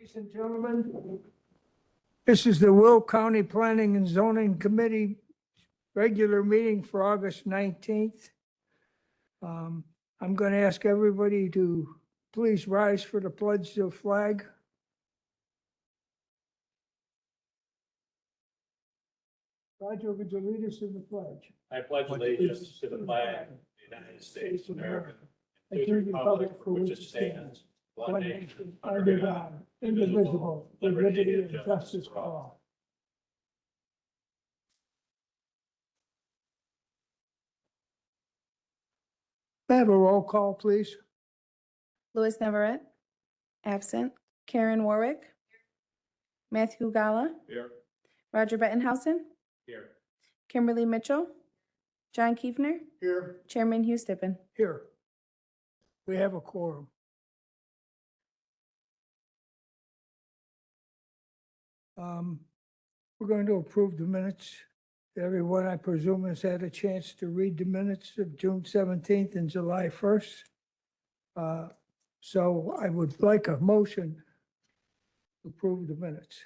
Ladies and gentlemen, this is the Will County Planning and Zoning Committee regular meeting for August 19th. I'm going to ask everybody to please rise for the pledge of flag. Roger, would you lead us in the pledge? I pledge allegiance to the flag of the United States of America and to the republic for which it stands, one nation, under God, indivisible, with liberty and justice for all. May I have a roll call, please? Louis Navarrete, absent. Karen Warwick. Matthew Gala. Here. Roger Bettenhausen. Here. Kimberly Mitchell. John Kiefner. Here. Chairman Hugh Stippen. Here. We have a quorum. We're going to approve the minutes. Everyone, I presume, has had a chance to read the minutes of June 17th and July 1st. So I would like a motion to approve the minutes.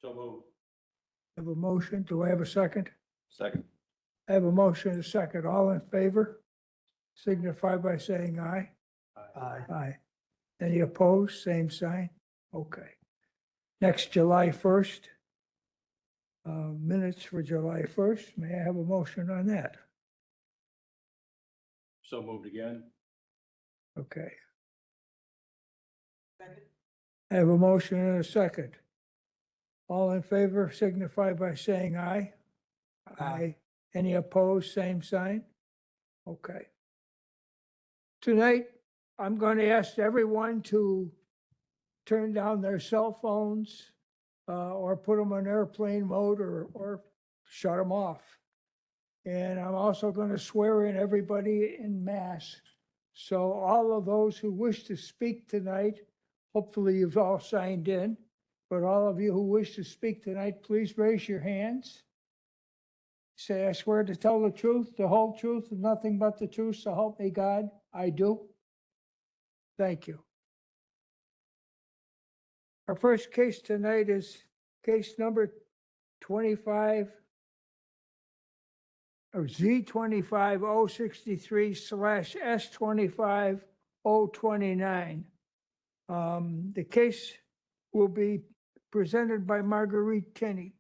So move. I have a motion. Do I have a second? Second. I have a motion and a second. All in favor? Signify by saying aye. Aye. Aye. Any opposed? Same sign? Okay. Next, July 1st. Minutes for July 1st. May I have a motion on that? So moved again. Okay. I have a motion and a second. All in favor signify by saying aye. Aye. Any opposed? Same sign? Okay. Tonight, I'm going to ask everyone to turn down their cell phones or put them on airplane mode or shut them off. And I'm also going to swear in everybody in mass. So all of those who wish to speak tonight, hopefully you've all signed in, but all of you who wish to speak tonight, please raise your hands. Say, I swear to tell the truth, the whole truth, and nothing but the truth, so help me God. I do. Thank you. Our first case tonight is case number 25 or Z25063/S25029. The case will be presented by Marguerite Kenny.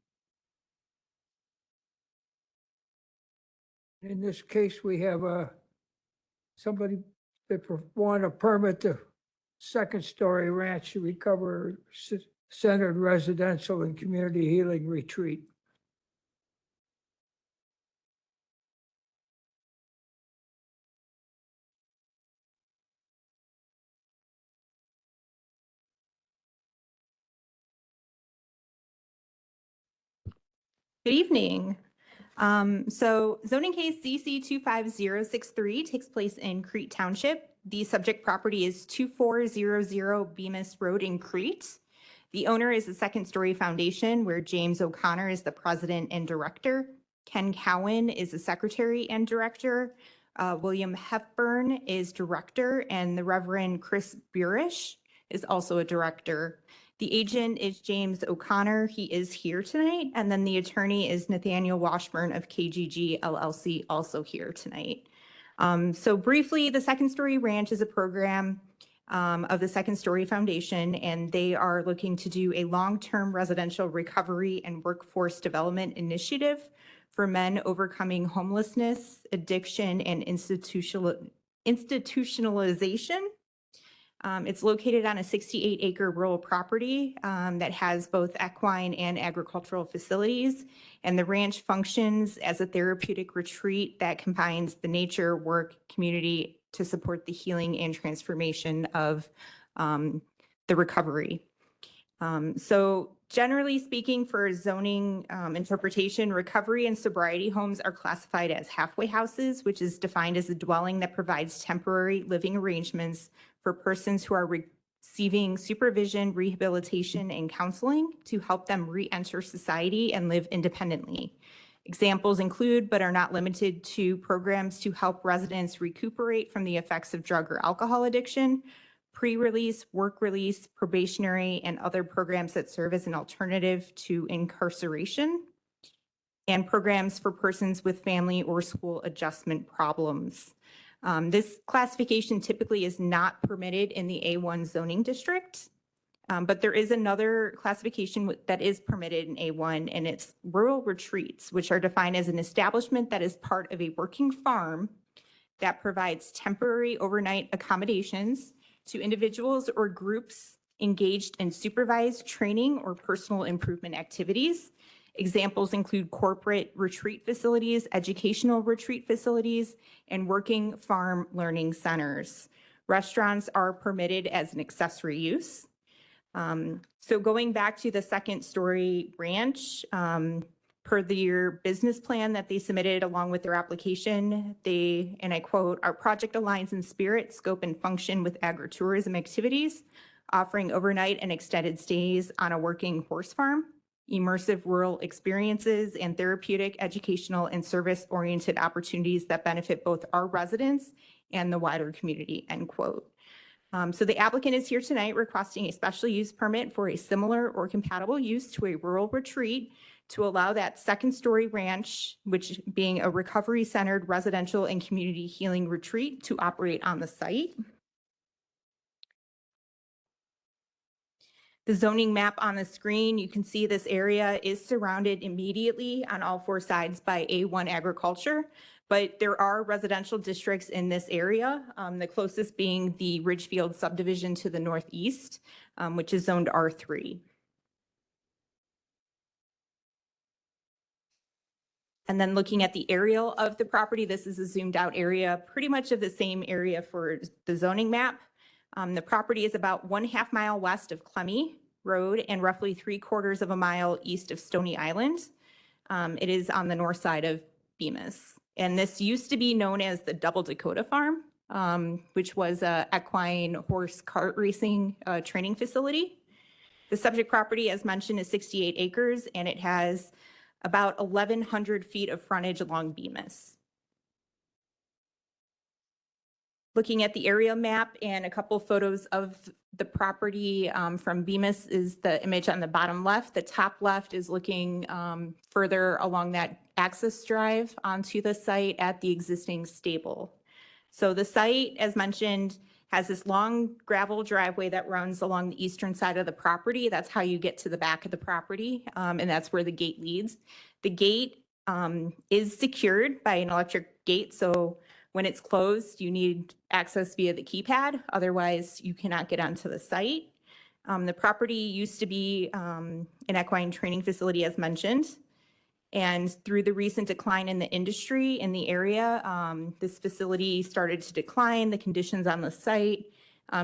In this case, we have somebody that want to permit the second-story ranch to recover centered residential and community healing retreat. Good evening. So zoning case ZC 25063 takes place in Crete Township. The subject property is 2400 Bemis Road in Crete. The owner is the Second Story Foundation, where James O'Connor is the president and director. Ken Cowan is the secretary and director. William Hepburn is director, and the Reverend Chris Burish is also a director. The agent is James O'Connor. He is here tonight. And then the attorney is Nathaniel Washburn of KGG LLC, also here tonight. So briefly, the Second Story Ranch is a program of the Second Story Foundation, and they are looking to do a long-term residential recovery and workforce development initiative for men overcoming homelessness, addiction, and institutionalization. It's located on a 68-acre rural property that has both equine and agricultural facilities, and the ranch functions as a therapeutic retreat that combines the nature, work, community to support the healing and transformation of the recovery. So generally speaking, for zoning interpretation, recovery and sobriety homes are classified as halfway houses, which is defined as a dwelling that provides temporary living arrangements for persons who are receiving supervision, rehabilitation, and counseling to help them re-enter society and live independently. Examples include, but are not limited to, programs to help residents recuperate from the effects of drug or alcohol addiction, pre-release, work release, probationary, and other programs that serve as an alternative to incarceration, and programs for persons with family or school adjustment problems. This classification typically is not permitted in the A1 zoning district, but there is another classification that is permitted in A1, and it's rural retreats, which are defined as an establishment that is part of a working farm that provides temporary overnight accommodations to individuals or groups engaged in supervised training or personal improvement activities. Examples include corporate retreat facilities, educational retreat facilities, and working farm learning centers. Restaurants are permitted as an accessory use. So going back to the second story ranch, per their business plan that they submitted along with their application, they, and I quote, "Our project aligns in spirit, scope, and function with agritourism activities, offering overnight and extended stays on a working horse farm, immersive rural experiences, and therapeutic, educational, and service-oriented opportunities that benefit both our residents and the wider community," end quote. So the applicant is here tonight requesting a special use permit for a similar or compatible use to a rural retreat to allow that second story ranch, which being a recovery centered residential and community healing retreat, to operate on the site. The zoning map on the screen, you can see this area is surrounded immediately on all four sides by A1 agriculture, but there are residential districts in this area, the closest being the Ridgefield subdivision to the northeast, which is zoned R3. And then looking at the aerial of the property, this is a zoomed out area, pretty much of the same area for the zoning map. The property is about 1/2 mile west of Clemmy Road and roughly 3/4 of a mile east of Stony Island. It is on the north side of Bemis. And this used to be known as the Double Dakota Farm, which was a equine horse cart racing training facility. The subject property, as mentioned, is 68 acres, and it has about 1,100 feet of frontage along Bemis. Looking at the area map and a couple photos of the property from Bemis is the image on the bottom left. The top left is looking further along that access drive onto the site at the existing stable. So the site, as mentioned, has this long gravel driveway that runs along the eastern side of the property. That's how you get to the back of the property, and that's where the gate leads. The gate is secured by an electric gate, so when it's closed, you need access via the keypad. Otherwise, you cannot get onto the site. The property used to be an equine training facility, as mentioned. And through the recent decline in the industry in the area, this facility started to decline. The conditions on the site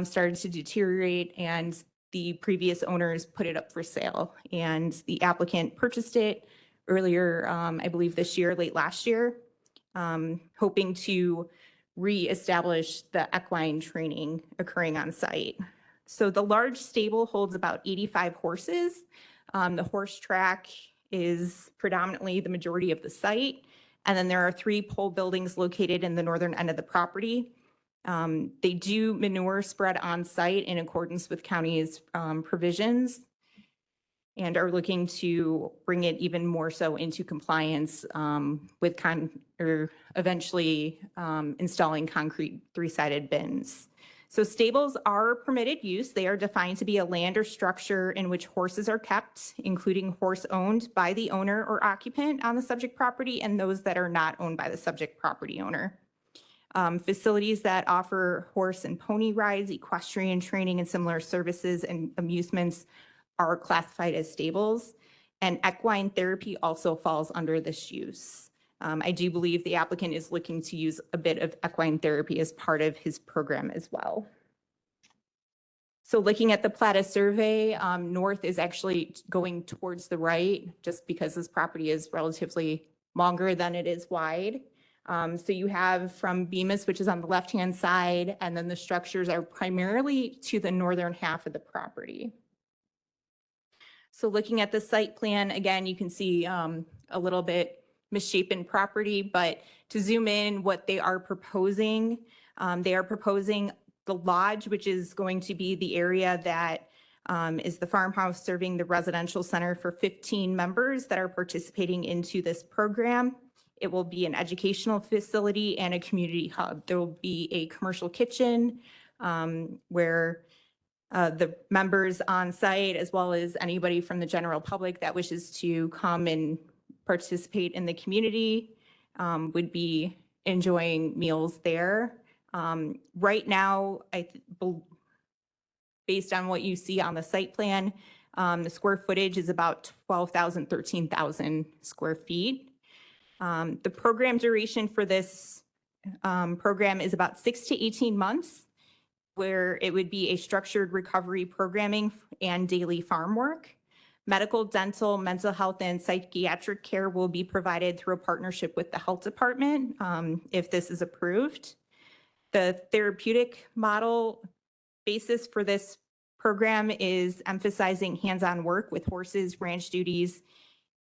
started to deteriorate, and the previous owners put it up for sale. And the applicant purchased it earlier, I believe this year, late last year, hoping to reestablish the equine training occurring on site. So the large stable holds about 85 horses. The horse track is predominantly the majority of the site. And then there are 3 pole buildings located in the northern end of the property. They do manure spread on site in accordance with county's provisions, and are looking to bring it even more so into compliance with eventually installing concrete 3-sided bins. So stables are permitted use. They are defined to be a land or structure in which horses are kept, including horse owned by the owner or occupant on the subject property, and those that are not owned by the subject property owner. Facilities that offer horse and pony rides, equestrian training, and similar services and amusements are classified as stables, and equine therapy also falls under this use. I do believe the applicant is looking to use a bit of equine therapy as part of his program as well. So looking at the Plata survey, north is actually going towards the right, just because this property is relatively longer than it is wide. So you have from Bemis, which is on the left-hand side, and then the structures are primarily to the northern half of the property. So looking at the site plan, again, you can see a little bit misshapen property, but to zoom in, what they are proposing the lodge, which is going to be the area that is the farmhouse serving the residential center for 15 members that are participating into this program. It will be an educational facility and a community hub. There will be a commercial kitchen where the members on site, as well as anybody from the general public that wishes to come and participate in the community, would be enjoying meals there. Right now, based on what you see on the site plan, the square footage is about 12,000, 13,000 square feet. The program duration for this program is about 6 to 18 months, where it would be a structured recovery programming and daily farm work. Medical, dental, mental health, and psychiatric care will be provided through a partnership with the health department if this is approved. The therapeutic model basis for this program is emphasizing hands-on work with horses, ranch duties,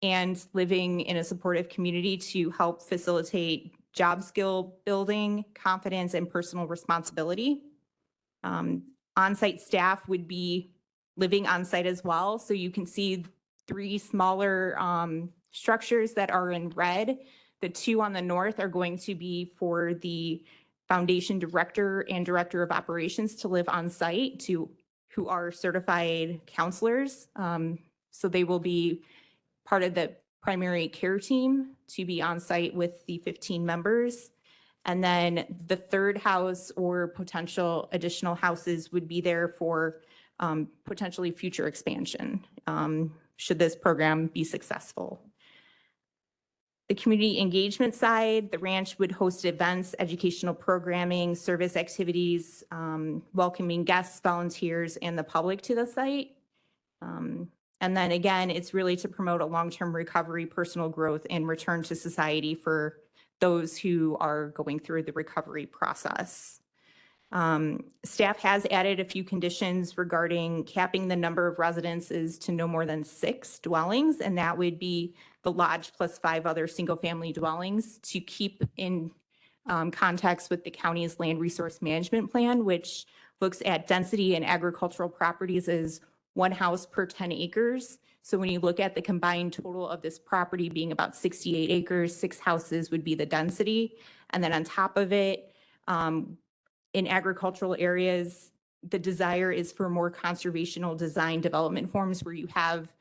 and living in a supportive community to help facilitate job skill building, confidence, and personal responsibility. On-site staff would be living on-site as well. So you can see 3 smaller structures that are in red. The 2 on the north are going to be for the foundation director and director of operations to live on site, who are certified counselors. So they will be part of the primary care team to be on site with the 15 members. And then the 3rd house or potential additional houses would be there for potentially future expansion, should this program be successful. The community engagement side, the ranch would host events, educational programming, service activities, welcoming guests, volunteers, and the public to the site. And then again, it's really to promote a long-term recovery, personal growth, and return to society for those who are going through the recovery process. Staff has added a few conditions regarding capping the number of residences to no more than 6 dwellings, and that would be the lodge plus 5 other single-family dwellings to keep in context with the county's land resource management plan, which looks at density and agricultural properties as 1 house per 10 acres. So when you look at the combined total of this property being about 68 acres, 6 houses would be the density. And then on top of it, in agricultural areas, the desire is for more conservational design development forms where you have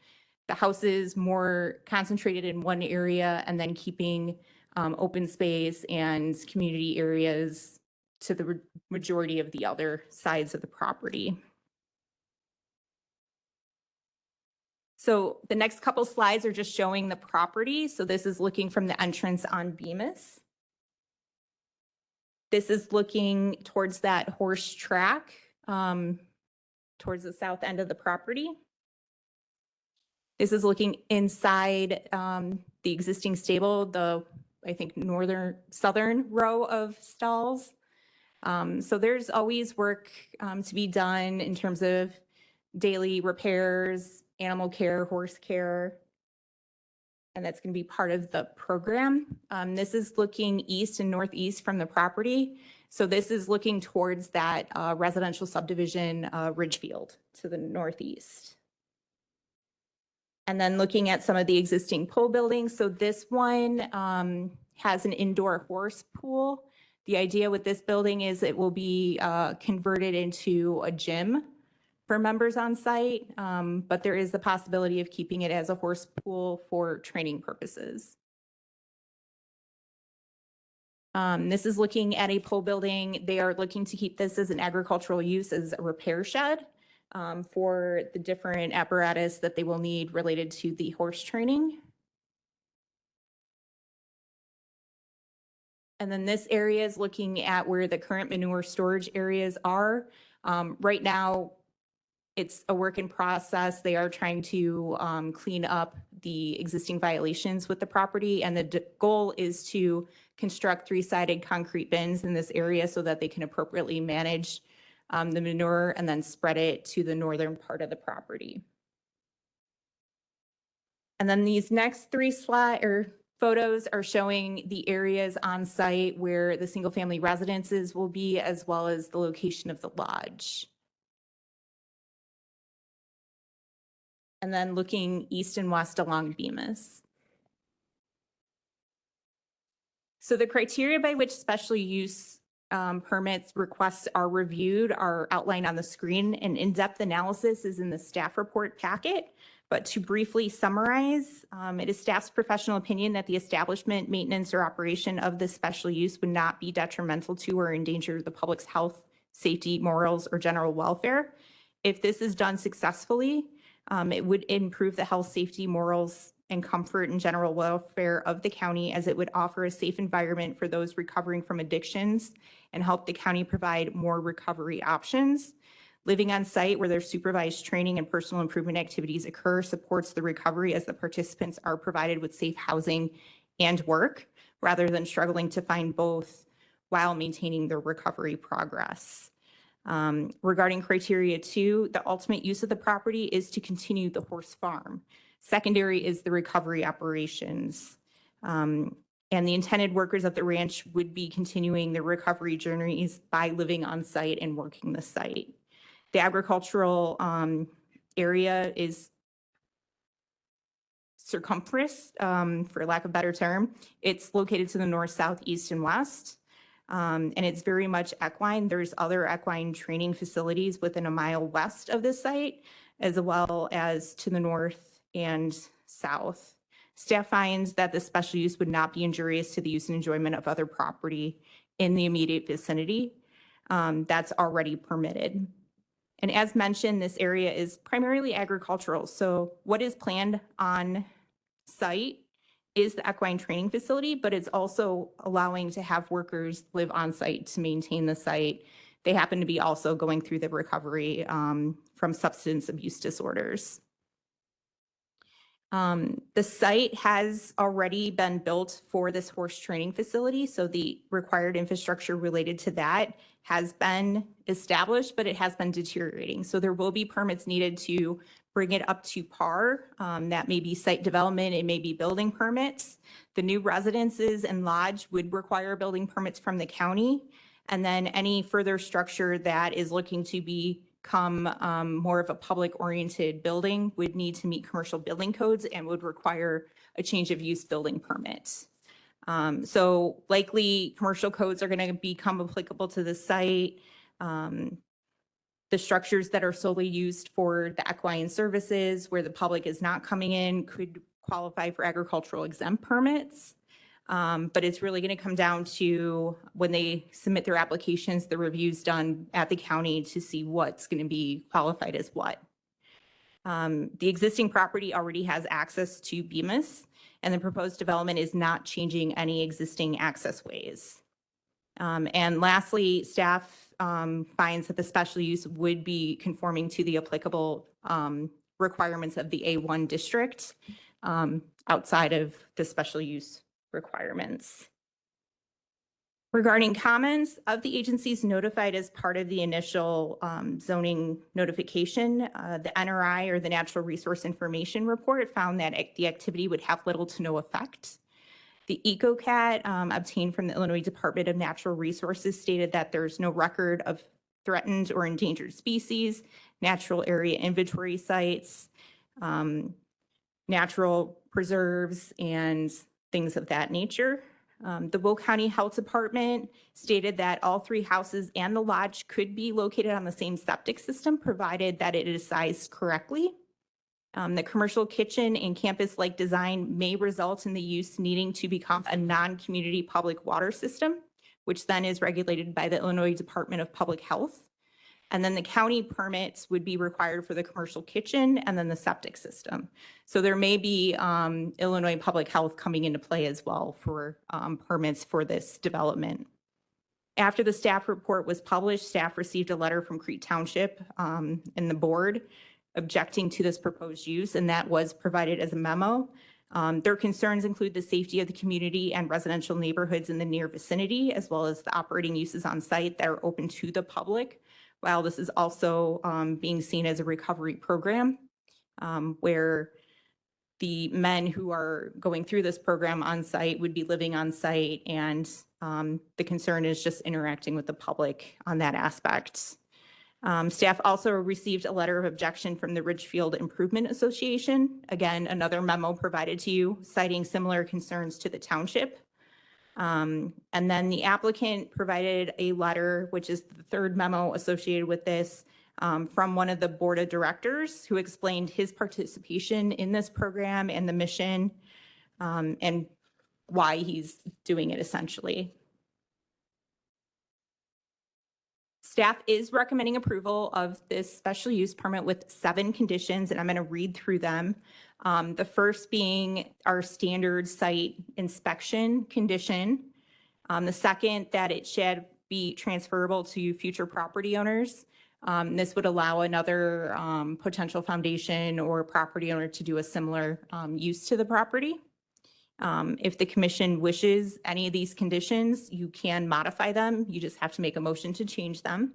the houses more concentrated in one area and then keeping open space and community areas to the majority of the other sides of the property. So the next couple slides are just showing the property. So this is looking from the entrance on Bemis. This is looking towards that horse track, towards the south end of the property. This is looking inside the existing stable, the, I think, southern row of stalls. So there's always work to be done in terms of daily repairs, animal care, horse care, and that's going to be part of the program. This is looking east and northeast from the property. So this is looking towards that residential subdivision, Ridgefield, to the northeast. And then looking at some of the existing pool buildings. So this one has an indoor horse pool. The idea with this building is it will be converted into a gym for members on site, but there is the possibility of keeping it as a horse pool for training purposes. This is looking at a pole building. They are looking to keep this as an agricultural use, as a repair shed for the different apparatus that they will need related to the horse training. And then this area is looking at where the current manure storage areas are. Right now, it's a work in process. They are trying to clean up the existing violations with the property, and the goal is to construct 3-sided concrete bins in this area so that they can appropriately manage the manure and then spread it to the northern part of the property. And then these next 3 slides, or Photos are showing the areas on site where the single-family residences will be, as well as the location of the lodge. And then looking east and west along Bemis. So the criteria by which special use permits requests are reviewed are outlined on the screen. An in-depth analysis is in the staff report packet. But to briefly summarize, it is staff's professional opinion that the establishment, maintenance, or operation of this special use would not be detrimental to or endanger the public's health, safety, morals, or general welfare. If this is done successfully, it would improve the health, safety, morals, and comfort and general welfare of the county, as it would offer a safe environment for those recovering from addictions and help the county provide more recovery options. Living on site where their supervised training and personal improvement activities occur supports the recovery, as the participants are provided with safe housing and work, rather than struggling to find both while maintaining their recovery progress. Regarding criteria 2, the ultimate use of the property is to continue the horse farm. Secondary is the recovery operations. And the intended workers of the ranch would be continuing their recovery journeys by living on site and working the site. The agricultural area is circumference, for lack of a better term. It's located to the north, south, east, and west. And it's very much equine. There's other equine training facilities within a mile west of this site, as well as to the north and south. Staff finds that the special use would not be injurious to the use and enjoyment of other property in the immediate vicinity that's already permitted. And as mentioned, this area is primarily agricultural. So what is planned on site is the equine training facility, but it's also allowing to have workers live on site to maintain the site. They happen to be also going through the recovery from substance abuse disorders. The site has already been built for this horse training facility, so the required infrastructure related to that has been established, but it has been deteriorating. So there will be permits needed to bring it up to par. That may be site development, it may be building permits. The new residences and lodge would require building permits from the county. And then any further structure that is looking to become more of a public-oriented building would need to meet commercial building codes and would require a change of use building permit. So likely commercial codes are going to become applicable to the site. The structures that are solely used for the equine services, where the public is not coming in, could qualify for agricultural exempt permits. But it's really going to come down to when they submit their applications, the reviews done at the county to see what's going to be qualified as what. The existing property already has access to Bemis, and the proposed development is not changing any existing access ways. And lastly, staff finds that the special use would be conforming to the applicable requirements of the A1 district outside of the special use requirements. Regarding comments, of the agencies notified as part of the initial zoning notification, the NRI, or the Natural Resource Information Report, found that the activity would have little to no effect. The EcoCat obtained from the Illinois Department of Natural Resources stated that there's no record of threatened or endangered species, natural area inventory sites, natural preserves, and things of that nature. The Will County Health Department stated that all 3 houses and the lodge could be located on the same septic system, provided that it is sized correctly. The commercial kitchen and campus-like design may result in the use needing to become a non-community public water system, which then is regulated by the Illinois Department of Public Health. And then the county permits would be required for the commercial kitchen and then the septic system. So there may be Illinois Public Health coming into play as well for permits for this development. After the staff report was published, staff received a letter from Crete Township and the board objecting to this proposed use, and that was provided as a memo. Their concerns include the safety of the community and residential neighborhoods in the near vicinity, as well as the operating uses on site that are open to the public, while this is also being seen as a recovery program where the men who are going through this program on site would be living on site, and the concern is just interacting with the public on that aspect. Staff also received a letter of objection from the Ridgefield Improvement Association. Again, another memo provided to you citing similar concerns to the township. And then the applicant provided a letter, which is the third memo associated with this, from one of the board of directors who explained his participation in this program and the mission, and why he's doing it essentially. Staff is recommending approval of this special use permit with 7 conditions, and I'm going to read through them. The first being our standard site inspection condition. The second, that it should be transferable to future property owners. This would allow another potential foundation or property owner to do a similar use to the property. If the commission wishes any of these conditions, you can modify them. You just have to make a motion to change them.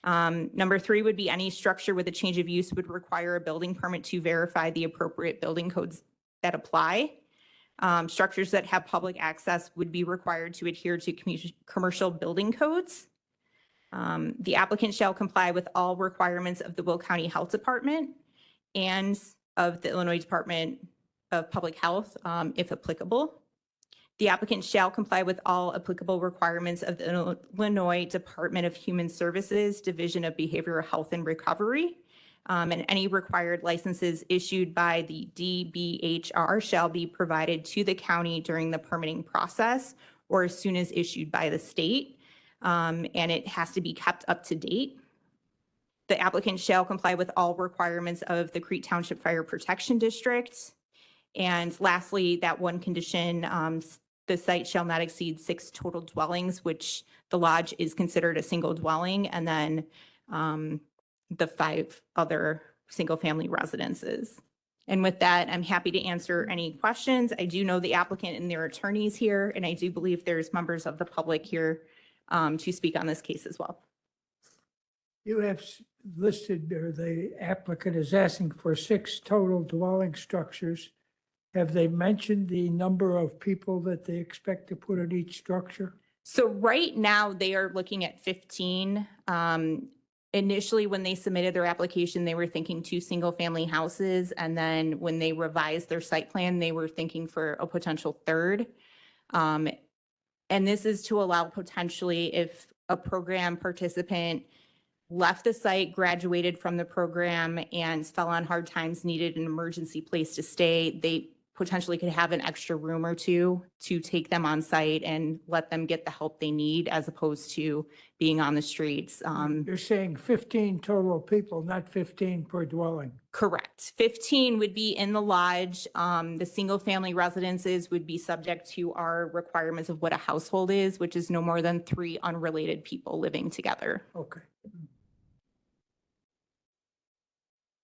Number 3 would be any structure with a change of use would require a building permit to verify the appropriate building codes that apply. Structures that have public access would be required to adhere to commercial building codes. The applicant shall comply with all requirements of the Will County Health Department and of the Illinois Department of Public Health, if applicable. The applicant shall comply with all applicable requirements of the Illinois Department of Human Services, Division of Behavioral Health and Recovery, and any required licenses issued by the DBHR shall be provided to the county during the permitting process or as soon as issued by the state, and it has to be kept up to date. The applicant shall comply with all requirements of the Crete Township Fire Protection District. And lastly, that one condition, the site shall not exceed 6 total dwellings, which the lodge is considered a single dwelling, and then the 5 other single-family residences. And with that, I'm happy to answer any questions. I do know the applicant and their attorneys here, and I do believe there's members of the public here to speak on this case as well. You have listed, or the applicant is asking for 6 total dwelling structures. Have they mentioned the number of people that they expect to put in each structure? So right now, they are looking at 15. Initially, when they submitted their application, they were thinking 2 single-family houses. And then when they revised their site plan, they were thinking for a potential 3rd. And this is to allow potentially if a program participant left the site, graduated from the program, and fell on hard times, needed an emergency place to stay, they potentially could have an extra room or 2 to take them on site and let them get the help they need as opposed to being on the streets. You're saying 15 total people, not 15 per dwelling. Correct. 15 would be in the lodge. The single family residences would be subject to our requirements of what a household is, which is no more than 3 unrelated people living together. Okay.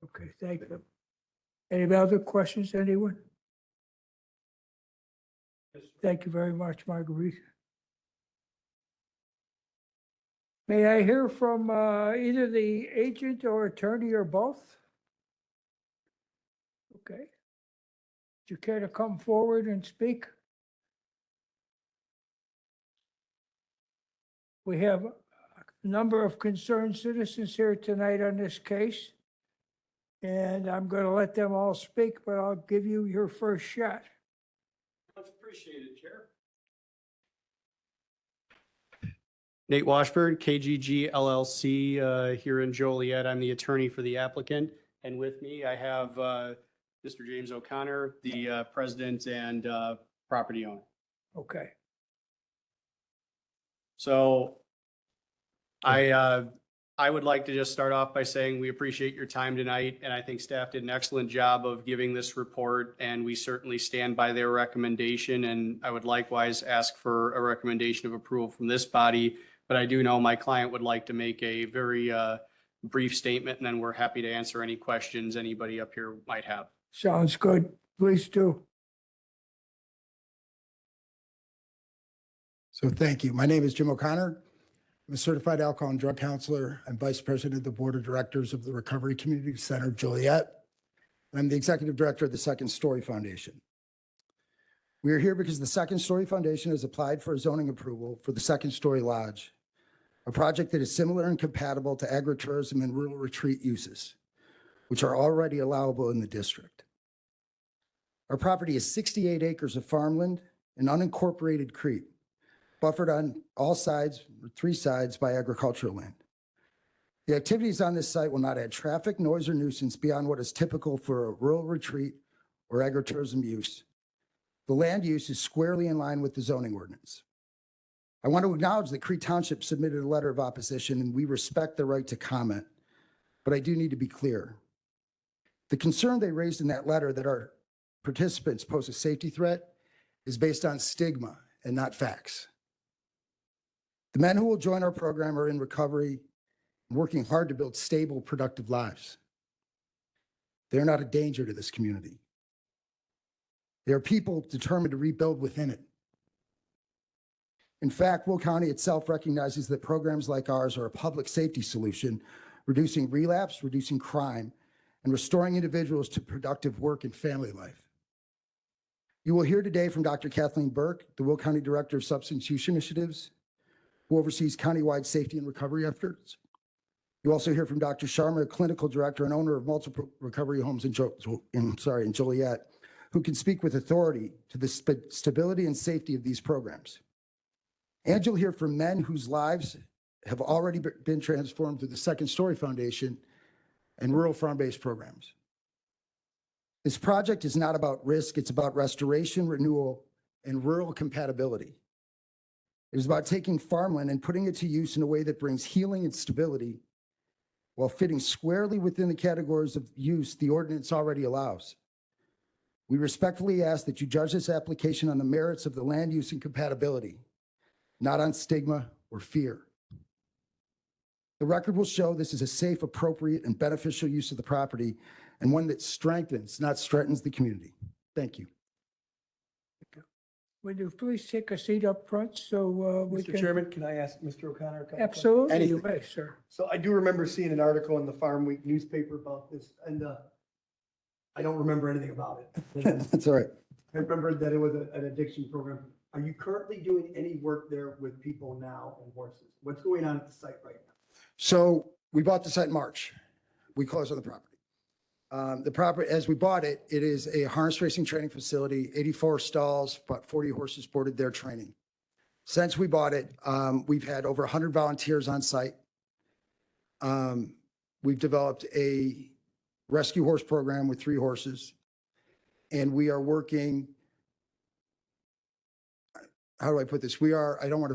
Okay, thank you. Any other questions, anyone? Thank you very much, Marguerite. May I hear from either the agent or attorney or both? Okay. Would you care to come forward and speak? We have a number of concerned citizens here tonight on this case. And I'm going to let them all speak, but I'll give you your first shot. Much appreciated, Chair. Nate Washburn, KGG LLC, here in Joliet. I'm the attorney for the applicant. And with me, I have Mr. James O'Connor, the president and property owner. Okay. So I would like to just start off by saying we appreciate your time tonight, and I think staff did an excellent job of giving this report, and we certainly stand by their recommendation. And I would likewise ask for a recommendation of approval from this body. But I do know my client would like to make a very brief statement, and then we're happy to answer any questions anybody up here might have. Sounds good. Please do. So thank you. My name is Jim O'Connor. I'm a certified alcohol and drug counselor and vice president of the board of directors of the Recovery Community Center, Joliet. and I'm the Executive Director of the Second Story Foundation. We are here because the Second Story Foundation has applied for a zoning approval for the Second Story Lodge, a project that is similar and compatible to agritourism and rural retreat uses, which are already allowable in the district. Our property is 68 acres of farmland and unincorporated creek, buffered on all sides, or 3 sides, by agricultural land. The activities on this site will not add traffic, noise, or nuisance beyond what is typical for a rural retreat or agritourism use. The land use is squarely in line with the zoning ordinance. I want to acknowledge that Crete Township submitted a letter of opposition, and we respect the right to comment, but I do need to be clear. The concern they raised in that letter that our participants pose a safety threat is based on stigma and not facts. The men who will join our program are in recovery and working hard to build stable, productive lives. They are not a danger to this community. They are people determined to rebuild within it. In fact, Will County itself recognizes that programs like ours are a public safety solution, reducing relapse, reducing crime, and restoring individuals to productive work and family life. You will hear today from Dr. Kathleen Burke, the Will County Director of Substance Use Initiatives, who oversees countywide safety and recovery efforts. You also hear from Dr. Sharma, a clinical director and owner of multiple recovery homes in Joliet, who can speak with authority to the stability and safety of these programs. And you'll hear from men whose lives have already been transformed through the Second Story Foundation and rural farm-based programs. This project is not about risk, it's about restoration, renewal, and rural compatibility. It is about taking farmland and putting it to use in a way that brings healing and stability while fitting squarely within the categories of use the ordinance already allows. We respectfully ask that you judge this application on the merits of the land use and compatibility, not on stigma or fear. The record will show this is a safe, appropriate, and beneficial use of the property, and one that strengthens, not threatens the community. Thank you. Would you please take a seat up front so we Mr. can? Chairman, can I ask Mr. O'Connor a couple questions? Absolutely, you Anything. may, sir. So I do remember seeing an article in the Farm Week newspaper about this, and I don't remember anything about it. That's all right. I remember that it was an addiction program. Are you currently doing any work there with people now and horses? What's going on at the site right now? So we bought the site in March. We closed on the property. The property, as we bought it, it is a harness racing training facility, 84 stalls, about 40 horses boarded there training. Since we bought it, we've had over 100 volunteers on site. We've developed a rescue horse program with 3 horses. And we are working, how do I put this? I don't want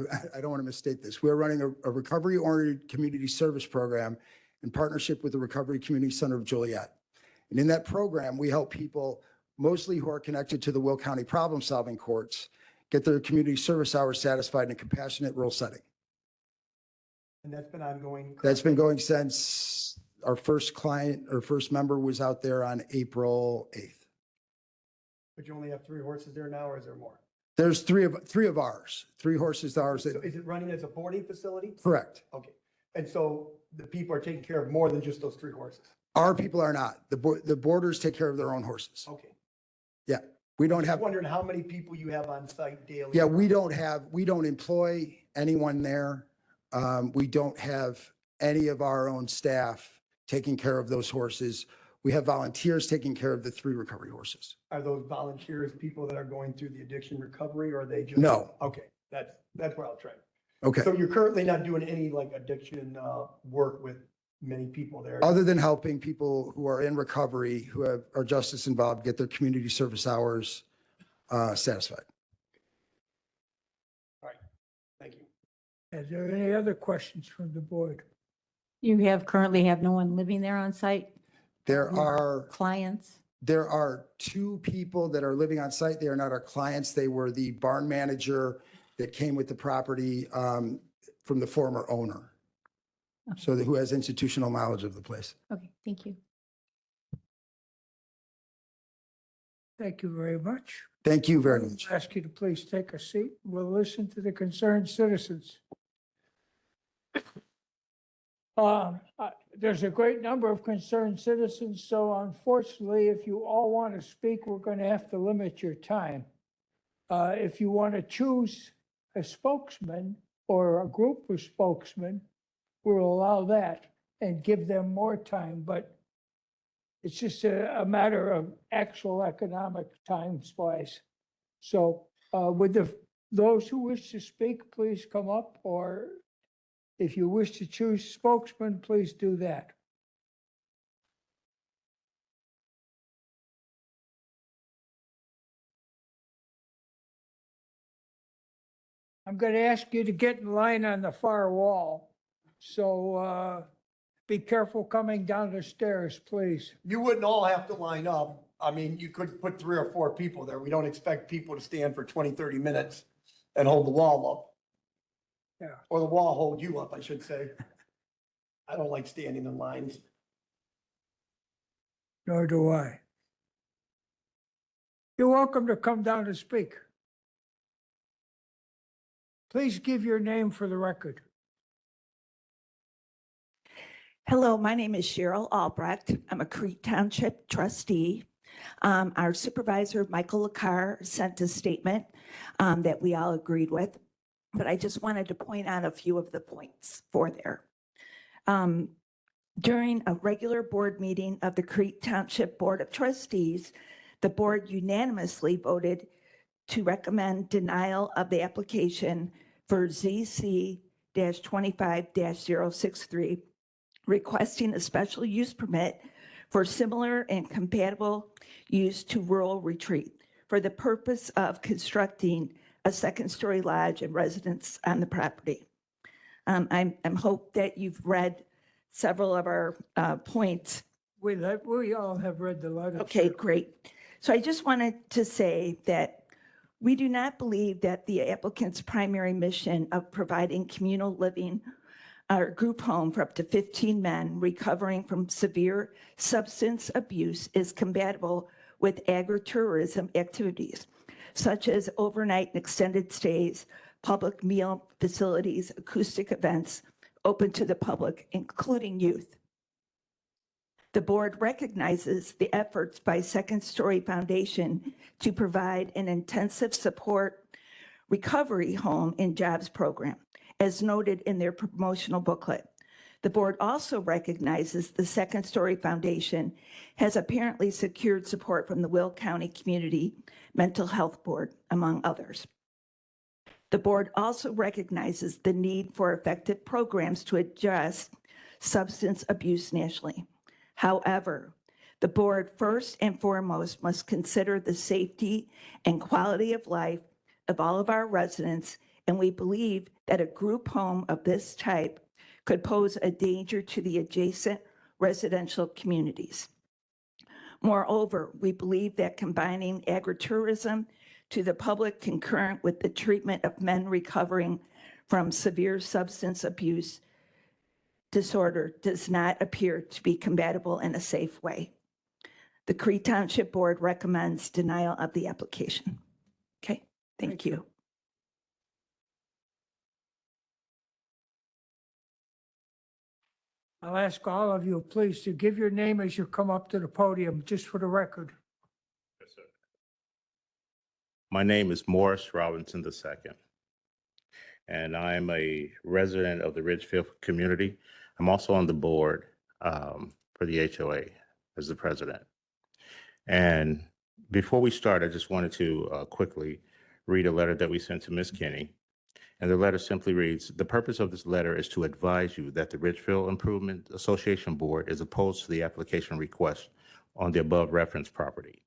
to misstate this. We are running a recovery-oriented community service program in partnership with the Recovery Community Center of Joliet. And in that program, we help people, mostly who are connected to the Will County problem-solving courts, get their community service hours satisfied in a compassionate rural setting. And that's been ongoing? That's been going since our first client or first member was out there on April 8th. But you only have 3 horses there now, or is there more? There's three of ours, 3 horses ours. So is it running as a boarding facility? Correct. Okay. And so the people are taking care of more than just those 3 horses? Our people are not. The boarders take care of their own horses. Okay. Yeah, we don't I'm have, wondering how many people you have on site daily? yeah, we don't employ anyone there. We don't have any of our own staff taking care of those horses. We have volunteers taking care of the 3 recovery horses. Are those volunteers people that are going through the addiction recovery, or are they just? No. Okay, that's where I'll try. Okay, So you're currently not doing any like addiction work with many people there? other than helping people who are in recovery, who are justice involved, get their community service hours satisfied. Thank you. Is there any other questions from the board? You currently have no one living there on site? There are Clients? 2 people that are living on site. They are not our clients. They were the barn manager that came with the property from the former owner. So who has institutional knowledge of the place. Okay, thank you. Thank you very much. Thank you very I'll much. ask you to please take a seat. We'll listen to the concerned citizens. There's a great number of concerned citizens, so unfortunately, if you all want to speak, we're going to have to limit your time. If you want to choose a spokesman or a group of spokesmen, we'll allow that and give them more time, but it's just a matter of actual economic time splice. So, those who wish to speak, please come up, or if you wish to choose spokesman, please do that. I'm going to ask you to get in line on the far wall. So be careful coming down the stairs, please. You wouldn't all have to line up. I mean, you could put 3 or 4 people there. We don't expect people to stand for 20, 30 minutes and hold the wall up. Yeah. Or the wall hold you up, I should say. I don't like standing in lines. Nor do I. You're welcome to come down and speak. Please give your name for the record. Hello, my name is Cheryl Albrecht. I'm a Crete Township trustee. Our supervisor, Michael LaCar, sent a statement that we all agreed with, but I just wanted to point out a few of the points for there. During a regular board meeting of the Crete Township Board of Trustees, the board unanimously voted to recommend denial of the application for ZC-25-063, requesting a special use permit for similar and compatible use to rural retreat for the purpose of constructing a second-story lodge and residence on the property. I'm hope that you've read several of our points. We all have read the letter. Okay, great. So I just wanted to say that we do not believe that the applicant's primary mission of providing communal living or group home for up to 15 men recovering from severe substance abuse is compatible with agritourism activities, such as overnight and extended stays, public meal facilities, acoustic events open to the public, including youth. The board recognizes the efforts by Second Story Foundation to provide an intensive support recovery home and jobs program, as noted in their promotional booklet. The board also recognizes the Second Story Foundation has apparently secured support from the Will County Community Mental Health Board, among others. The board also recognizes the need for effective programs to address substance abuse nationally. However, the board first and foremost must consider the safety and quality of life of all of our residents, and we believe that a group home of this type could pose a danger to the adjacent residential communities. Moreover, we believe that combining agritourism to the public concurrent with the treatment of men recovering from severe substance abuse disorder does not appear to be compatible in a safe way. The Crete Township Board recommends denial of the application. Okay, thank you. I'll ask all of you, please, to give your name as you come up to the podium, just for the record. Yes, sir. My name is Morris Robinson II, and I'm a resident of the Ridgefield community. I'm also on the board for the HOA as the president. And before we start, I just wanted to quickly read a letter that we sent to Ms. Kinney. And the letter simply reads, the purpose of this letter is to advise you that the Ridgefield Improvement Association Board is opposed to the application request on the above referenced property.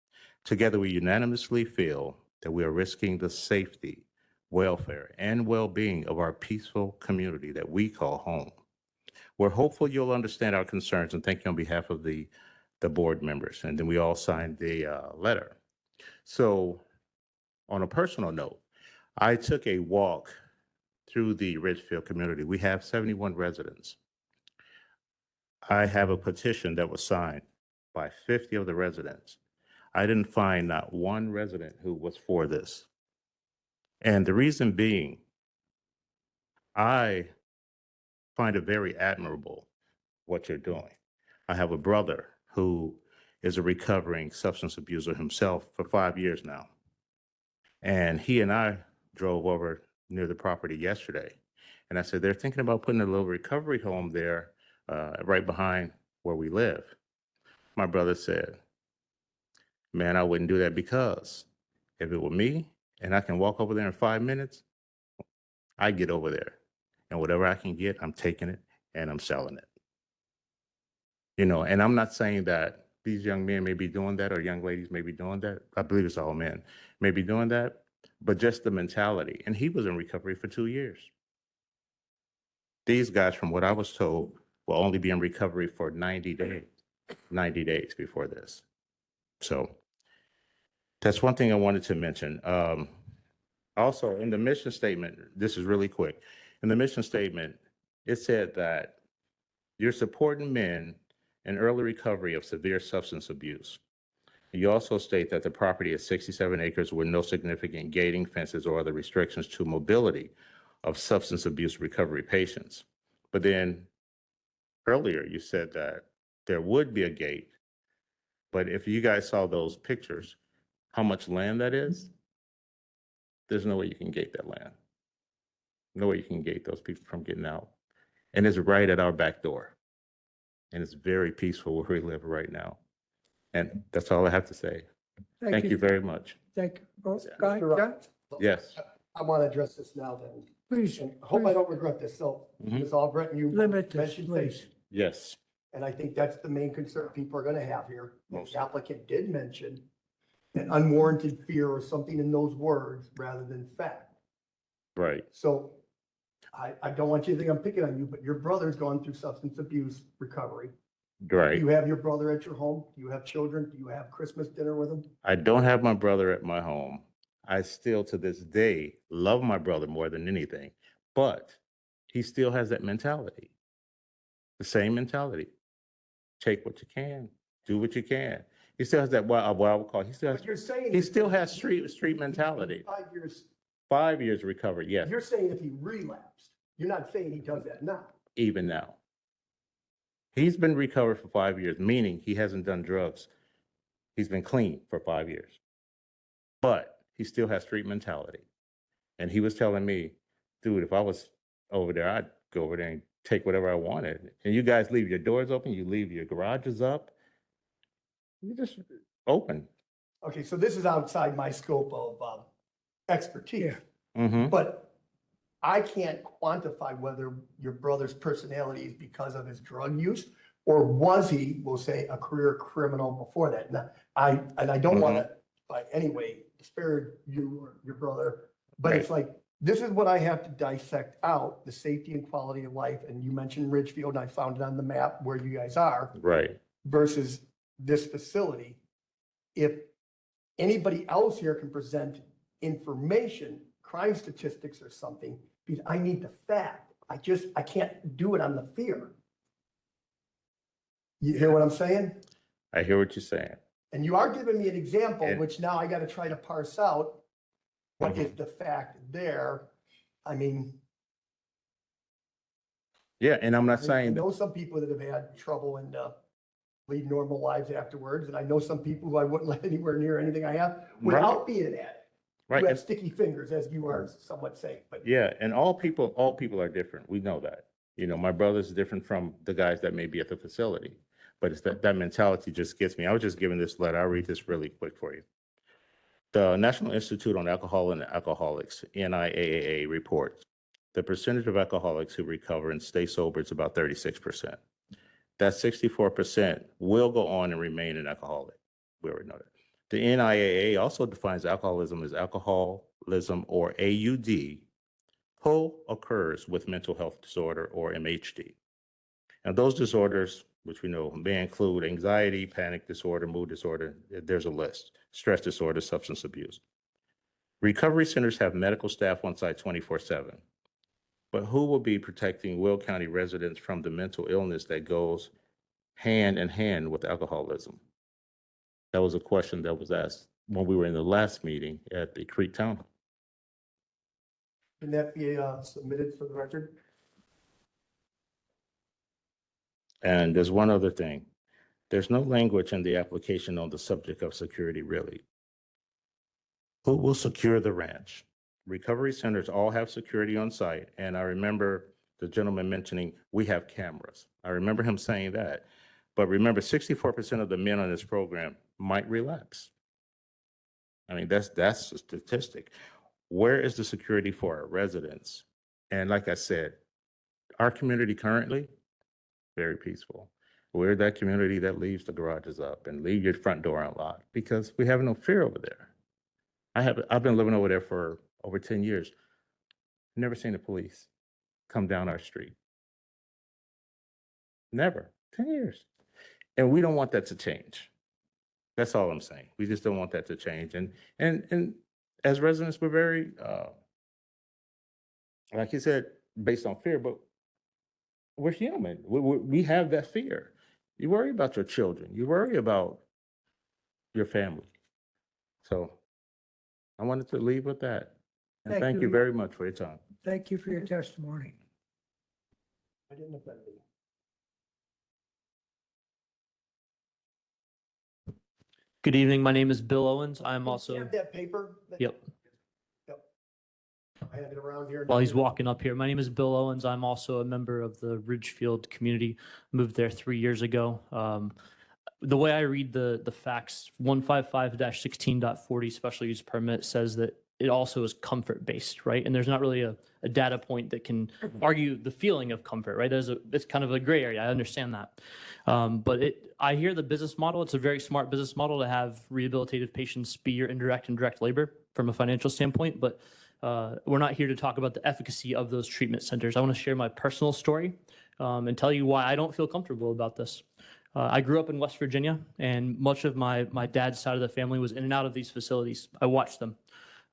Together, we unanimously feel that we are risking the safety, welfare, and well-being of our peaceful community that we call home. We're hopeful you'll understand our concerns, and thank you on behalf of the board members. And then we all signed the letter. So on a personal note, I took a walk through the Ridgefield community. We have 71 residents. I have a petition that was signed by 50 of the residents. I didn't find not one resident who was for this. And the reason being, I find it very admirable what you're doing. I have a brother who is a recovering substance abuser himself for 5 years now. And he and I drove over near the property yesterday. And I said, they're thinking about putting a little recovery home there right behind where we live. My brother said, man, I wouldn't do that because if it were me and I can walk over there in 5 minutes, I get over there. And whatever I can get, I'm taking it and I'm selling it. You know, and I'm not saying that these young men may be doing that or young ladies may be doing that. I believe it's all men may be doing that, but just the mentality. And he was in recovery for 2 years. These guys, from what I was told, will only be in recovery for 90 days before this. So that's one thing I wanted to mention. Also, in the mission statement, this is really quick. In the mission statement, it said that you're supporting men in early recovery of severe substance abuse. You also state that the property is 67 acres with no significant gating, fences, or other restrictions to mobility of substance abuse recovery patients. But then earlier you said that there would be a gate, but if you guys saw those pictures, how much land that is, there's no way you can gate that land. No way you can gate those people from getting out. And it's right at our back door. And it's very peaceful where we live right now. And that's all I have to say. Thank you very much. Thank you. Oh, Guy, Mr. John, Yes. I want to address this now then. please, And I hope I don't regret this. So, Mhm. Ms. Albrecht, you limit this, mentioned please. safety. Yes. And I think that's the main concern people are going to have here. Most. The applicant did mention an unwarranted fear or something in those words rather than fact. Right. So I don't want you to think I'm picking on you, but your brother's gone through substance abuse recovery. Do Right. you have your brother at your home? Do you have children? Do you have Christmas dinner with him? I don't have my brother at my home. I still, to this day, love my brother more than anything, but he still has that mentality. The same mentality. Take what you can, do what you can. He still has that, what I would call, he still But you're has, saying. he still has street mentality. 5 years, 5 years recovered, yes, you're saying if he relapsed, you're not saying he does that now. even now. He's been recovered for 5 years, meaning he hasn't done drugs. He's been clean for 5 years. But he still has street mentality. And he was telling me, dude, if I was over there, I'd go over there and take whatever I wanted. And you guys leave your doors open, you leave your garages up. You just open. Okay, so this is outside my scope of expertise. Mm-hmm. But I can't quantify whether your brother's personality is because of his drug use, or was he, we'll say, a career criminal before that? Now, I don't want to, by any way, disparage you or your brother, but it's like, this is what I have to dissect out, the safety and quality of life, and you mentioned Ridgefield, and I found it on the map where you guys are, Right. versus this facility. If anybody else here can present information, crime statistics or something, because I need the fact. I can't do it on the fear. You hear what I'm saying? I hear what you're saying. And you are giving me an example, And- which now I got to try to parse out. What is Mhm. the fact there? I mean, Yeah, and I'm not I saying, know some people that have had trouble and lead normal lives afterwards. And I know some people who I wouldn't let anywhere near anything I have without being an addict. right, Who have and- sticky fingers, as you are somewhat saying, but yeah, and all people are different. We know that. You know, my brother's different from the guys that may be at the facility, but it's that mentality just gets me. I was just given this letter. I'll read this really quick for you. The National Institute on Alcohol and Alcoholics, NIAAA, reports the percentage of alcoholics who recover and stay sober is about 36%. That 64% will go on and remain an alcoholic. We already know that. The NIAAA also defines alcoholism as alcoholism or AUD, who occurs with mental health disorder or MHD. And those disorders, which we know may include anxiety, panic disorder, mood disorder, there's a list, stress disorder, substance abuse. Recovery centers have medical staff on site 24/7. But who will be protecting Will County residents from the mental illness that goes hand in hand with alcoholism? That was a question that was asked when we were in the last meeting at the Creek Town Hall. can that be submitted for the record? And there's one other thing. There's no language in the application on the subject of security, really. Who will secure the ranch? Recovery centers all have security on site, and I remember the gentleman mentioning we have cameras. I remember him saying that. But remember, 64% of the men on this program might relapse. I mean, that's a statistic. Where is the security for our residents? And like I said, our community currently, very peaceful. We're that community that leaves the garages up and leave your front door unlocked because we have no fear over there. I've been living over there for over 10 years. Never seen the police come down our street. Never. 10 years. And we don't want that to change. That's all I'm saying. We just don't want that to change. And as residents, we're very, like you said, based on fear, but we're human. We have that fear. You worry about your children. You worry about your family. So I wanted to leave with that. And Thank thank you. you very much for your time. Thank you for your testimony. I didn't offend you. Good evening. My name is Bill Owens. I'm Do you also, have that paper? yep, I have it around here. while he's walking up here. My name is Bill Owens. I'm also a member of the Ridgefield community. Moved there 3 years ago. The way I read the facts, 155-16.40 special use permit says that it also is comfort-based, right? And there's not really a data point that can argue the feeling of comfort, right? It's kind of a gray area. I understand that. But I hear the business model. It's a very smart business model to have rehabilitative patients be your indirect and direct labor from a financial standpoint. But we're not here to talk about the efficacy of those treatment centers. I want to share my personal story and tell you why I don't feel comfortable about this. I grew up in West Virginia, and much of my dad's side of the family was in and out of these facilities. I watched them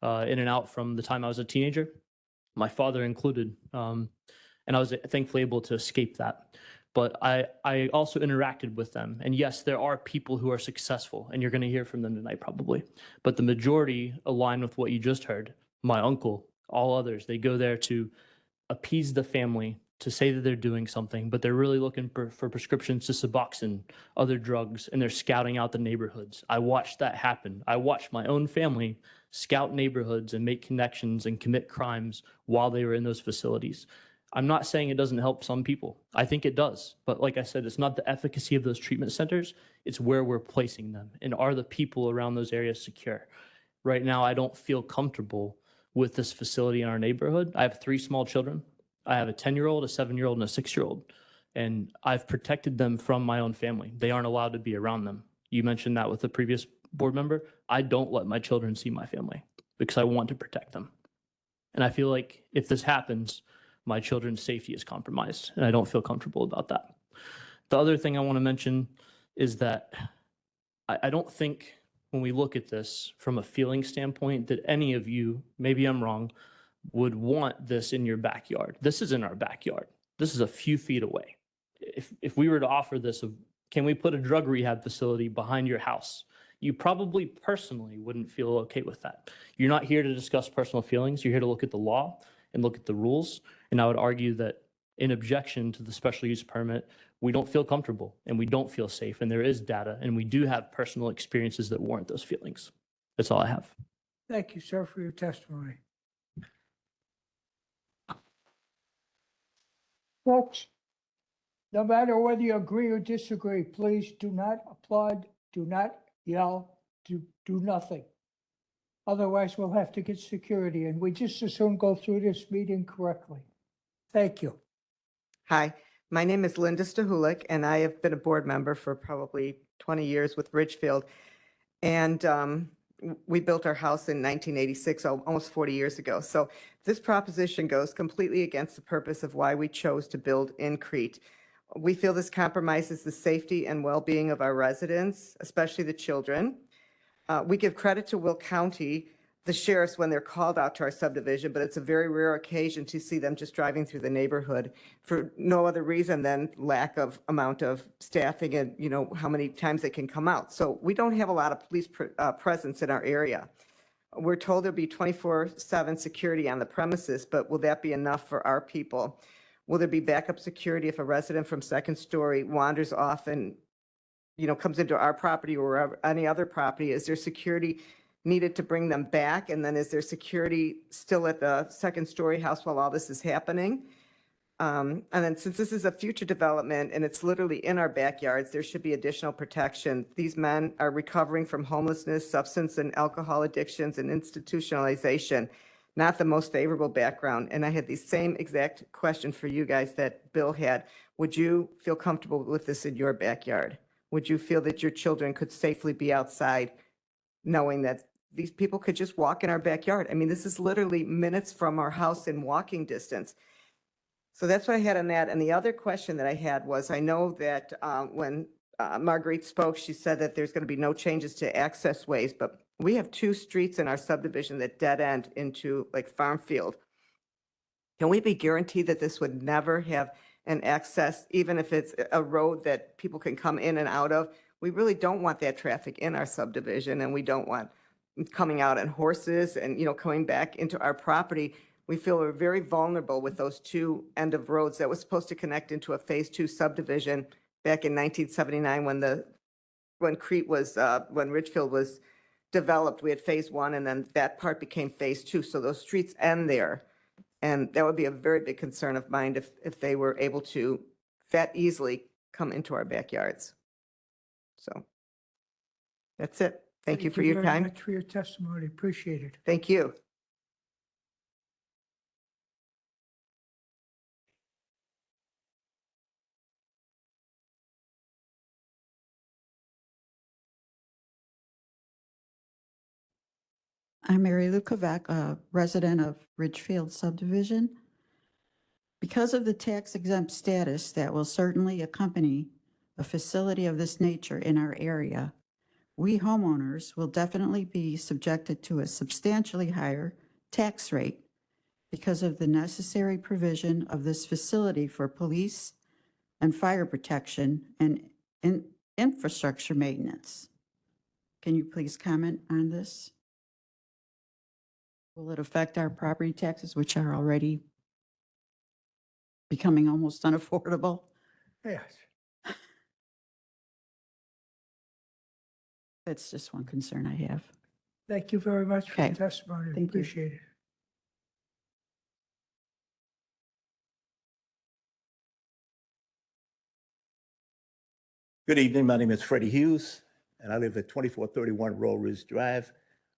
in and out from the time I was a teenager, my father included. And I was thankfully able to escape that. But I also interacted with them. And yes, there are people who are successful, and you're going to hear from them tonight probably. But the majority align with what you just heard. My uncle, all others, they go there to appease the family, to say that they're doing something, but they're really looking for prescriptions to Suboxone, other drugs, and they're scouting out the neighborhoods. I watched that happen. I watched my own family scout neighborhoods and make connections and commit crimes while they were in those facilities. I'm not saying it doesn't help some people. I think it does. But like I said, it's not the efficacy of those treatment centers. It's where we're placing them. And are the people around those areas secure? Right now, I don't feel comfortable with this facility in our neighborhood. I have 3 small children. I have a 10-year-old, a 7-year-old, and a 6-year-old. And I've protected them from my own family. They aren't allowed to be around them. You mentioned that with the previous board member. I don't let my children see my family because I want to protect them. And I feel like if this happens, my children's safety is compromised, and I don't feel comfortable about that. The other thing I want to mention is that I don't think when we look at this from a feeling standpoint that any of you, maybe I'm wrong, would want this in your backyard. This is in our backyard. This is a few feet away. If we were to offer this, can we put a drug rehab facility behind your house? You probably personally wouldn't feel okay with that. You're not here to discuss personal feelings. You're here to look at the law and look at the rules. And I would argue that in objection to the special use permit, we don't feel comfortable and we don't feel safe. And there is data and we do have personal experiences that warrant those feelings. That's all I have. Thank you, sir, for your testimony. Folks, no matter whether you agree or disagree, please do not applaud, do not yell, do nothing. Otherwise, we'll have to get security, and we just as soon go through this meeting correctly. Thank you. Hi, my name is Linda Stahulik, and I have been a board member for probably 20 years with Ridgefield. And we built our house in 1986, so almost 40 years ago. So this proposition goes completely against the purpose of why we chose to build in Crete. We feel this compromises the safety and well-being of our residents, especially the children. We give credit to Will County, the sheriffs, when they're called out to our subdivision, but it's a very rare occasion to see them just driving through the neighborhood for no other reason than lack of amount of staffing and, you know, how many times they can come out. So we don't have a lot of police presence in our area. We're told there'll be 24/7 security on the premises, but will that be enough for our people? Will there be backup security if a resident from second story wanders off and, comes into our property or wherever, any other property? Is there security needed to bring them back? And then is there security still at the second story house while all this is happening? And then since this is a future development and it's literally in our backyards, there should be additional protection. These men are recovering from homelessness, substance and alcohol addictions, and institutionalization, not the most favorable background. And I had the same exact question for you guys that Bill had. Would you feel comfortable with this in your backyard? Would you feel that your children could safely be outside knowing that these people could just walk in our backyard? I mean, this is literally minutes from our house in walking distance. So that's what I had on that. And the other question that I had was, I know that when Marguerite spoke, she said that there's going to be no changes to access ways, but we have 2 streets in our subdivision that dead end into like farm field. Can we be guaranteed that this would never have an access, even if it's a road that people can come in and out of? We really don't want that traffic in our subdivision, and we don't want coming out on horses and, coming back into our property. We feel we're very vulnerable with those 2 end of roads that was supposed to connect into a phase 2 subdivision back in 1979 when Crete was, when Ridgefield was developed. We had phase 1 and then that part became phase 2. So those streets end there. And that would be a very big concern of mine if they were able to that easily come into our backyards. So that's it. Thank you for your very time. much for your testimony. Appreciate it. Thank you. I'm Mary Lou Kovac, a resident of Ridgefield subdivision. Because of the tax exempt status that will certainly accompany a facility of this nature in our area, we homeowners will definitely be subjected to a substantially higher tax rate because of the necessary provision of this facility for police and fire protection and infrastructure maintenance. Can you please comment on this? Will it affect our property taxes, which are already becoming almost unaffordable? Yes. That's just one concern I have. Thank you very much for your Okay. testimony. Thank you. Appreciate it. Good evening. My name is Freddie Hughes, and I live at 2431 Royal Ridge Drive.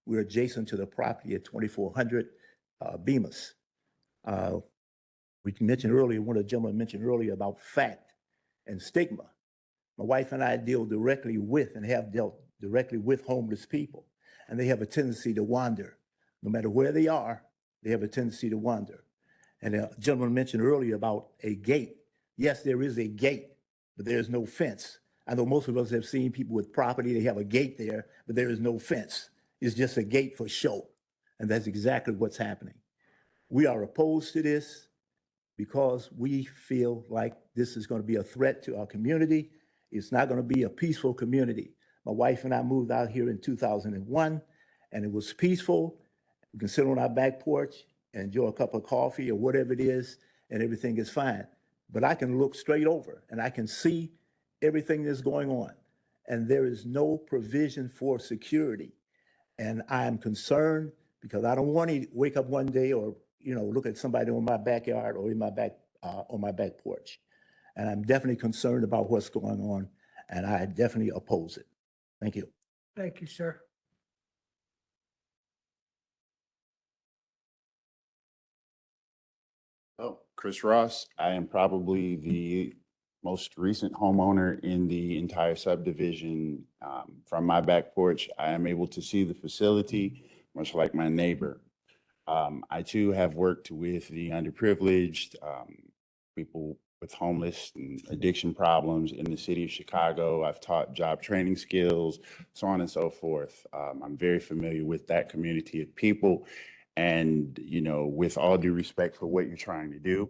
We're adjacent to the property at 2400 Bemis. We mentioned earlier, one of the gentlemen mentioned earlier about fact and stigma. My wife and I deal directly with and have dealt directly with homeless people, and they have a tendency to wander. No matter where they are, they have a tendency to wander. And a gentleman mentioned earlier about a gate. Yes, there is a gate, but there is no fence. I know most of us have seen people with property, they have a gate there, but there is no fence. It's just a gate for show. And that's exactly what's happening. We are opposed to this because we feel like this is going to be a threat to our community. It's not going to be a peaceful community. My wife and I moved out here in 2001, and it was peaceful. We can sit on our back porch and enjoy a cup of coffee or whatever it is, and everything is fine. But I can look straight over and I can see everything that's going on, and there is no provision for security. And I am concerned because I don't want to wake up one day or, look at somebody on my backyard or in my back, on my back porch. And I'm definitely concerned about what's going on, and I definitely oppose it. Thank you. Thank you, sir. Oh, Chris Ross. I am probably the most recent homeowner in the entire subdivision. From my back porch, I am able to see the facility, much like my neighbor. I too have worked with the underprivileged, people with homeless and addiction problems in the city of Chicago. I've taught job training skills, so on and so forth. I'm very familiar with that community of people. And, with all due respect for what you're trying to do,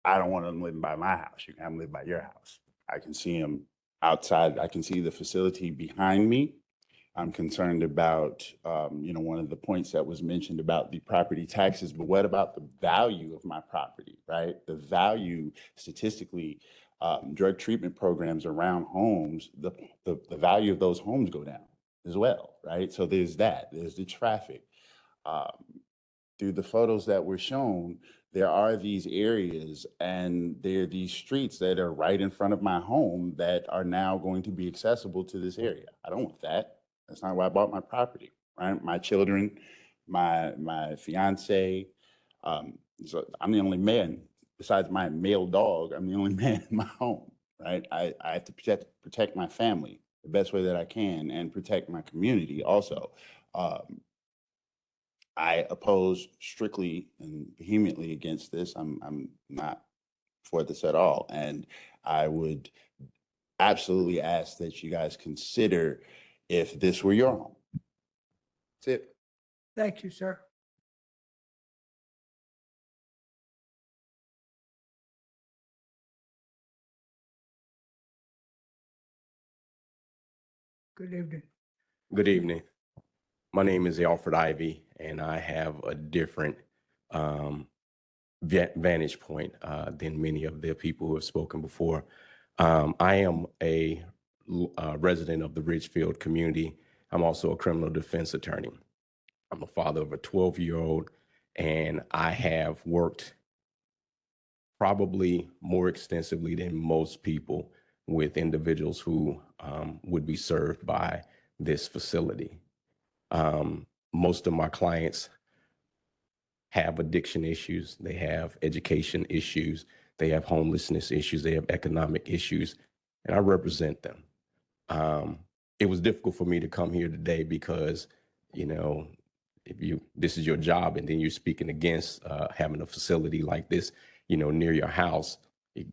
I don't want them living by my house. You can have them live by your house. I can see them outside. I can see the facility behind me. I'm concerned about, one of the points that was mentioned about the property taxes, but what about the value of my property, right? The value statistically, drug treatment programs around homes, the value of those homes go down as well, right? So there's that, there's the traffic. Through the photos that were shown, there are these areas and there are these streets that are right in front of my home that are now going to be accessible to this area. I don't want that. That's not why I bought my property, right? My children, my fiance. So I'm the only man, besides my male dog, I'm the only man in my home, right? I have to protect my family the best way that I can and protect my community also. I oppose strictly and vehemently against this. I'm not for this at all. And I would absolutely ask that you guys consider if this were your home. That's it. Thank you, sir. Good evening. Good evening. My name is Alfred Ivy, and I have a different vantage point than many of the people who have spoken before. I am a resident of the Ridgefield community. I'm also a criminal defense attorney. I'm a father of a 12-year-old, and I have worked probably more extensively than most people with individuals who would be served by this facility. Most of my clients have addiction issues, they have education issues, they have homelessness issues, they have economic issues, and I represent them. It was difficult for me to come here today because, if this is your job and then you're speaking against having a facility like this, near your house, it's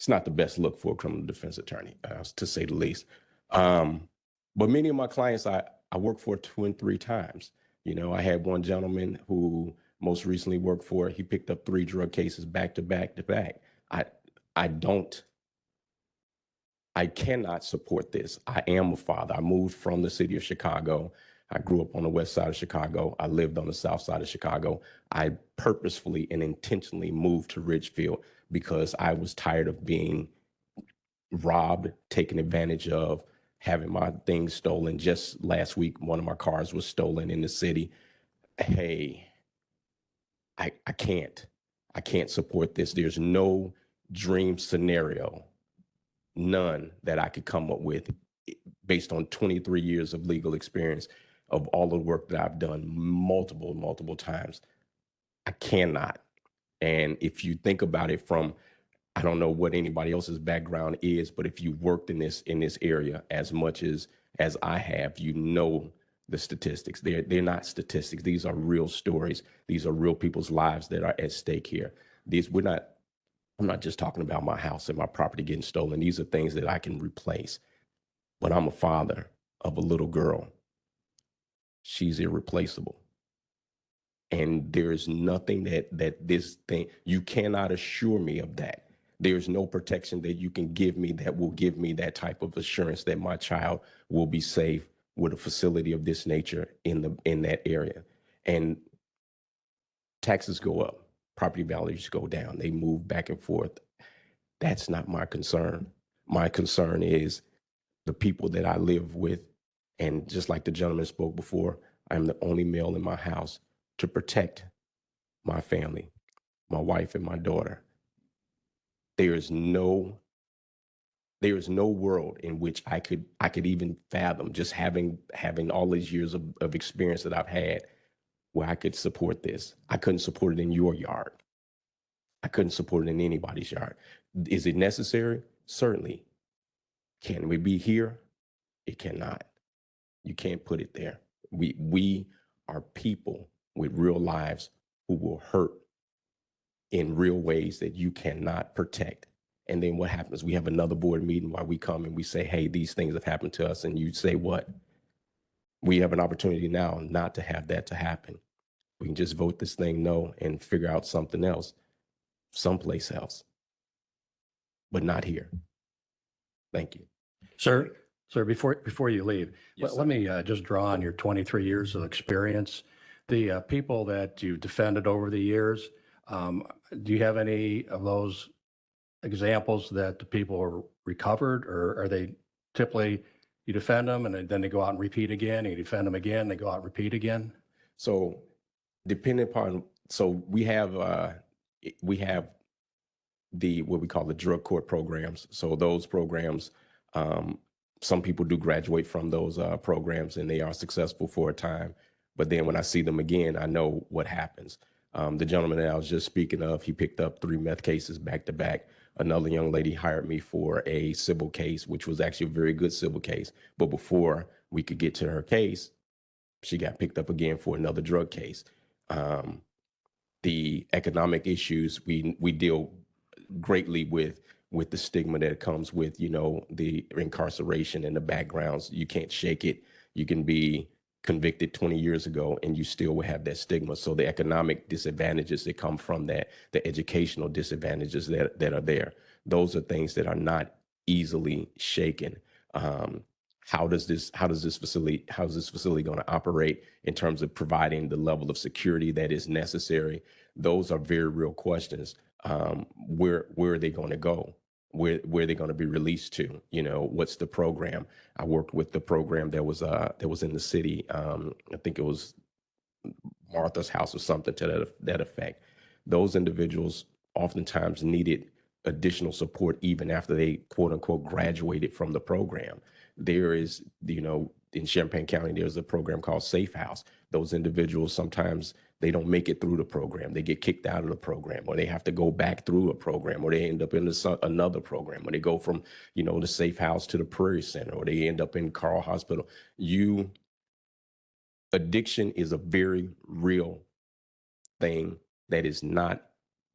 not the best look for a criminal defense attorney, to say the least. But many of my clients, I worked for 2 and 3 times. I had one gentleman who most recently worked for, he picked up 3 drug cases back to back to back. I cannot support this. I am a father. I moved from the city of Chicago. I grew up on the west side of Chicago. I lived on the south side of Chicago. I purposefully and intentionally moved to Ridgefield because I was tired of being robbed, taken advantage of, having my things stolen. Just last week, one of my cars was stolen in the city. Hey, I can't support this. There's no dream scenario, none that I could come up with based on 23 years of legal experience of all the work that I've done multiple times. I cannot. And if you think about it from, I don't know what anybody else's background is, but if you worked in this area as much as I have, the statistics. They're not statistics. These are real stories. These are real people's lives that are at stake here. I'm not just talking about my house and my property getting stolen. These are things that I can replace. But I'm a father of a little girl. She's irreplaceable. And there's nothing that this thing, you cannot assure me of that. There's no protection that you can give me that will give me that type of assurance that my child will be safe with a facility of this nature in that area. And taxes go up, property values go down, they move back and forth. That's not my concern. My concern is the people that I live with. And just like the gentleman spoke before, I'm the only male in my house to protect my family, my wife and my daughter. There is no world in which I could even fathom, just having all these years of experience that I've had, where I could support this. I couldn't support it in your yard. I couldn't support it in anybody's yard. Is it necessary? Certainly. Can we be here? It cannot. You can't put it there. We are people with real lives who will hurt in real ways that you cannot protect. And then what happens? We have another board meeting where we come and we say, hey, these things have happened to us. And you say what? We have an opportunity now not to have that to happen. We can just vote this thing no and figure out something else, someplace else, but not here. Thank you. Sir, before you leave, Yes, let me just draw on your 23 years of experience. The people that you defended over the years, do you have any of those examples that the people are recovered, or are they typically, you defend them and then they go out and repeat again, and you defend them again, they go out and repeat again? So depending upon, so we have the, what we call the drug court programs. So those programs, some people do graduate from those programs and they are successful for a time. But then when I see them again, I know what happens. The gentleman that I was just speaking of, he picked up 3 meth cases back to back. Another young lady hired me for a civil case, which was actually a very good civil case. But before we could get to her case, she got picked up again for another drug case. The economic issues we deal greatly with the stigma that comes with, the incarceration and the backgrounds. You can't shake it. You can be convicted 20 years ago and you still will have that stigma. So the economic disadvantages that come from that, the educational disadvantages that are there, those are things that are not easily shaken. How is this facility going to operate in terms of providing the level of security that is necessary? Those are very real questions. Where are they going to go? Where are they going to be released to? What's the program? I worked with the program that was in the city. I think it was Martha's House or something to that effect. Those individuals oftentimes needed additional support even after they quote unquote graduated from the program. There is, in Champaign County, there's a program called Safe House. Those individuals, sometimes they don't make it through the program. They get kicked out of the program, or they have to go back through a program, or they end up in another program, or they go from, the Safe House to the Prairie Center, or they end up in Carl Hospital. Addiction is a very real thing that is not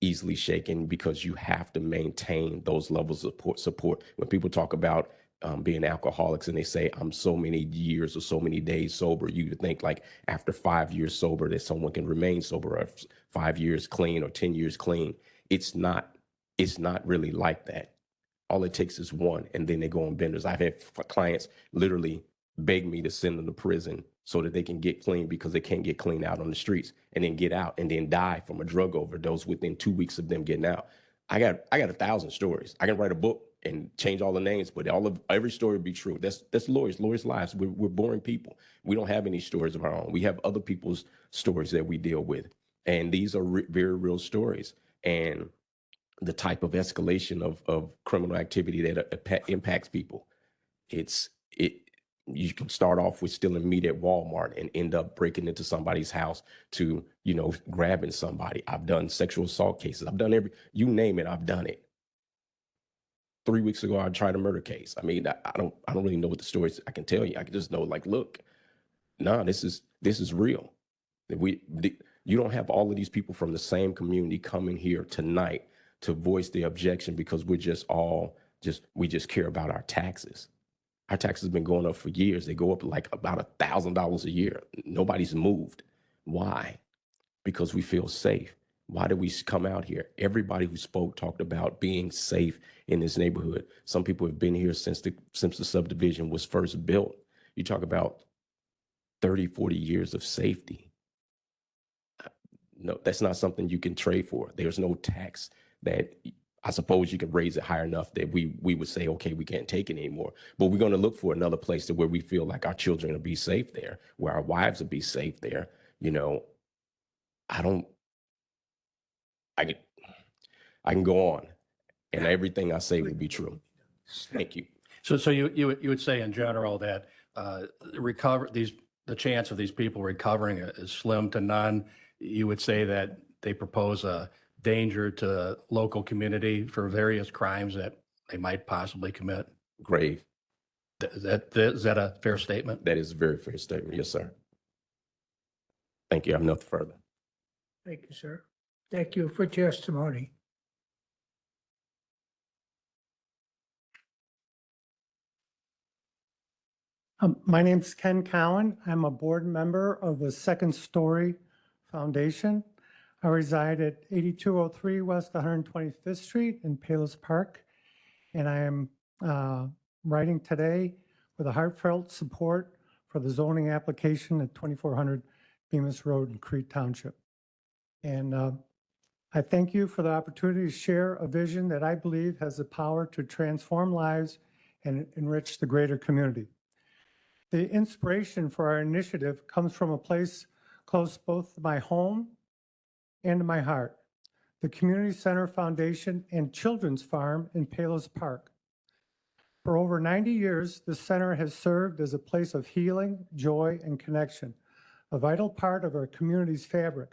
easily shaken, because you have to maintain those levels of support. When people talk about being alcoholics and they say, I'm so many years or so many days sober, you would think like after 5 years sober that someone can remain sober, or 5 years clean or 10 years clean. It's not really like that. All it takes is one, and then they go on benders. I've had clients literally beg me to send them to prison so that they can get clean, because they can't get clean out on the streets, and then get out and then die from a drug overdose within 2 weeks of them getting out. I got 1,000 stories. I can write a book and change all the names, but every story would be true. That's lawyers' lives. We're boring people. We don't have any stories of our own. We have other people's stories that we deal with. And these are very real stories. And the type of escalation of criminal activity that impacts people. You can start off with stealing meat at Walmart and end up breaking into somebody's house to, grabbing somebody. I've done sexual assault cases. I've done you name it, I've done it. 3 weeks ago, I tried a murder case. I mean, I don't really know what the stories I can tell you. I can just know, like, look, this is real. You don't have all of these people from the same community coming here tonight to voice their objection because we just care about our taxes. Our taxes have been going up for years. They go up like about $1,000 a year. Nobody's moved. Why? Because we feel safe. Why do we come out here? Everybody who spoke talked about being safe in this neighborhood. Some people have been here since the subdivision was first built. You talk about 30, 40 years of safety. No, that's not something you can trade for. There's no tax that, I suppose you can raise it higher enough that we would say, okay, we can't take it anymore. But we're going to look for another place where we feel like our children will be safe there, where our wives will be safe there. I can go on, and everything I say will be true. Thank you. So you would say in general that the chance of these people recovering is slim to none. You would say that they propose a danger to the local community for various crimes that they might possibly commit. Grave. Is that a fair statement? That is a very fair statement. Yes, sir. Thank you. I have nothing further. Thank you, sir. Thank you for testimony. My name's Ken Cowan. I'm a board member of the Second Story Foundation. I reside at 8203 West 125th Street in Palos Park, and I am writing today with a heartfelt support for the zoning application at 2400 Bemis Road in Crete Township. And I thank you for the opportunity to share a vision that I believe has the power to transform lives and enrich the greater community. The inspiration for our initiative comes from a place close both to my home and to my heart, the Community Center Foundation and Children's Farm in Palos Park. For over 90 years, the center has served as a place of healing, joy, and connection, a vital part of our community's fabric.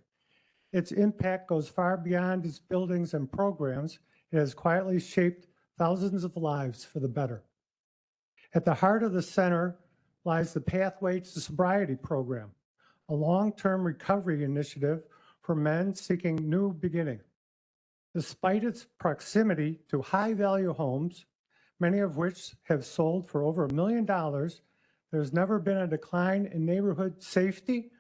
Its impact goes far beyond its buildings and programs. It has quietly shaped thousands of lives for the better. At the heart of the center lies the Pathway to Sobriety program, a long-term recovery initiative for men seeking new beginning. Despite its proximity to high-value homes, many of which have sold for over $1 million, there's never been a decline in neighborhood safety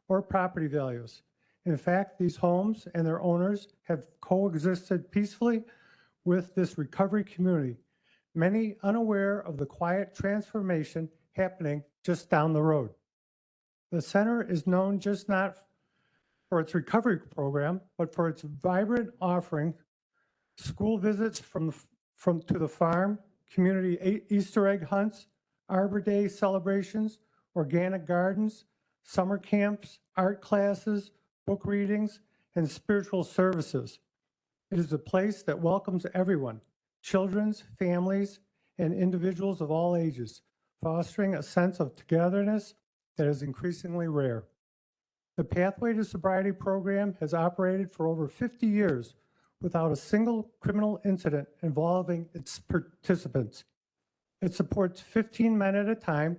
or property values. In fact, these homes and their owners have coexisted peacefully with this recovery community, many unaware of the quiet transformation happening just down the road. The center is known just not for its recovery program, but for its vibrant offering, school visits to the farm, community Easter egg hunts, Arbor Day celebrations, organic gardens, summer camps, art classes, book readings, and spiritual services. It is a place that welcomes everyone, children, families, and individuals of all ages, fostering a sense of togetherness that is increasingly rare. The Pathway to Sobriety program has operated for over 50 years without a single criminal incident involving its participants. It supports 15 men at a time,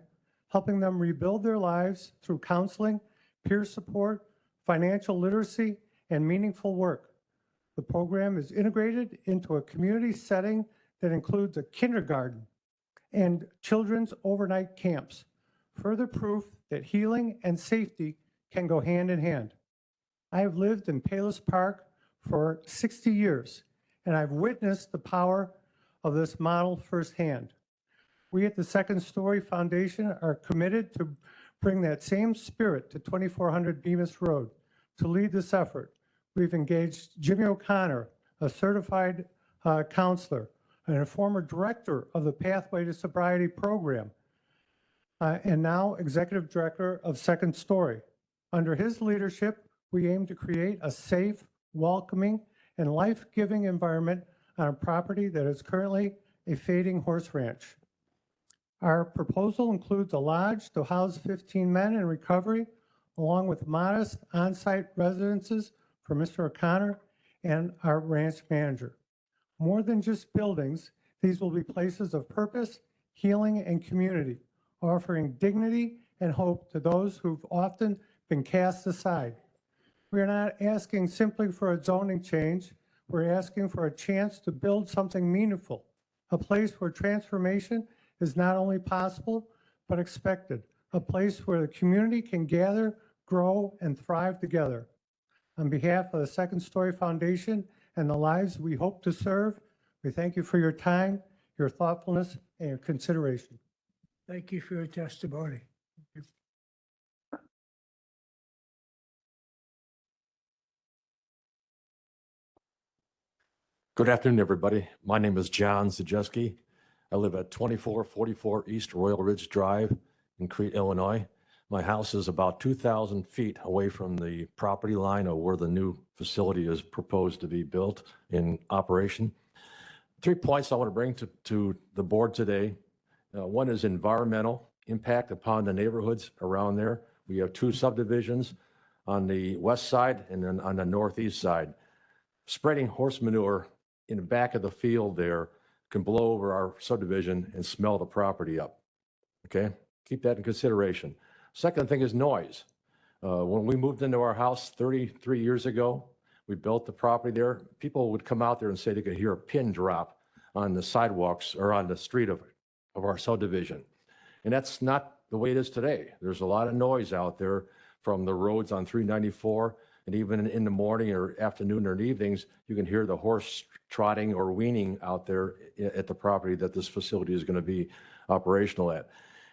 helping them rebuild their lives through counseling, peer support, financial literacy, and meaningful work. The program is integrated into a community setting that includes a kindergarten and children's overnight camps, further proof that healing and safety can go hand in hand. I have lived in Palos Park for 60 years, and I've witnessed the power of this model firsthand. We at the Second Story Foundation are committed to bring that same spirit to 2400 Bemis Road. To lead this effort, we've engaged Jimmy O'Connor, a certified counselor and a former director of the Pathway to Sobriety program, and now executive director of Second Story. Under his leadership, we aim to create a safe, welcoming, and life-giving environment on a property that is currently a fading horse ranch. Our proposal includes a lodge to house 15 men in recovery, along with modest on-site residences for Mr. O'Connor and our ranch manager. More than just buildings, these will be places of purpose, healing, and community, offering dignity and hope to those who've often been cast aside. We are not asking simply for a zoning change. We're asking for a chance to build something meaningful, a place where transformation is not only possible, but expected, a place where the community can gather, grow, and thrive together. On behalf of the Second Story Foundation and the lives we hope to serve, we thank you for your time, your thoughtfulness, and your consideration. Thank you for your testimony. Good afternoon, everybody. My name is John Zajeski. I live at 2444 East Royal Ridge Drive in Crete, Illinois. My house is about 2,000 feet away from the property line of where the new facility is proposed to be built in operation. 3 points I want to bring to the board today. One is environmental impact upon the neighborhoods around there. We have 2 subdivisions on the west side and then on the northeast side. Spreading horse manure in the back of the field there can blow over our subdivision and smell the property up. Okay, keep that in consideration. Second thing is noise. When we moved into our house 33 years ago, we built the property there. People would come out there and say they could hear a pin drop on the sidewalks or on the street of our subdivision. And that's not the way it is today. There's a lot of noise out there from the roads on 394 And even in the morning or afternoon or evenings, you can hear the horse trotting or weaning out there at the property that this facility is going to be operational at.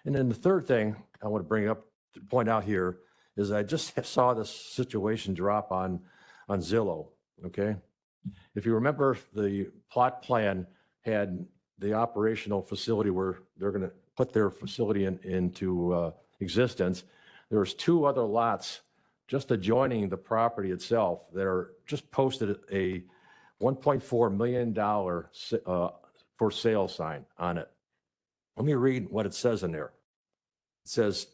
And then the third thing I want to bring up, to point out here, is I just saw this situation drop on Zillow, okay? If you remember, the plot plan had the operational facility where they're going to put their facility into existence. There was 2 other lots just adjoining the property itself that are just posted a $1.4 million for sale sign on it. Let me read what it says in there. It says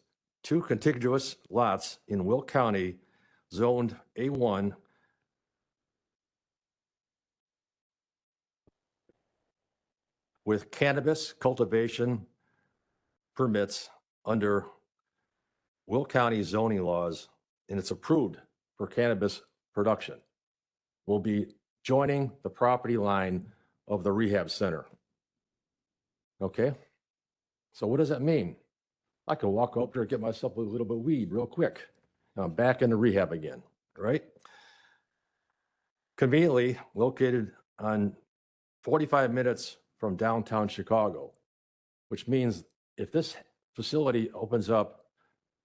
2 contiguous lots in Will County zoned A1 with cannabis cultivation permits under Will County zoning laws, and it's approved for cannabis production, will be joining the property line of the rehab center. Okay? So what does that mean? I can walk up there and get myself a little bit of weed real quick. I'm back in the rehab again, right? Conveniently located on 45 minutes from downtown Chicago, which means if this facility opens up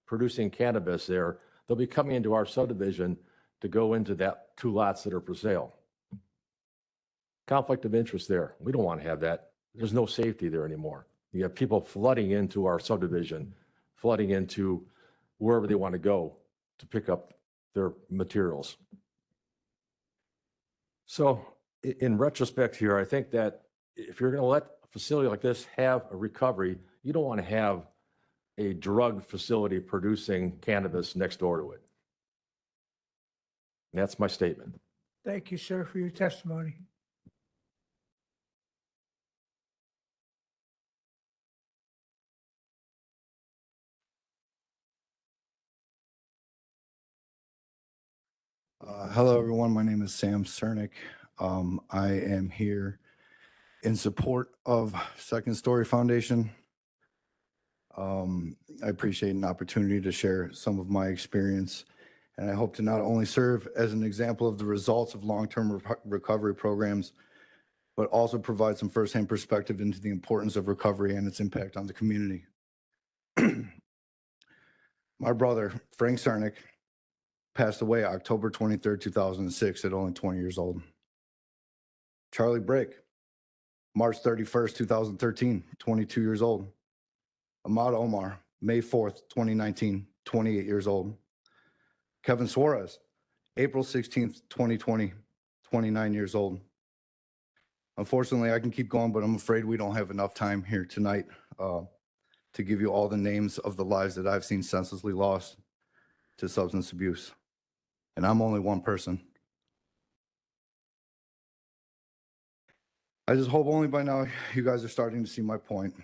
producing cannabis there, they'll be coming into our subdivision to go into that 2 lots that are for sale. Conflict of interest there. We don't want to have that. There's no safety there anymore. You have people flooding into our subdivision, flooding into wherever they want to go to pick up their materials. So in retrospect here, I think that if you're going to let a facility like this have a recovery, you don't want to have a drug facility producing cannabis next door to it. And that's my statement. Thank you, sir, for your testimony. Hello, everyone. My name is Sam Cernick. I am here in support of Second Story Foundation. I appreciate an opportunity to share some of my experience, and I hope to not only serve as an example of the results of long-term recovery programs, but also provide some firsthand perspective into the importance of recovery and its impact on the community. My brother, Frank Cernick, passed away October 23rd, 2006 at only 20 years old. Charlie Brick, March 31st, 2013, 22 years old. Ahmad Omar, May 4th, 2019, 28 years old. Kevin Suarez, April 16th, 2020, 29 years old. Unfortunately, I can keep going, but I'm afraid we don't have enough time here tonight to give you all the names of the lives that I've seen senselessly lost to substance abuse. And I'm only one person. I just hope only by now you guys are starting to see my point.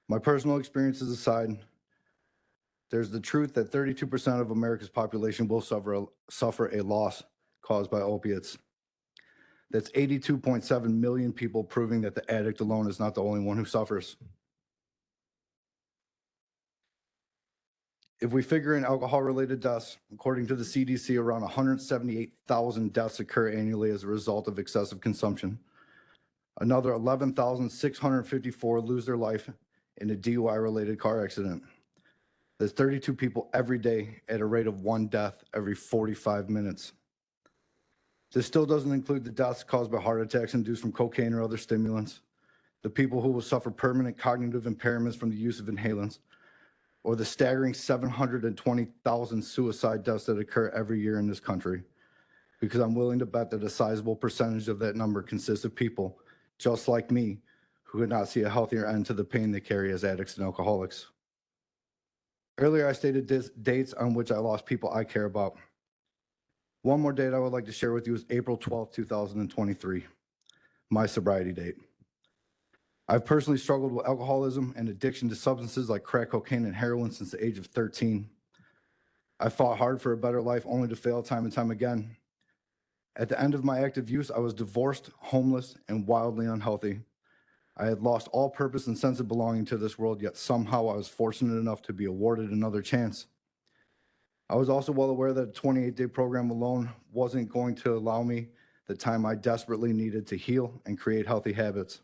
My personal experiences aside, there's the truth that 32% of America's population will suffer a loss caused by opiates. That's 82.7 million people, proving that the addict alone is not the only one who suffers. If we figure in alcohol-related deaths, according to the CDC, around 178,000 deaths occur annually as a result of excessive consumption. Another 11,654 lose their life in a DUI-related car accident. There's 32 people every day at a rate of 1 death every 45 minutes. This still doesn't include the deaths caused by heart attacks induced from cocaine or other stimulants, the people who will suffer permanent cognitive impairments from the use of inhalants, or the staggering 720,000 suicide deaths that occur every year in this country, because I'm willing to bet that a sizable percentage of that number consists of people just like me who could not see a healthier end to the pain they carry as addicts and alcoholics. Earlier, I stated dates on which I lost people I care about. One more date I would like to share with you is April 12th, 2023, my sobriety date. I've personally struggled with alcoholism and addiction to substances like crack cocaine and heroin since the age of 13. I fought hard for a better life only to fail time and time again. At the end of my active use, I was divorced, homeless, and wildly unhealthy. I had lost all purpose and sense of belonging to this world, yet somehow I was fortunate enough to be awarded another chance. I was also well aware that a 28-day program alone wasn't going to allow me the time I desperately needed to heal and create healthy habits.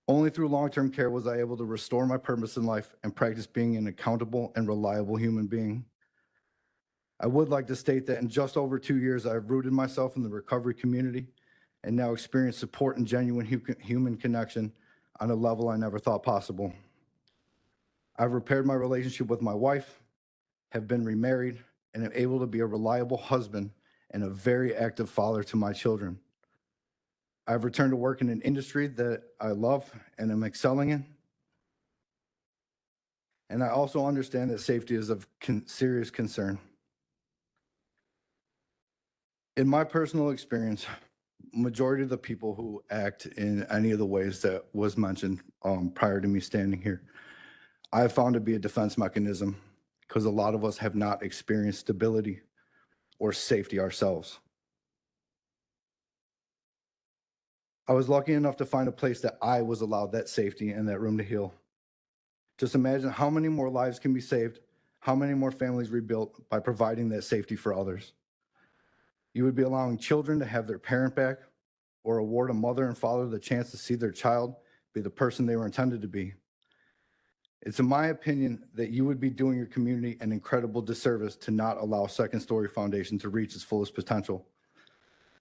Only through long-term care was I able to restore my purpose in life and practice being an accountable and reliable human being. I would like to state that in just over 2 years, I've rooted myself in the recovery community and now experience support and genuine human connection on a level I never thought possible. I've repaired my relationship with my wife, have been remarried, and am able to be a reliable husband and a very active father to my children. I've returned to work in an industry that I love and am excelling in. And I also understand that safety is of serious concern. In my personal experience, majority of the people who act in any of the ways that was mentioned prior to me standing here, I have found to be a defense mechanism because a lot of us have not experienced stability or safety ourselves. I was lucky enough to find a place that I was allowed that safety and that room to heal. Just imagine how many more lives can be saved, how many more families rebuilt by providing that safety for others. You would be allowing children to have their parent back or award a mother and father the chance to see their child be the person they were intended to be. It's in my opinion that you would be doing your community an incredible disservice to not allow Second Story Foundation to reach its fullest potential.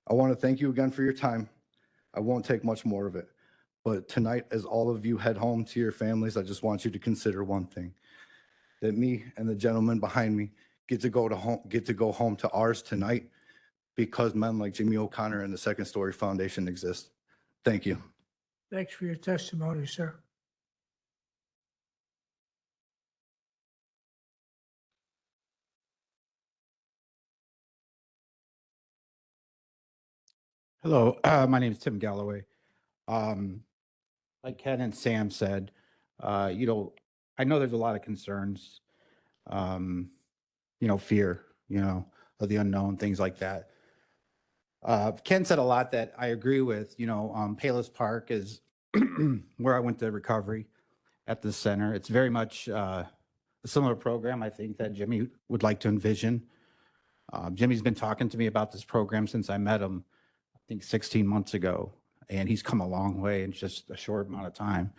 I want to thank you again for your time. I won't take much more of it. But tonight, as all of you head home to your families, I just want you to consider one thing, that me and the gentleman behind me get to go home to ours tonight because men like Jimmy O'Connor and the Second Story Foundation exist. Thank you. Thanks for your testimony, sir. Hello, my name is Tim Galloway. Like Ken and Sam said, I know there's a lot of concerns, fear, of the unknown, things like that. Ken said a lot that I agree with. Palos Park is where I went to recovery at the center. It's very much a similar program, I think, that Jimmy would like to envision. Jimmy's been talking to me about this program since I met him, I think 16 months ago, and he's come a long way in just a short amount of time.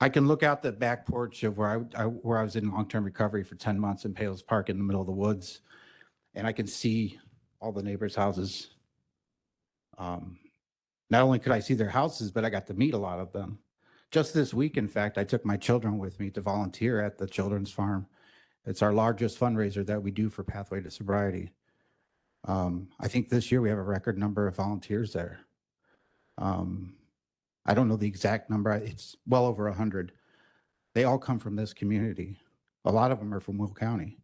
I can look out the back porch of where I was in long-term recovery for 10 months in Palos Park in the middle of the woods, and I can see all the neighbors' houses. Not only could I see their houses, but I got to meet a lot of them. Just this week, in fact, I took my children with me to volunteer at the Children's Farm. It's our largest fundraiser that we do for Pathway to Sobriety. I think this year we have a record number of volunteers there. I don't know the exact number. It's well over 100. They all come from this community. A lot of them are from Will County.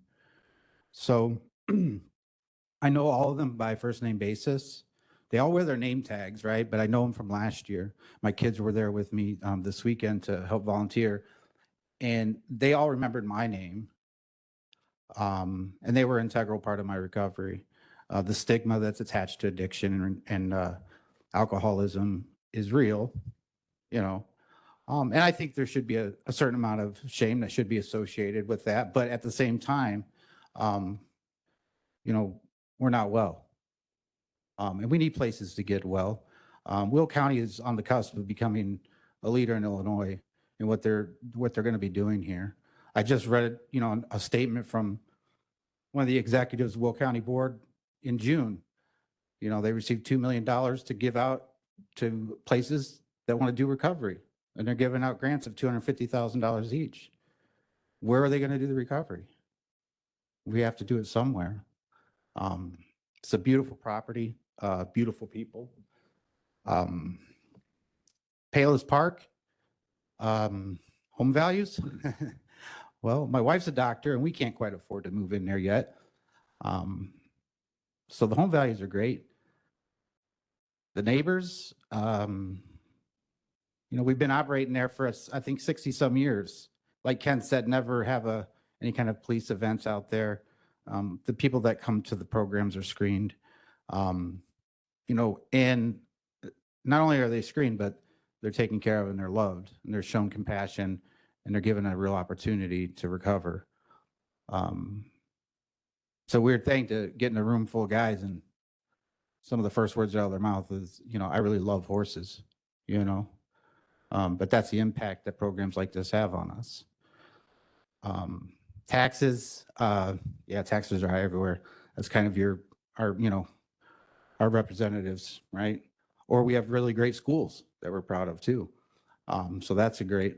So I know all of them by first name basis. They all wear their name tags, right? But I know them from last year. My kids were there with me this weekend to help volunteer, and they all remembered my name. And they were an integral part of my recovery. The stigma that's attached to addiction and alcoholism is real, and I think there should be a certain amount of shame that should be associated with that. But at the same time, we're not well. And we need places to get well. Will County is on the cusp of becoming a leader in Illinois in what they're going to be doing here. I just read, a statement from one of the executives of Will County Board in June. They received $2 million to give out to places that want to do recovery, and they're giving out grants of $250,000 each. Where are they going to do the recovery? We have to do it somewhere. It's a beautiful property, beautiful people. Palos Park, home values. Well, my wife's a doctor, and we can't quite afford to move in there yet. So the home values are great. The neighbors, we've been operating there for, I think, 60 some years. Like Ken said, never have any kind of police events out there. The people that come to the programs are screened. And not only are they screened, but they're taken care of and they're loved and they're shown compassion and they're given a real opportunity to recover. It's a weird thing to get in a room full of guys and some of the first words out of their mouth is, I really love horses, but that's the impact that programs like this have on us. Taxes, taxes are high everywhere. That's kind of our representatives, right? Or we have really great schools that we're proud of too. So that's a great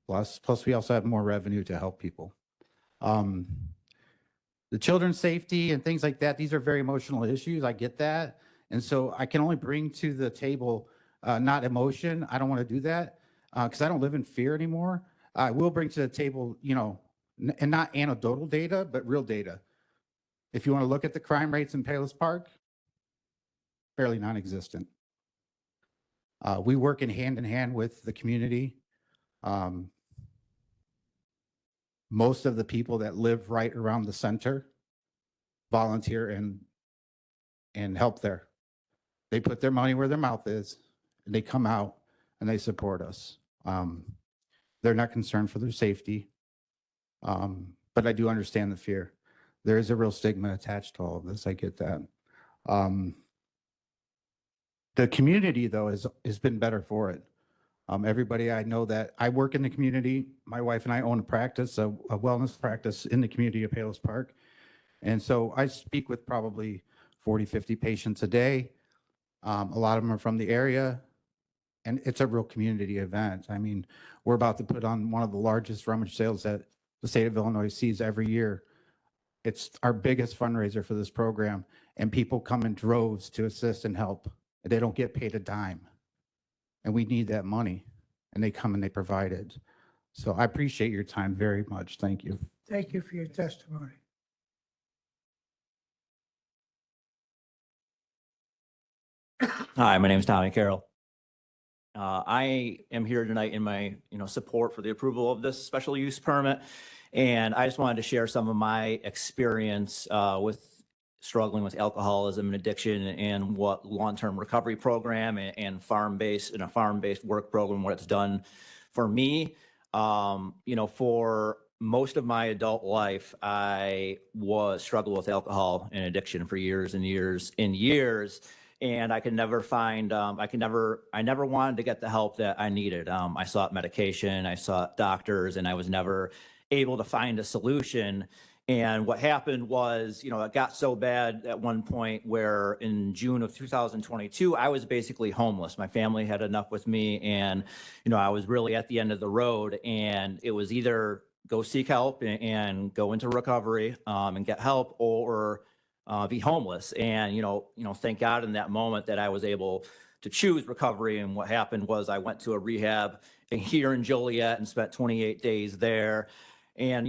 plus. Plus, we also have more revenue to help people. The children's safety and things like that, these are very emotional issues. I get that. And so I can only bring to the table, not emotion. I don't want to do that because I don't live in fear anymore. I will bring to the table, and not anecdotal data, but real data. If you want to look at the crime rates in Palos Park, fairly non-existent. We work in hand with the community. Most of the people that live right around the center volunteer and help there. They put their money where their mouth is, and they come out and they support us. They're not concerned for their safety, but I do understand the fear. There is a real stigma attached to all of this. I get that. The community, though, has been better for it. Everybody I know that I work in the community. My wife and I own a practice, a wellness practice in the community of Palos Park. And so I speak with probably 40, 50 patients a day. A lot of them are from the area, and it's a real community event. I mean, we're about to put on one of the largest rummage sales that the state of Illinois sees every year. It's our biggest fundraiser for this program, and people come in droves to assist and help. They don't get paid a dime. And we need that money, and they come and they provide it. So I appreciate your time very much. Thank you. Thank you for your testimony. Hi, my name is Tommy Carroll. I am here tonight in my, support for the approval of this special use permit. And I just wanted to share some of my experience with struggling with alcoholism and addiction and what long-term recovery program and farm-based work program, what it's done for me. For most of my adult life, I struggled with alcohol and addiction for years and years and years. And I could never find, I never wanted to get the help that I needed. I sought medication, I sought doctors, and I was never able to find a solution. And what happened was, it got so bad at one point where in June of 2022, I was basically homeless. My family had enough with me, and, I was really at the end of the road, and it was either go seek help and go into recovery and get help, or be homeless. And, thank God in that moment that I was able to choose recovery. And what happened was I went to a rehab here in Joliet and spent 28 days there. And,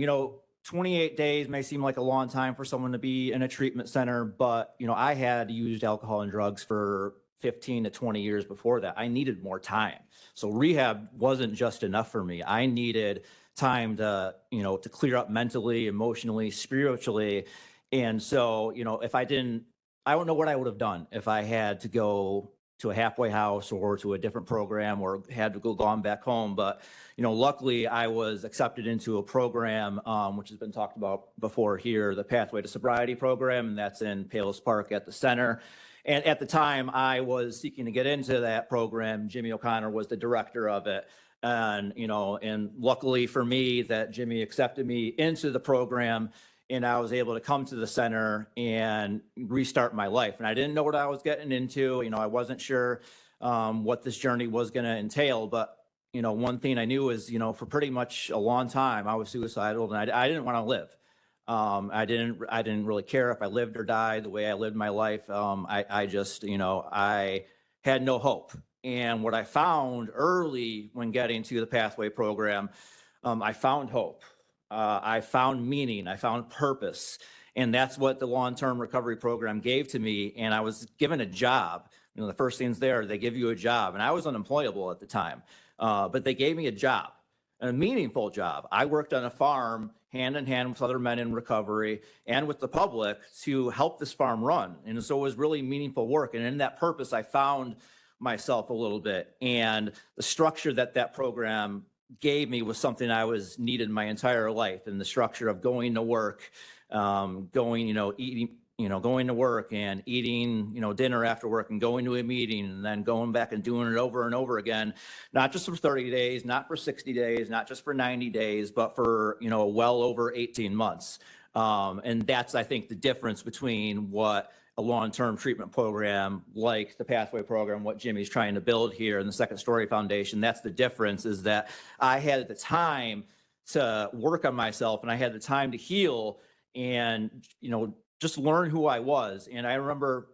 28 days may seem like a long time for someone to be in a treatment center, but, I had used alcohol and drugs for 15 to 20 years before that. I needed more time. So rehab wasn't just enough for me. I needed time to, to clear up mentally, emotionally, spiritually. And so, if I don't know what I would have done if I had to go to a halfway house or to a different program or had to gone back home. But, luckily I was accepted into a program, which has been talked about before here, the Pathway to Sobriety program, and that's in Palos Park at the center. And at the time I was seeking to get into that program, Jimmy O'Connor was the director of it. And, and luckily for me that Jimmy accepted me into the program, and I was able to come to the center and restart my life. And I didn't know what I was getting into. I wasn't sure what this journey was going to entail. But, one thing I knew is, for pretty much a long time, I was suicidal, and I didn't want to live. I didn't really care if I lived or died the way I lived my life. I just, I had no hope. And what I found early when getting to the Pathway program, I found hope. I found meaning, I found purpose, and that's what the long-term recovery program gave to me. And I was given a job. The first things there, they give you a job, and I was unemployable at the time, but they gave me a job, a meaningful job. I worked on a farm hand in hand with other men in recovery and with the public to help this farm run. And so it was really meaningful work. And in that purpose, I found myself a little bit, and the structure that program gave me was something I was needed my entire life, and the structure of going to work, going, eating, going to work and eating, dinner after work and going to a meeting and then going back and doing it over and over again, not just for 30 days, not for 60 days, not just for 90 days, but for, well over 18 months. And that's, I think, the difference between what a long-term treatment program like the Pathway program, what Jimmy's trying to build here in the Second Story Foundation. That's the difference, is that I had the time to work on myself and I had the time to heal and, just learn who I was. And I remember,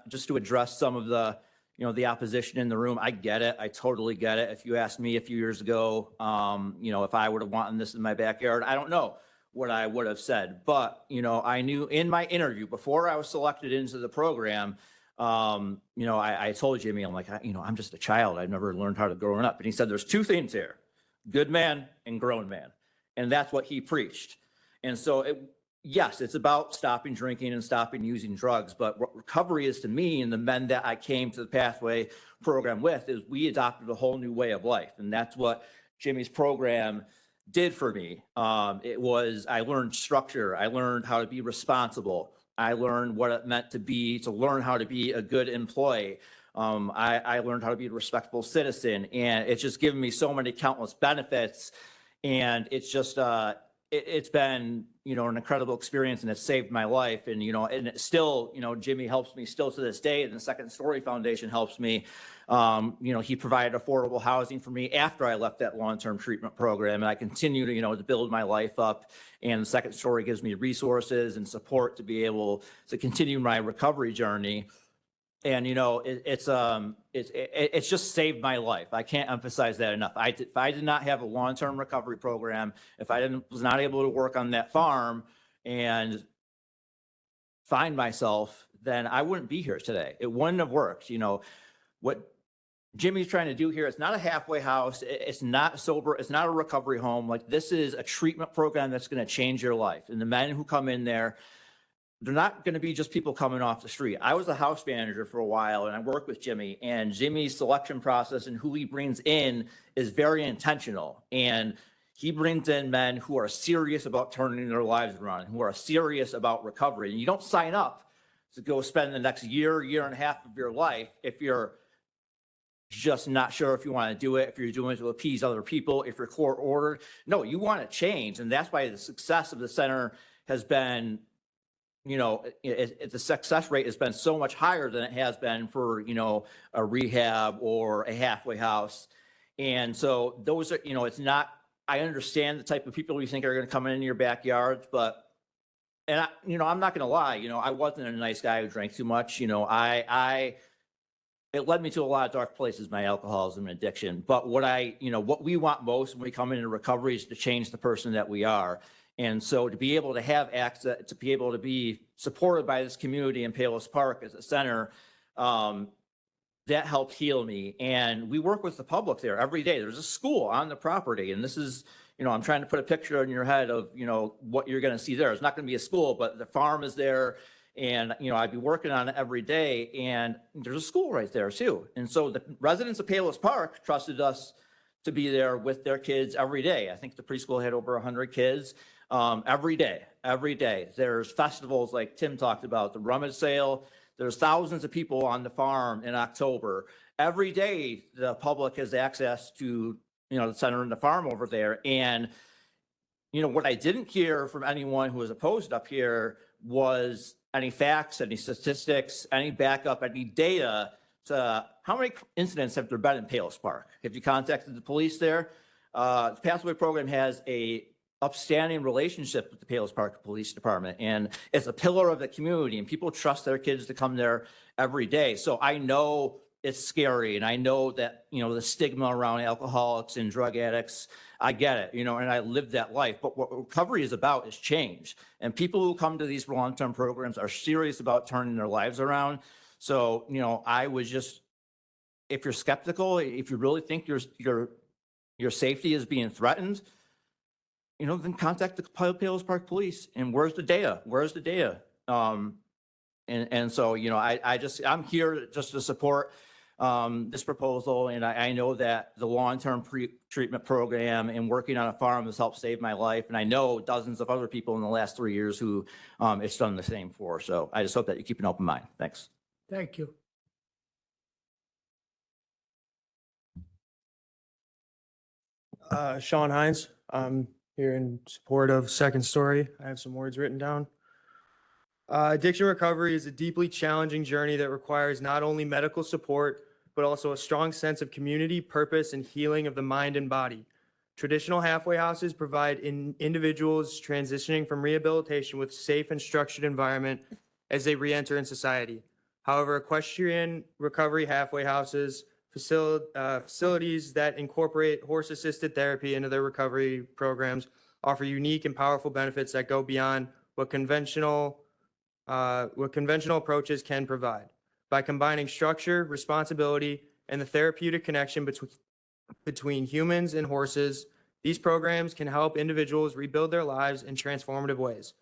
just to address some of the, the opposition in the room, I get it. I totally get it. If you asked me a few years ago, if I would have wanted this in my backyard, I don't know what I would have said. But, I knew in my interview before I was selected into the program, I told Jimmy, I'm like, I'm just a child. I've never learned how to grow up. And he said, there's two things here, good man and grown man. And that's what he preached. And so yes, it's about stopping drinking and stopping using drugs. But what recovery is to me and the men that I came to the Pathway program with is we adopted a whole new way of life. And that's what Jimmy's program did for me. I learned structure. I learned how to be responsible. I learned what it meant to learn how to be a good employee. I learned how to be a respectable citizen, and it's just given me so many countless benefits. And it's just, it's been, an incredible experience, and it's saved my life. And, and it still, Jimmy helps me still to this day, and the Second Story Foundation helps me. He provided affordable housing for me after I left that long-term treatment program, and I continue to, to build my life up. And the Second Story gives me resources and support to be able to continue my recovery journey. And, it's just saved my life. I can't emphasize that enough. If I did not have a long-term recovery program, if I was not able to work on that farm and find myself, then I wouldn't be here today. It wouldn't have worked. What Jimmy's trying to do here, it's not a halfway house. It's not sober. It's not a recovery home. Like, this is a treatment program that's going to change your life. And the men who come in there, they're not going to be just people coming off the street. I was a house manager for a while, and I worked with Jimmy, and Jimmy's selection process and who he brings in is very intentional. And he brings in men who are serious about turning their lives around, who are serious about recovery. And you don't sign up to go spend the next year and a half of your life if you're just not sure if you want to do it, if you're doing it to appease other people, if you're court ordered. No, you want to change. And that's why the success of the center has been, the success rate has been so much higher than it has been for, a rehab or a halfway house. And so those are, it's not, I understand the type of people you think are going to come in your backyard, but, and I'm not going to lie, I wasn't a nice guy who drank too much. It led me to a lot of dark places, my alcoholism and addiction. But what we want most when we come into recovery is to change the person that we are. And so to be able to have access, to be able to be supported by this community in Palos Park as a center, that helped heal me. And we work with the public there every day. There's a school on the property. And this is, I'm trying to put a picture in your head of, what you're going to see there. It's not going to be a school, but the farm is there. And, I'd be working on it every day. And there's a school right there too. And so the residents of Palos Park trusted us to be there with their kids every day. I think the preschool had over 100 kids. Every day. There's festivals like Tim talked about, the rummage sale. There's thousands of people on the farm in October. Every day, the public has access to, the center and the farm over there. And, what I didn't hear from anyone who was opposed up here was any facts, any statistics, any backup, any data to how many incidents have there been in Palos Park? Have you contacted the police there? The Pathway program has a upstanding relationship with the Palos Park Police Department, and it's a pillar of the community, and people trust their kids to come there every day. So I know it's scary, and I know that, the stigma around alcoholics and drug addicts, I get it, and I lived that life. But what recovery is about is change. And people who come to these long-term programs are serious about turning their lives around. So, I was just, if you're skeptical, if you really think your safety is being threatened, then contact the Palos Park Police. And where's the data? And so, I'm here just to support this proposal. And I know that the long-term treatment program and working on a farm has helped save my life. And I know dozens of other people in the last 3 years who it's done the same for. So I just hope that you keep an open mind. Thanks. Thank you. Sean Hines. I'm here in support of Second Story. I have some words written down. Addiction recovery is a deeply challenging journey that requires not only medical support, but also a strong sense of community, purpose, and healing of the mind and body. Traditional halfway houses provide individuals transitioning from rehabilitation with safe and structured environment as they re-enter in society. However, equestrian recovery halfway houses facilities that incorporate horse-assisted therapy into their recovery programs offer unique and powerful benefits that go beyond what conventional approaches can provide. By combining structure, responsibility, and the therapeutic connection between humans and horses, these programs can help individuals rebuild their lives in transformative ways.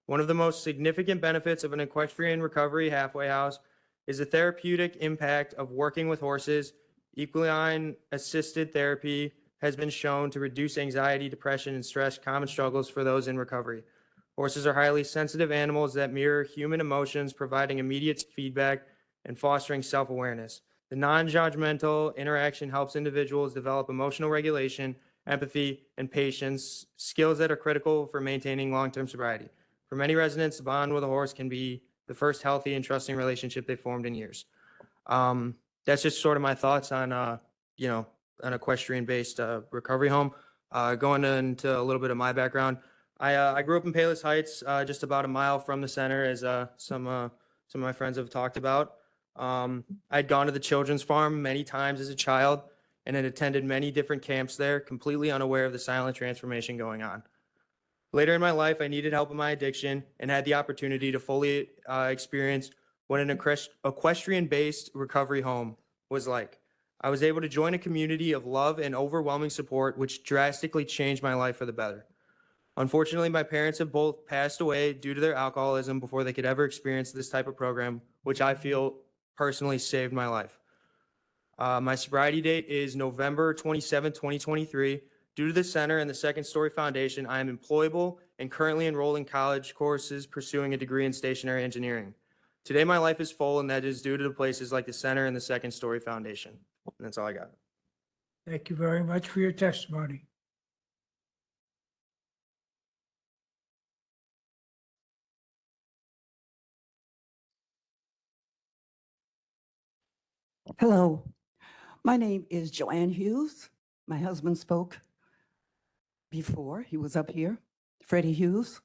One of the most significant benefits of an equestrian recovery halfway house is the therapeutic impact of working with horses. Equine assisted therapy has been shown to reduce anxiety, depression, and stress, common struggles for those in recovery. Horses are highly sensitive animals that mirror human emotions, providing immediate feedback and fostering self-awareness. The non-judgmental interaction helps individuals develop emotional regulation, empathy, and patience, skills that are critical for maintaining long-term sobriety. For many residents, the bond with a horse can be the first healthy and trusting relationship they formed in years. That's just sort of my thoughts on, an equestrian-based recovery home. Going into a little bit of my background, I grew up in Palos Heights, just about a mile from the center, as some of my friends have talked about. I'd gone to the children's farm many times as a child and had attended many different camps there, completely unaware of the silent transformation going on. Later in my life, I needed help with my addiction and had the opportunity to fully experience what an equestrian-based recovery home was like. I was able to join a community of love and overwhelming support, which drastically changed my life for the better. Unfortunately, my parents have both passed away due to their alcoholism before they could ever experience this type of program, which I feel personally saved my life. My sobriety date is November 27, 2023. Due to the center and the Second Story Foundation, I am employable and currently enrolled in college courses pursuing a degree in stationary engineering. Today, my life is full, and that is due to the places like the center and the Second Story Foundation. And that's all I got. Thank you very much for your testimony. Hello, my name is Joanne Hughes. My husband spoke before. He was up here, Freddie Hughes.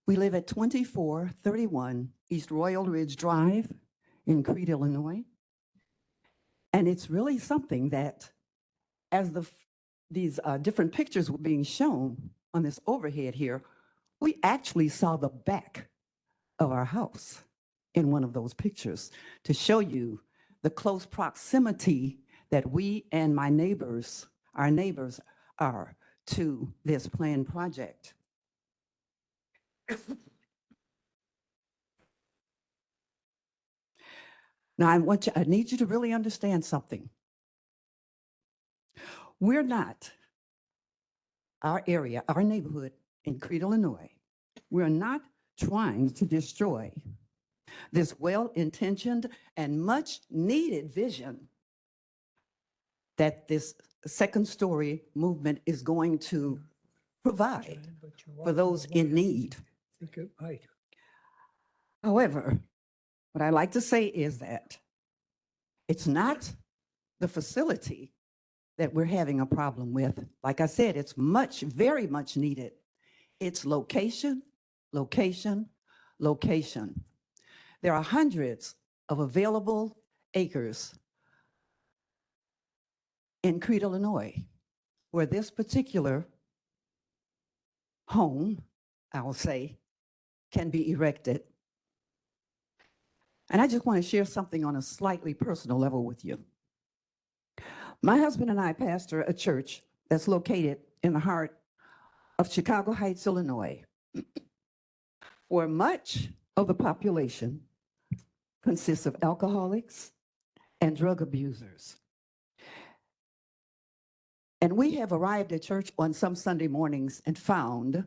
We live at 2431 East Royal Ridge Drive in Crete, Illinois. And it's really something that as these different pictures were being shown on this overhead here, we actually saw the back of our house in one of those pictures to show you the close proximity that we and my neighbors, our neighbors, are to this planned project. Now, I need you to really understand something. We're not, our area, our neighborhood in Crete, Illinois, we're not trying to destroy this well-intentioned and much-needed vision that this Second Story movement is going to provide for those in need. However, what I like to say is that it's not the facility that we're having a problem with. Like I said, it's very much needed. It's location, location, location. There are hundreds of available acres in Crete, Illinois, where this particular home, I will say, can be erected. And I just want to share something on a slightly personal level with you. My husband and I pastor a church that's located in the heart of Chicago Heights, Illinois, where much of the population consists of alcoholics and drug abusers. And we have arrived at church on some Sunday mornings and found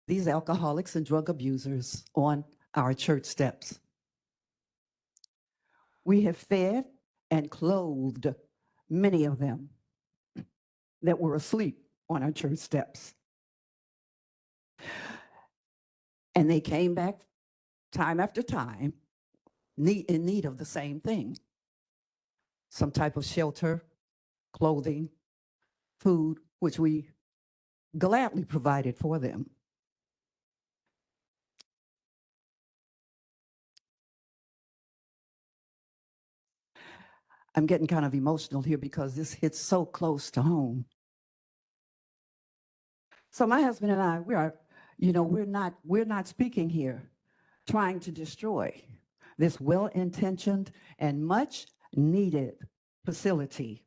these alcoholics and drug abusers on our church steps. We have fed and clothed many of them that were asleep on our church steps. And they came back time after time in need of the same thing. Some type of shelter, clothing, food, which we gladly provided for them. I'm getting kind of emotional here because this hits so close to home. So my husband and I, we're not speaking here trying to destroy this well-intentioned and much needed facility.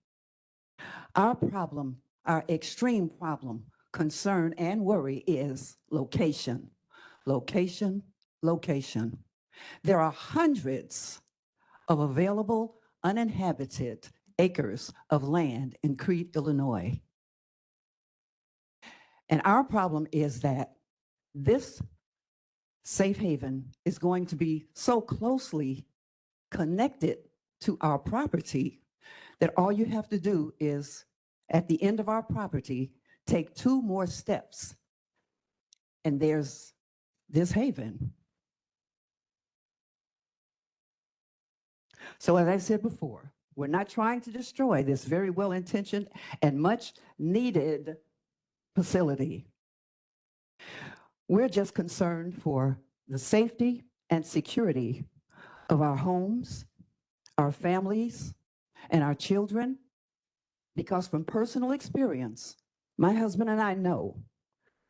Our problem, our extreme problem, concern, and worry is location, location, location. There are hundreds of available uninhabited acres of land in Crete, Illinois. And our problem is that this safe haven is going to be so closely connected to our property that all you have to do is, at the end of our property, take 2 more steps, and there's this haven. So as I said before, we're not trying to destroy this very well-intentioned and much needed facility. We're just concerned for the safety and security of our homes, our families, and our children, because from personal experience, my husband and I know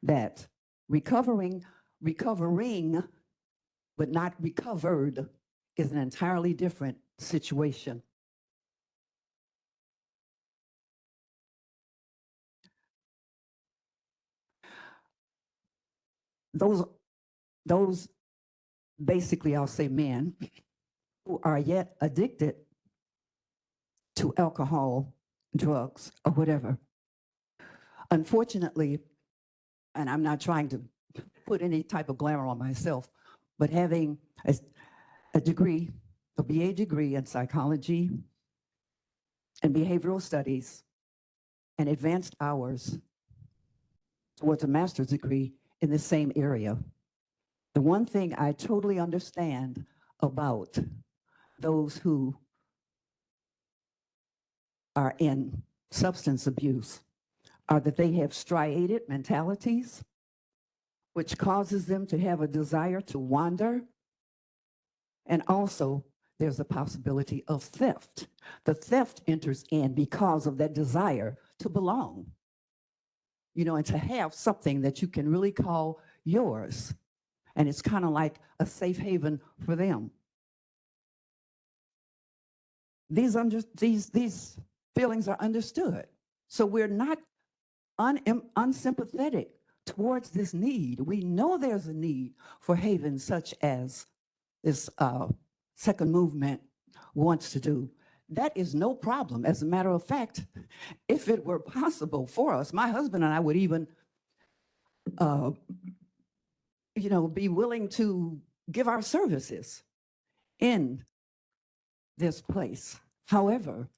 that recovering, but not recovered is an entirely different situation. Those basically, I'll say men who are yet addicted to alcohol, drugs, or whatever. Unfortunately, and I'm not trying to put any type of glamour on myself, but having a degree, a BA degree in psychology and behavioral studies and advanced hours towards a master's degree in the same area. The one thing I totally understand about those who are in substance abuse are that they have striated mentalities, which causes them to have a desire to wander. And also, there's a possibility of theft. The theft enters in because of that desire to belong, and to have something that you can really call yours. And it's kind of like a safe haven for them. These feelings are understood. So we're not unsympathetic towards this need. We know there's a need for havens such as this second movement wants to do. That is no problem. As a matter of fact, if it were possible for us, my husband and I would even, be willing to give our services in this place. However,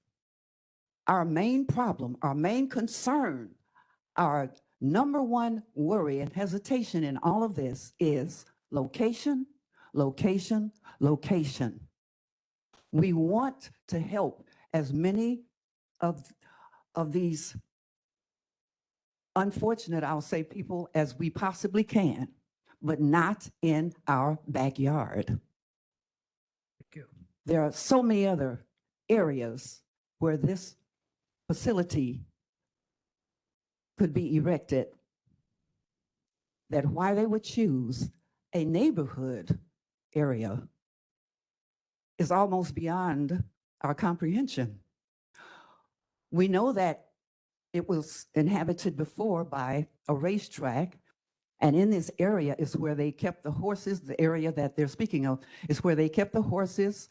our main problem, our main concern, our number one worry and hesitation in all of this is location, location, location. We want to help as many of these unfortunate, I'll say, people as we possibly can, but not in our backyard. Thank you. There are so many other areas where this facility could be erected that why they would choose a neighborhood area is almost beyond our comprehension. We know that it was inhabited before by a racetrack, and in this area is where they kept the horses. The area that they're speaking of is where they kept the horses,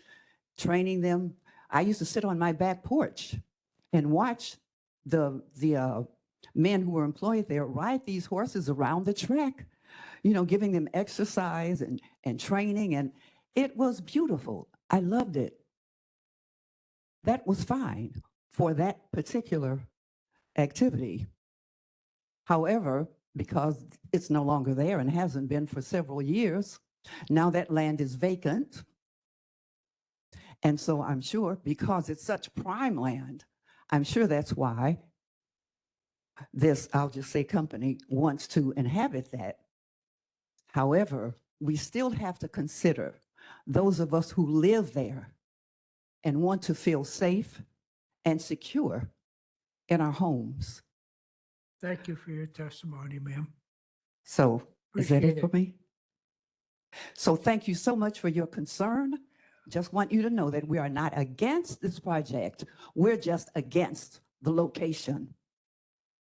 training them. I used to sit on my back porch and watch the men who were employed there ride these horses around the track, giving them exercise and training. And it was beautiful. I loved it. That was fine for that particular activity. However, because it's no longer there and hasn't been for several years, now that land is vacant. And so I'm sure, because it's such prime land, I'm sure that's why this, I'll just say, company wants to inhabit that. However, we still have to consider those of us who live there and want to feel safe and secure in our homes. Thank you for your testimony, ma'am. So is that Appreciate it for me? So thank you so much for your concern. Just want you to know that we are not against this project. We're just against the location.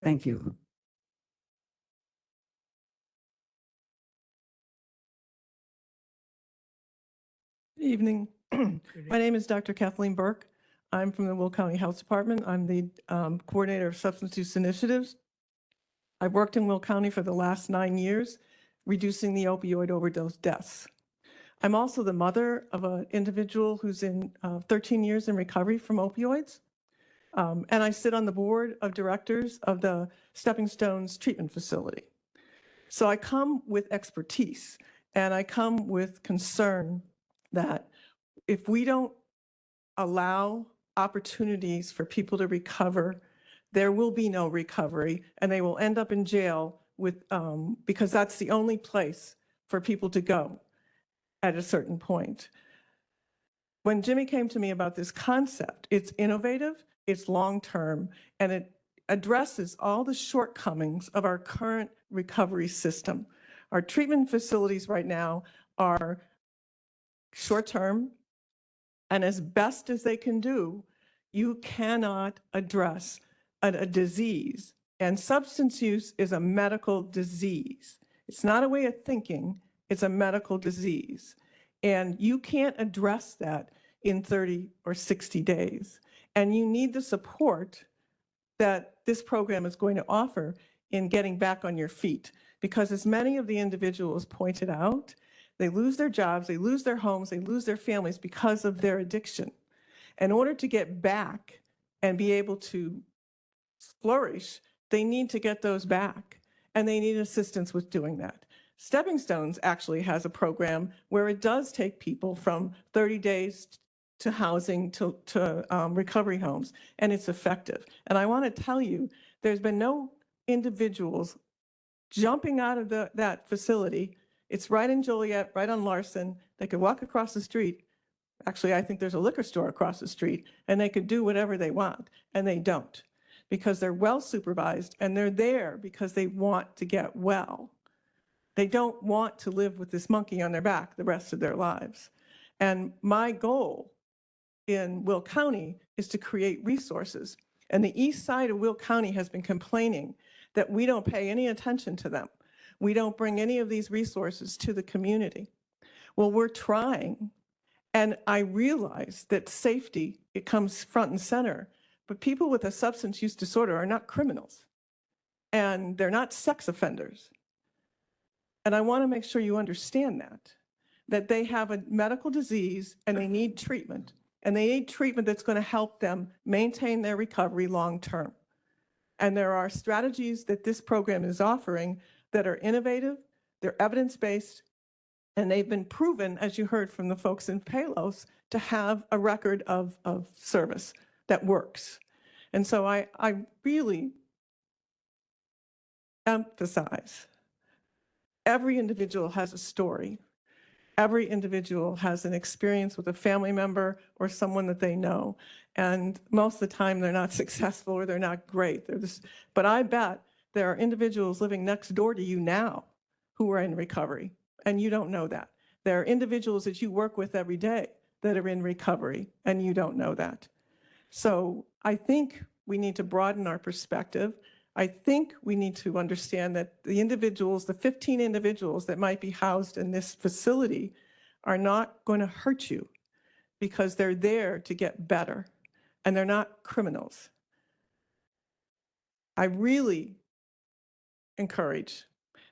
Thank you. Evening. My name is Dr. Kathleen Burke. I'm from the Will County Health Department. I'm the coordinator of substance use initiatives. I've worked in Will County for the last 9 years, reducing the opioid overdose deaths. I'm also the mother of an individual who's in 13 years in recovery from opioids. And I sit on the board of directors of the Stepping Stones treatment facility. So I come with expertise and I come with concern that if we don't allow opportunities for people to recover, there will be no recovery and they will end up in jail with, because that's the only place for people to go at a certain point. When Jimmy came to me about this concept, it's innovative, it's long-term, and it addresses all the shortcomings of our current recovery system. Our treatment facilities right now are short-term, and as best as they can do, you cannot address a disease. And substance use is a medical disease. It's not a way of thinking, it's a medical disease. And you can't address that in 30 or 60 days. And you need the support that this program is going to offer in getting back on your feet. Because as many of the individuals pointed out, they lose their jobs, they lose their homes, they lose their families because of their addiction. In order to get back and be able to flourish, they need to get those back. And they need assistance with doing that. Stepping Stones actually has a program where it does take people from 30 days to housing to recovery homes, and it's effective. And I want to tell you, there's been no individuals jumping out of that facility. It's right in Joliet, right on Larson. They could walk across the street. Actually, I think there's a liquor store across the street, and they could do whatever they want, and they don't, because they're well supervised, and they're there because they want to get well. They don't want to live with this monkey on their back the rest of their lives. And my goal in Will County is to create resources. And the east side of Will County has been complaining that we don't pay any attention to them. We don't bring any of these resources to the community. Well, we're trying. And I realize that safety, it comes front and center, but people with a substance use disorder are not criminals. And they're not sex offenders. And I want to make sure you understand that they have a medical disease and they need treatment. And they need treatment that's going to help them maintain their recovery long term. And there are strategies that this program is offering that are innovative, they're evidence-based, and they've been proven, as you heard from the folks in Palos, to have a record of service that works. And so I really emphasize every individual has a story. Every individual has an experience with a family member or someone that they know. And most of the time they're not successful or they're not great. But I bet there are individuals living next door to you now who are in recovery, and you don't know that. There are individuals that you work with every day that are in recovery, and you don't know that. So I think we need to broaden our perspective. I think we need to understand that the individuals, the 15 individuals that might be housed in this facility are not going to hurt you because they're there to get better and they're not criminals. I really encourage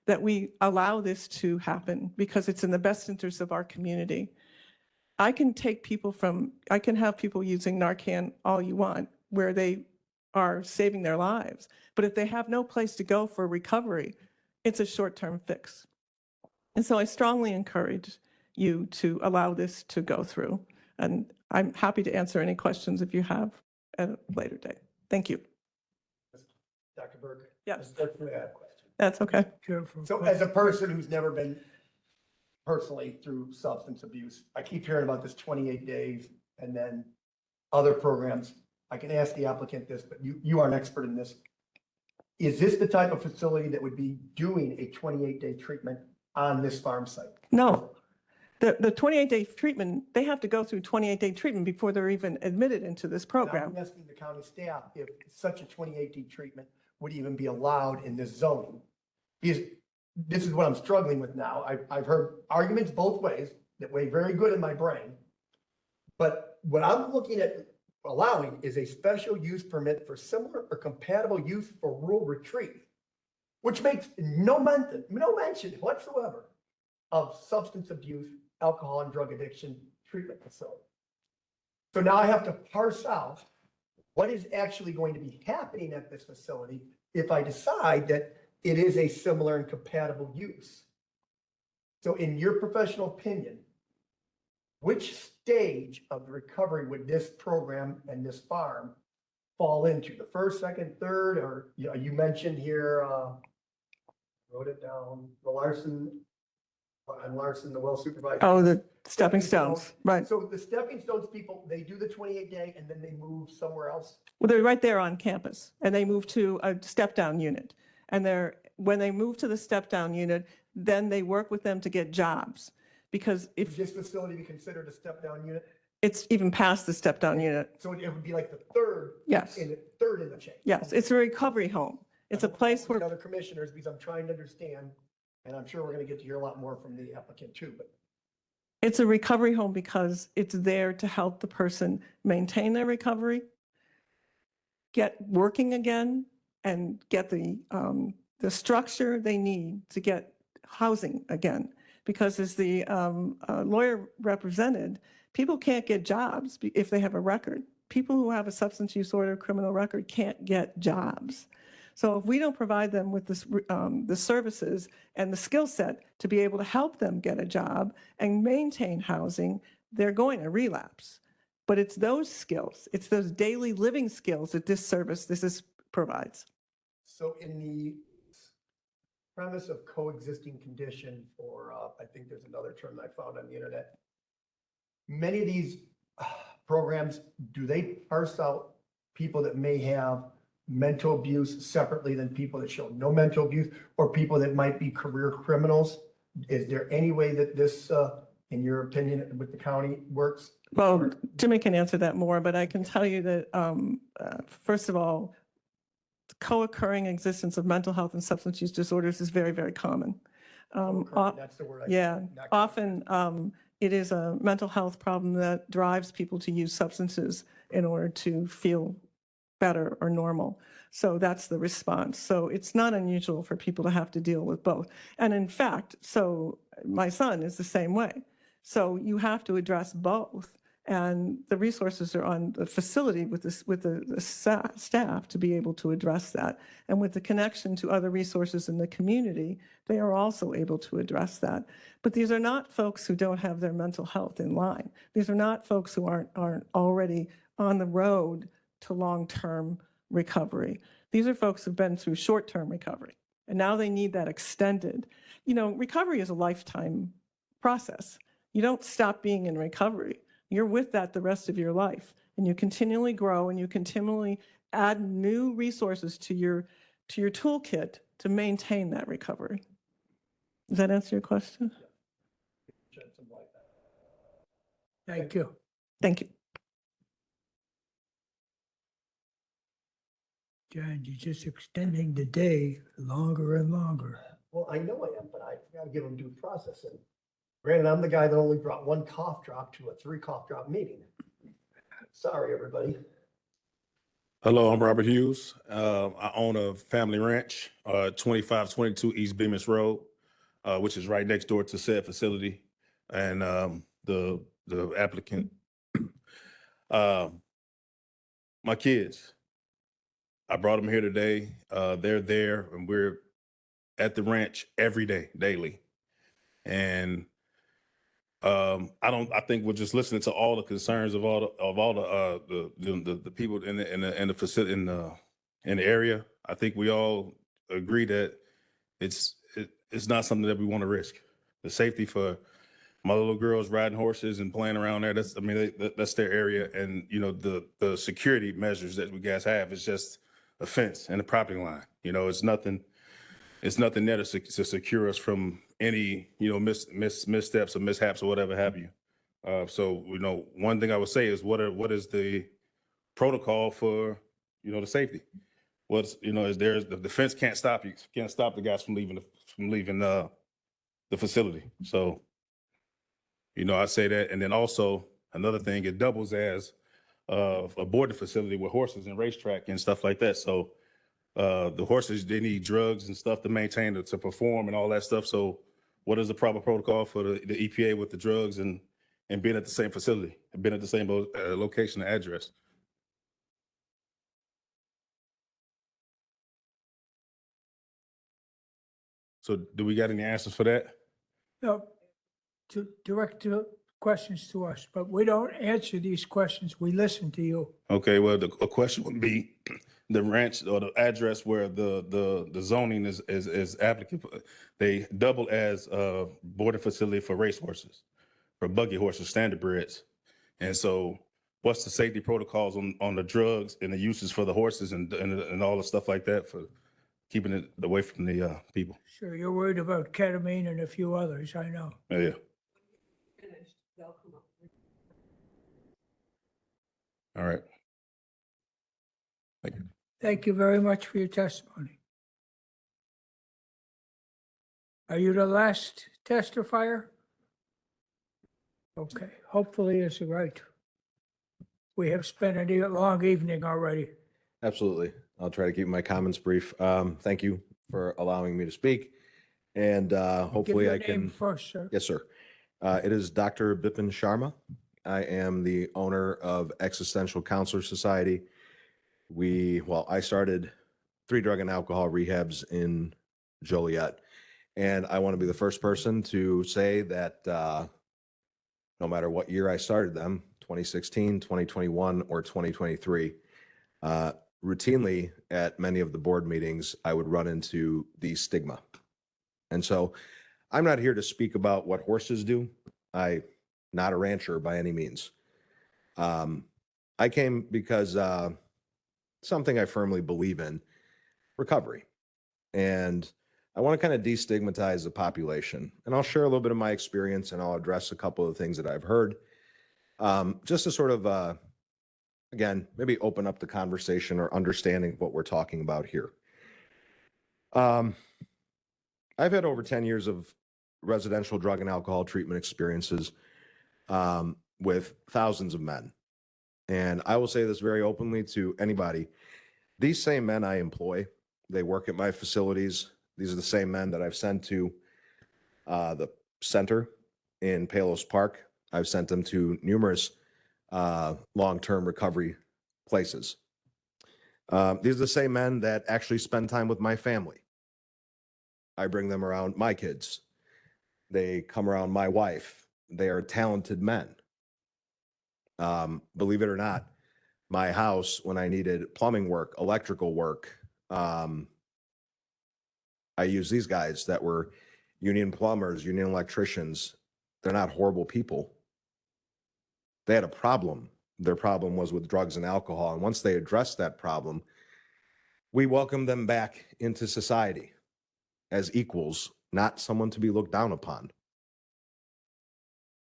that we allow this to happen because it's in the best interest of our community. I can have people using Narcan all you want where they are saving their lives. But if they have no place to go for recovery, it's a short-term fix. And so I strongly encourage you to allow this to go through. And I'm happy to answer any questions if you have at a later date. Thank you. Dr. Burke? Yes. That's my question. That's okay. So as a person who's never been personally through substance abuse, I keep hearing about this 28 days and then other programs. I can ask the applicant this, but you are an expert in this. Is this the type of facility that would be doing a 28-day treatment on this farm site? No. The 28-day treatment, they have to go through 28-day treatment before they're even admitted into this program. I'm asking the county staff if such a 28-day treatment would even be allowed in this zoning. Because this is what I'm struggling with now. I've heard arguments both ways that weigh very good in my brain. But what I'm looking at allowing is a special use permit for similar or compatible use for rural retreat, which makes no mention whatsoever of substance abuse, alcohol and drug addiction treatment facility. So now I have to parse out what is actually going to be happening at this facility if I decide that it is a similar and compatible use. So in your professional opinion, which stage of the recovery would this program and this farm fall into? The first, second, third, or you mentioned here, wrote it down, the Larson, the well supervised. Oh, the stepping stones, right. So the stepping stones people, they do the 28-day and then they move somewhere else? Well, they're right there on campus and they move to a step-down unit. And when they move to the step-down unit, then they work with them to get jobs. Because if Would this facility be considered a step-down unit? it's even past the step-down unit, So it would be like the third. Yes. Third in the chain. yes, it's a recovery home. It's a place where, Other commissioners, because I'm trying to understand, and I'm sure we're going to get to hear a lot more from the applicant too, but it's a recovery home because it's there to help the person maintain their recovery, get working again, and get the structure they need to get housing again. Because as the lawyer represented, people can't get jobs if they have a record. People who have a substance use disorder criminal record can't get jobs. So if we don't provide them with this, the services and the skill set to be able to help them get a job and maintain housing, they're going to relapse. But it's those skills, it's those daily living skills that this provides. so in the premise of coexisting condition, or I think there's another term I found on the internet. Many of these programs, do they parse out people that may have mental abuse separately than people that show no mental abuse, or people that might be career criminals? Is there any way that this, in your opinion, with the county works? Well, Jimmy can answer that more, but I can tell you that, first of all, co-occurring existence of mental health and substance use disorders is very, very common. That's the word. Often it is a mental health problem that drives people to use substances in order to feel better or normal. So that's the response. So it's not unusual for people to have to deal with both. And in fact, so my son is the same way. So you have to address both. And the resources are on the facility with the staff to be able to address that. And with the connection to other resources in the community, they are also able to address that. But these are not folks who don't have their mental health in line. These are not folks who aren't already on the road to long-term recovery. These are folks who've been through short-term recovery, and now they need that extended. Recovery is a lifetime process. You don't stop being in recovery. You're with that the rest of your life, and you continually grow and you continually add new resources to your toolkit to maintain that recovery. Does that answer your question? Thank you. Thank you. John, you're just extending the day longer and longer. Well, I know I am, but I got to give them due process. And granted, I'm the guy that only brought one cough drop to a 3 cough drop meeting. Sorry, everybody. Hello, I'm Robert Hughes. I own a family ranch, 2522 East Bemis Road, which is right next door to said facility. And the applicant, my kids, I brought them here today. They're there, and we're at the ranch every day, daily. And I think we're just listening to all the concerns of all the people in the facility in the area. I think we all agree that it's not something that we want to risk. The safety for my little girls riding horses and playing around there. That's their area, and the security measures that we guys have is just a fence and a property line. It's nothing. It's nothing there to secure us from any, missteps or mishaps or whatever have you. So, one thing I would say is what is the protocol for, the safety? Is the fence can't stop you, can't stop the guys from leaving the facility. So, I say that. And then also another thing, it doubles as a boarding facility with horses and racetrack and stuff like that. So, the horses, they need drugs and stuff to maintain, to perform and all that stuff. So what is the proper protocol for the EPA with the drugs and being at the same facility, and being at the same location and address? So do we got any answers for that? No, to direct the questions to us, but we don't answer these questions. We listen to you. Okay, well, a question would be the ranch or the address where the zoning is applicable. They double as a boarding facility for race horses, for buggy horses, standardbreds. And so what's the safety protocols on the drugs and the uses for the horses and all the stuff like that for keeping it away from the people? Sure, you're worried about ketamine and a few others, I know. Yeah. All right. Thank you. Thank you very much for your testimony. Are you the last testifier? Okay, hopefully it's right. We have spent a long evening already. Absolutely. I'll try to keep my comments brief. Thank you for allowing me to speak. And hopefully I Give your name can. first, sir. Yes, sir. It is Dr. Bipin Sharma. I am the owner of Existential Counselor Society. I started 3 drug and alcohol rehabs in Joliet. And I want to be the first person to say that no matter what year I started them, 2016, 2021, or 2023, routinely at many of the board meetings, I would run into the stigma. And so I'm not here to speak about what horses do. I'm not a rancher by any means. I came because something I firmly believe in, recovery. And I want to kind of destigmatize the population. And I'll share a little bit of my experience and I'll address a couple of things that I've heard. Just to sort of, again, maybe open up the conversation or understanding of what we're talking about here. I've had over 10 years of residential drug and alcohol treatment experiences with thousands of men. And I will say this very openly to anybody. These same men I employ, they work at my facilities. These are the same men that I've sent to the center in Palos Park. I've sent them to numerous long-term recovery places. These are the same men that actually spend time with my family. I bring them around my kids. They come around my wife. They are talented men. Believe it or not, my house, when I needed plumbing work, electrical work, I used these guys that were union plumbers, union electricians. They're not horrible people. They had a problem. Their problem was with drugs and alcohol. And once they addressed that problem, we welcomed them back into society as equals, not someone to be looked down upon.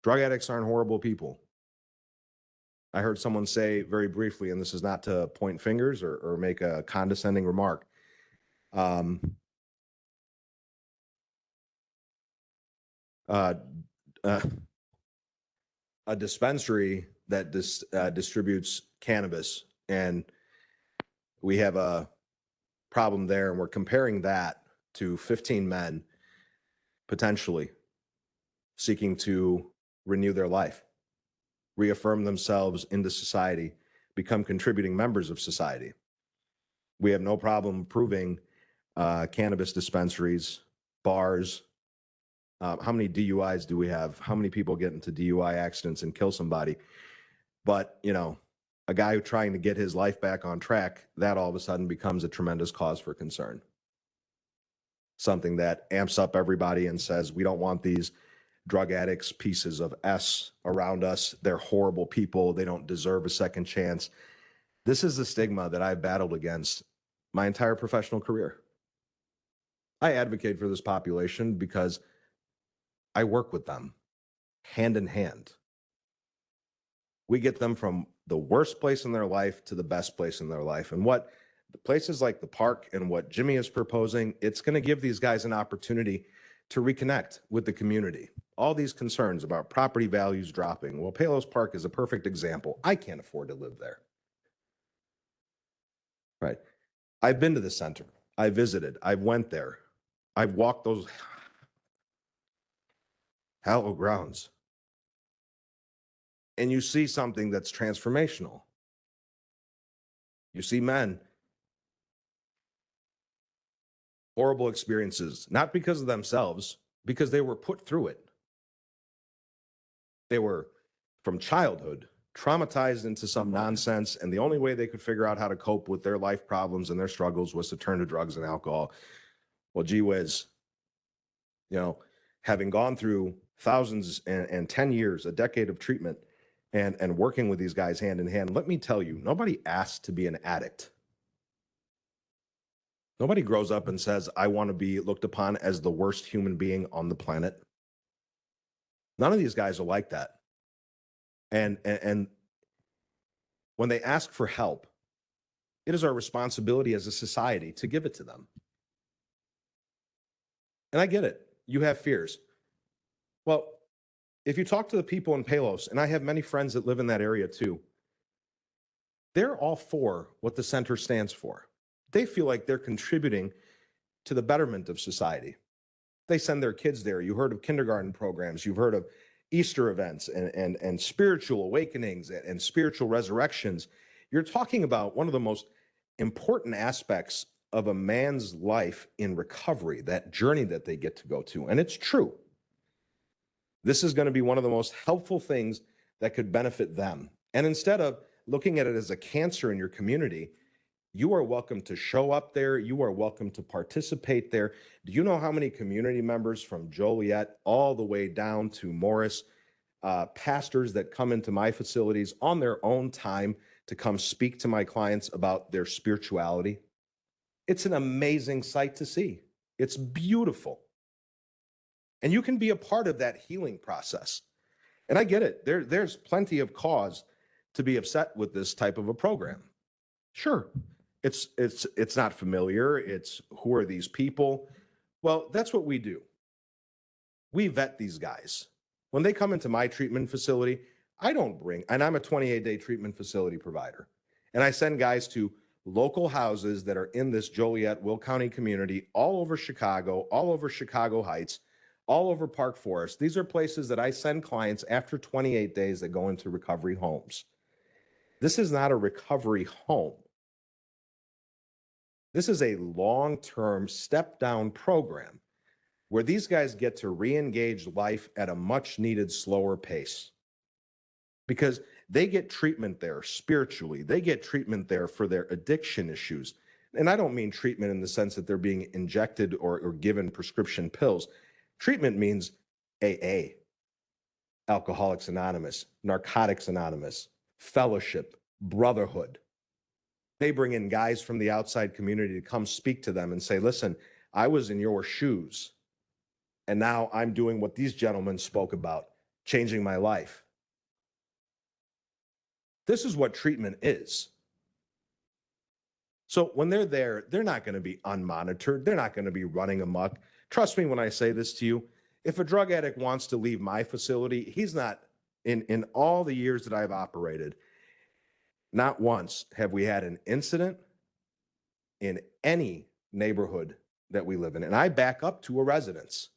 Drug addicts aren't horrible people. I heard someone say very briefly, and this is not to point fingers or make a condescending remark. A dispensary that distributes cannabis and we have a problem there, and we're comparing that to 15 men potentially seeking to renew their life, reaffirm themselves into society, become contributing members of society. We have no problem approving cannabis dispensaries, bars. How many DUIs do we have? How many people get into DUI accidents and kill somebody? But, you know, a guy who's trying to get his life back on track, that all of a sudden becomes a tremendous cause for concern. Something that amps up everybody and says, we don't want these drug addicts, pieces of S around us. They're horrible people. They don't deserve a second chance. This is the stigma that I've battled against my entire professional career. I advocate for this population because I work with them hand in hand. We get them from the worst place in their life to the best place in their life. And what the places like the park and what Jimmy is proposing, it's going to give these guys an opportunity to reconnect with the community. All these concerns about property values dropping. Well, Palos Park is a perfect example. I can't afford to live there. Right. I've been to the center. I visited. I went there. I've walked those hallowed grounds. And you see something that's transformational. You see men, horrible experiences, not because of themselves, because they were put through it. They were, from childhood, traumatized into some nonsense, and the only way they could figure out how to cope with their life problems and their struggles was to turn to drugs and alcohol. Well, gee whiz, you know, having gone through thousands and 10 years, a decade of treatment, and working with these guys hand in hand, let me tell you, nobody asked to be an addict. Nobody grows up and says, I want to be looked upon as the worst human being on the planet. None of these guys are like that. And when they ask for help, it is our responsibility as a society to give it to them. And I get it. You have fears. Well, if you talk to the people in Palos, and I have many friends that live in that area too, they're all for what the center stands for. They feel like they're contributing to the betterment of society. They send their kids there. You heard of kindergarten programs. You've heard of Easter events and spiritual awakenings and spiritual resurrections. You're talking about one of the most important aspects of a man's life in recovery, that journey that they get to go to. And it's true. This is going to be one of the most helpful things that could benefit them. And instead of looking at it as a cancer in your community, you are welcome to show up there. You are welcome to participate there. Do you know how many community members from Joliet all the way down to Morris, pastors that come into my facilities on their own time to come speak to my clients about their spirituality? It's an amazing sight to see. It's beautiful. And you can be a part of that healing process. And I get it. There's plenty of cause to be upset with this type of a program. Sure. It's not familiar. It's who are these people? Well, that's what we do. We vet these guys. When they come into my treatment facility, I don't bring, and I'm a 28-day treatment facility provider. And I send guys to local houses that are in this Joliet, Will County community, all over Chicago, all over Chicago Heights, all over Park Forest. These are places that I send clients after 28 days that go into recovery homes. This is not a recovery home. This is a long-term step-down program where these guys get to re-engage life at a much-needed slower pace because they get treatment there spiritually. They get treatment there for their addiction issues. And I don't mean treatment in the sense that they're being injected or given prescription pills. Treatment means AA, Alcoholics Anonymous, Narcotics Anonymous, fellowship, brotherhood. They bring in guys from the outside community to come speak to them and say, listen, I was in your shoes, and now I'm doing what these gentlemen spoke about, changing my life. This is what treatment is. So when they're there, they're not going to be unmonitored. They're not going to be running amok. Trust me when I say this to you. If a drug addict wants to leave my facility, he's not, in all the years that I've operated, not once have we had an incident in any neighborhood that we live in. And I back up to a residence.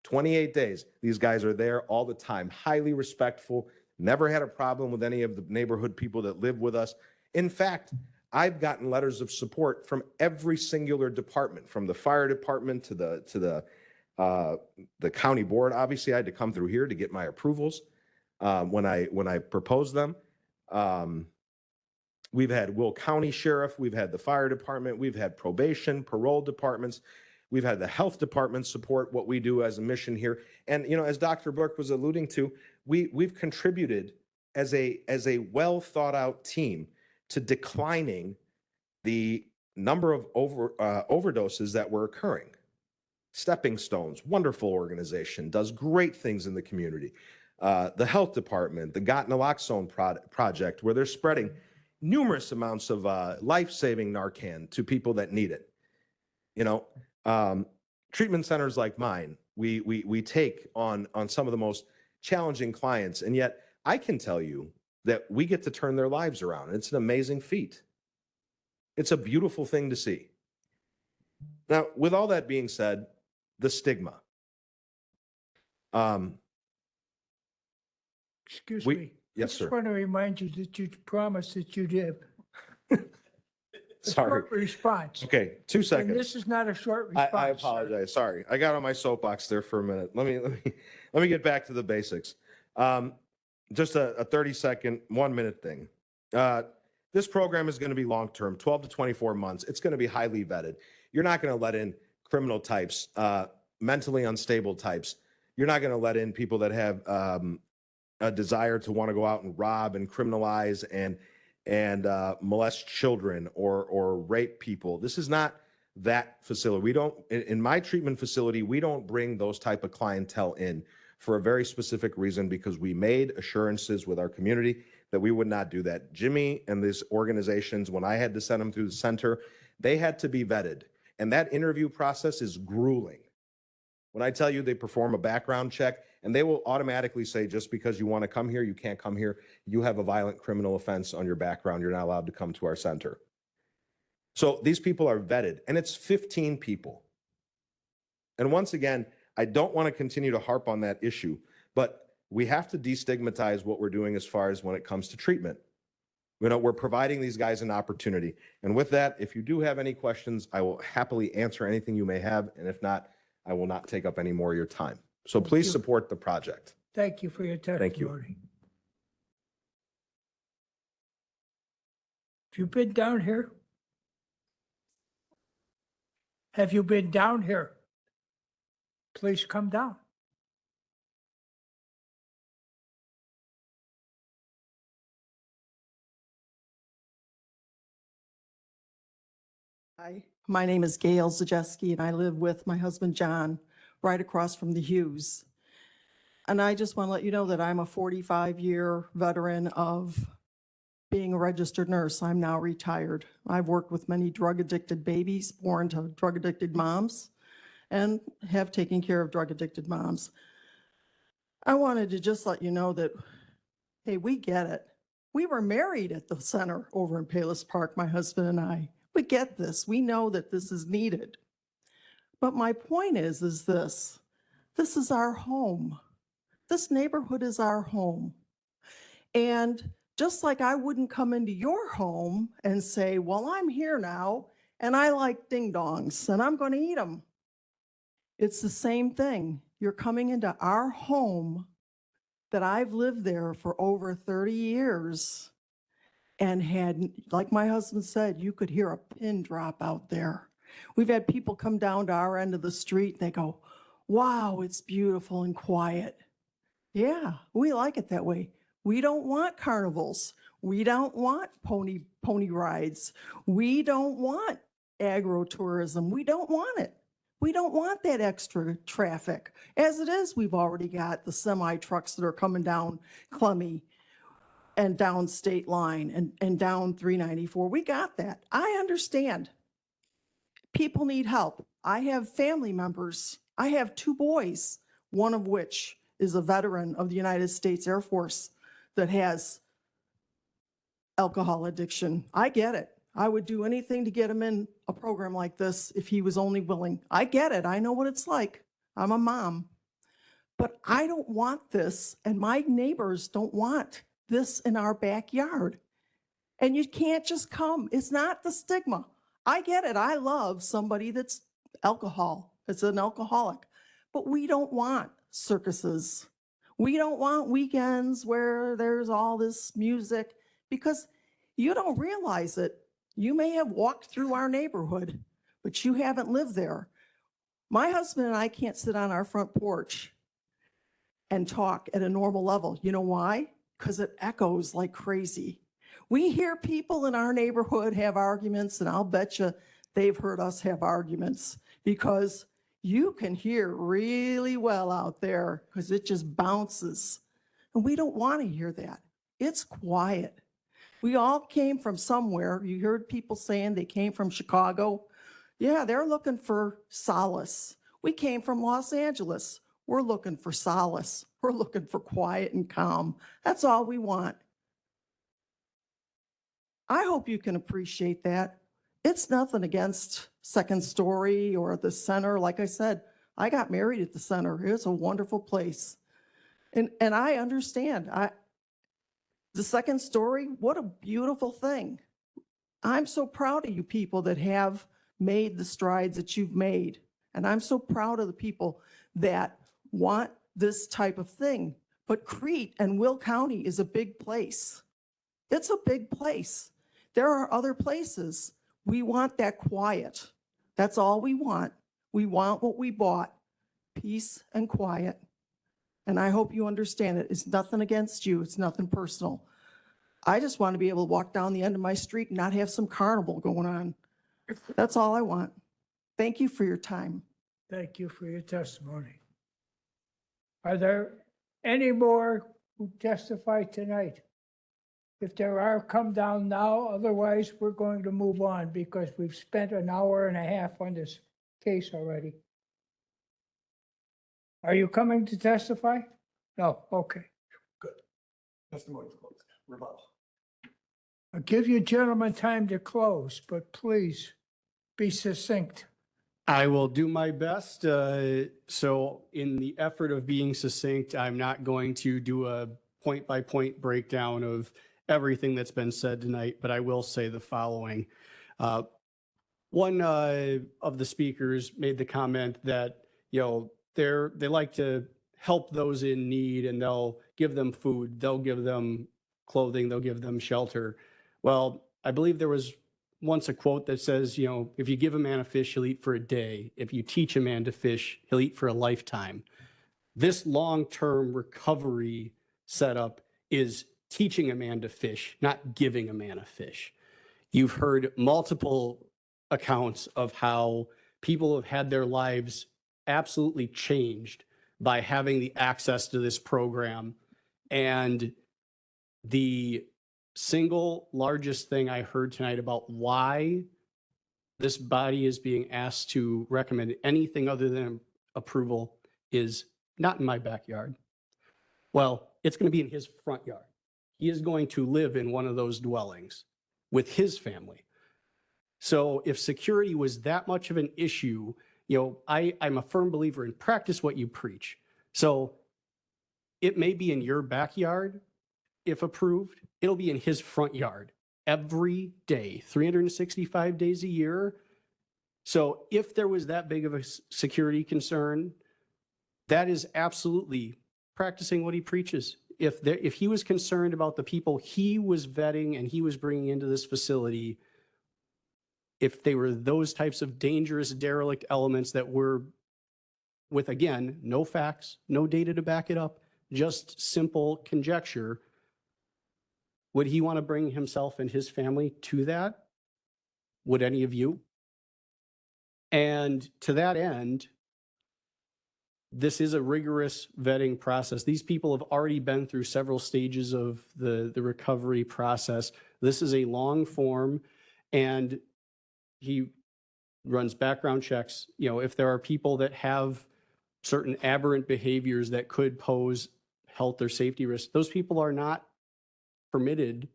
28 days. These guys are there all the time, highly respectful, never had a problem with any of the neighborhood people that live with us. In fact, I've gotten letters of support from every singular department, from the fire department to the county board. Obviously, I had to come through here to get my approvals when I proposed them. We've had Will County Sheriff, we've had the fire department, we've had probation, parole departments, we've had the health department support what we do as a mission here. And as Dr. Burke was alluding to, we've contributed as a well thought out team to declining the number of overdoses that were occurring. Stepping Stones, wonderful organization, does great things in the community. The health department, the Got Naloxone project, where they're spreading numerous amounts of life-saving Narcan to people that need it. Treatment centers like mine, we take on some of the most challenging clients, and yet I can tell you that we get to turn their lives around. It's an amazing feat. It's a beautiful thing to see. Now, with all that being said, the stigma. Excuse me. Yes, I sir. just want to remind you that you promised that you'd have a Sorry. short response. Okay, 2 seconds. And this is not a short response. I apologize. Sorry, I got on my soapbox there for a minute. Let me get back to the basics. Just a 30-second, 1 minute thing. This program is going to be long-term, 12 to 24 months. It's going to be highly vetted. You're not going to let in criminal types, mentally unstable types. You're not going to let in people that have a desire to want to go out and rob and criminalize and molest children or rape people. This is not that facility. We don't, in my treatment facility, we don't bring those type of clientele in for a very specific reason, because we made assurances with our community that we would not do that. Jimmy and these organizations, when I had to send them through the center, they had to be vetted. And that interview process is grueling. When I tell you they perform a background check, and they will automatically say, just because you want to come here, you can't come here. You have a violent criminal offense on your background. You're not allowed to come to our center. So these people are vetted, and it's 15 people. And once again, I don't want to continue to harp on that issue, but we have to destigmatize what we're doing as far as when it comes to treatment. We're providing these guys an opportunity. And with that, if you do have any questions, I will happily answer anything you may have. And if not, I will not take up any more of your time. So please support the project. Thank you for your testimony. Thank you. Have you been down here? Have you been down here? Please come down. Hi, my name is Gail Zajeski, and I live with my husband, John, right across from the Hughes. And I just want to let you know that I'm a 45-year veteran of being a registered nurse. I'm now retired. I've worked with many drug-addicted babies born to drug-addicted moms and have taken care of drug-addicted moms. I wanted to just let you know that, hey, we get it. We were married at the center over in Palos Park, my husband and I. We get this. We know that this is needed. But my point is this is our home. This neighborhood is our home. And just like I wouldn't come into your home and say, well, I'm here now and I like ding dongs and I'm going to eat them. It's the same thing. You're coming into our home that I've lived there for over 30 years and had, like my husband said, you could hear a pin drop out there. We've had people come down to our end of the street. They go, wow, it's beautiful and quiet. Yeah, we like it that way. We don't want carnivals. We don't want pony rides. We don't want agro-tourism. We don't want it. We don't want that extra traffic. As it is, we've already got the semi trucks that are coming down Clemmy and down State Line and down 394. We got that. I understand. People need help. I have family members. I have 2 boys, one of which is a veteran of the United States Air Force that has alcohol addiction. I get it. I would do anything to get him in a program like this if he was only willing. I get it. I know what it's like. I'm a mom. But I don't want this, and my neighbors don't want this in our backyard. And you can't just come. It's not the stigma. I get it. I love somebody that's it's an alcoholic. But we don't want circuses. We don't want weekends where there's all this music, because you don't realize it. You may have walked through our neighborhood, but you haven't lived there. My husband and I can't sit on our front porch and talk at a normal level. You know why? Because it echoes like crazy. We hear people in our neighborhood have arguments, and I'll bet you they've heard us have arguments, because you can hear really well out there because it just bounces. And we don't want to hear that. It's quiet. We all came from somewhere. You heard people saying they came from Chicago. Yeah, they're looking for solace. We came from Los Angeles. We're looking for solace. We're looking for quiet and calm. That's all we want. I hope you can appreciate that. It's nothing against Second Story or the center. Like I said, I got married at the center. It's a wonderful place. And I understand. The Second Story, what a beautiful thing. I'm so proud of you people that have made the strides that you've made. And I'm so proud of the people that want this type of thing. But Crete and Will County is a big place. It's a big place. There are other places. We want that quiet. That's all we want. We want what we bought, peace and quiet. And I hope you understand it. It's nothing against you. It's nothing personal. I just want to be able to walk down the end of my street and not have some carnival going on. That's all I want. Thank you for your time. Thank you for your testimony. Are there any more who testify tonight? If there are, come down now. Otherwise, we're going to move on because we've spent an hour and a half on this case already. Are you coming to testify? No, okay. Testimony closed. Rebuttal. I'll give you gentlemen time to close, but please be succinct. I will do my best. So in the effort of being succinct, I'm not going to do a point-by-point breakdown of everything that's been said tonight, but I will say the following. One of the speakers made the comment that, they like to help those in need, and they'll give them food, they'll give them clothing, they'll give them shelter. Well, I believe there was once a quote that says, if you give a man a fish, he'll eat for a day. If you teach a man to fish, he'll eat for a lifetime. This long-term recovery setup is teaching a man to fish, not giving a man a fish. You've heard multiple accounts of how people have had their lives absolutely changed by having the access to this program. And the single largest thing I heard tonight about why this body is being asked to recommend anything other than approval is not in my backyard. Well, it's going to be in his front yard. He is going to live in one of those dwellings with his family. So if security was that much of an issue, I'm a firm believer in practice what you preach. So it may be in your backyard, if approved. It'll be in his front yard every day, 365 days a year. So if there was that big of a security concern, that is absolutely practicing what he preaches. If he was concerned about the people he was vetting and he was bringing into this facility, if they were those types of dangerous, derelict elements that were with, again, no facts, no data to back it up, just simple conjecture, would he want to bring himself and his family to that? Would any of you? And to that end, this is a rigorous vetting process. These people have already been through several stages of the recovery process. This is a long form, and he runs background checks. If there are people that have certain aberrant behaviors that could pose health or safety risks, those people are not permitted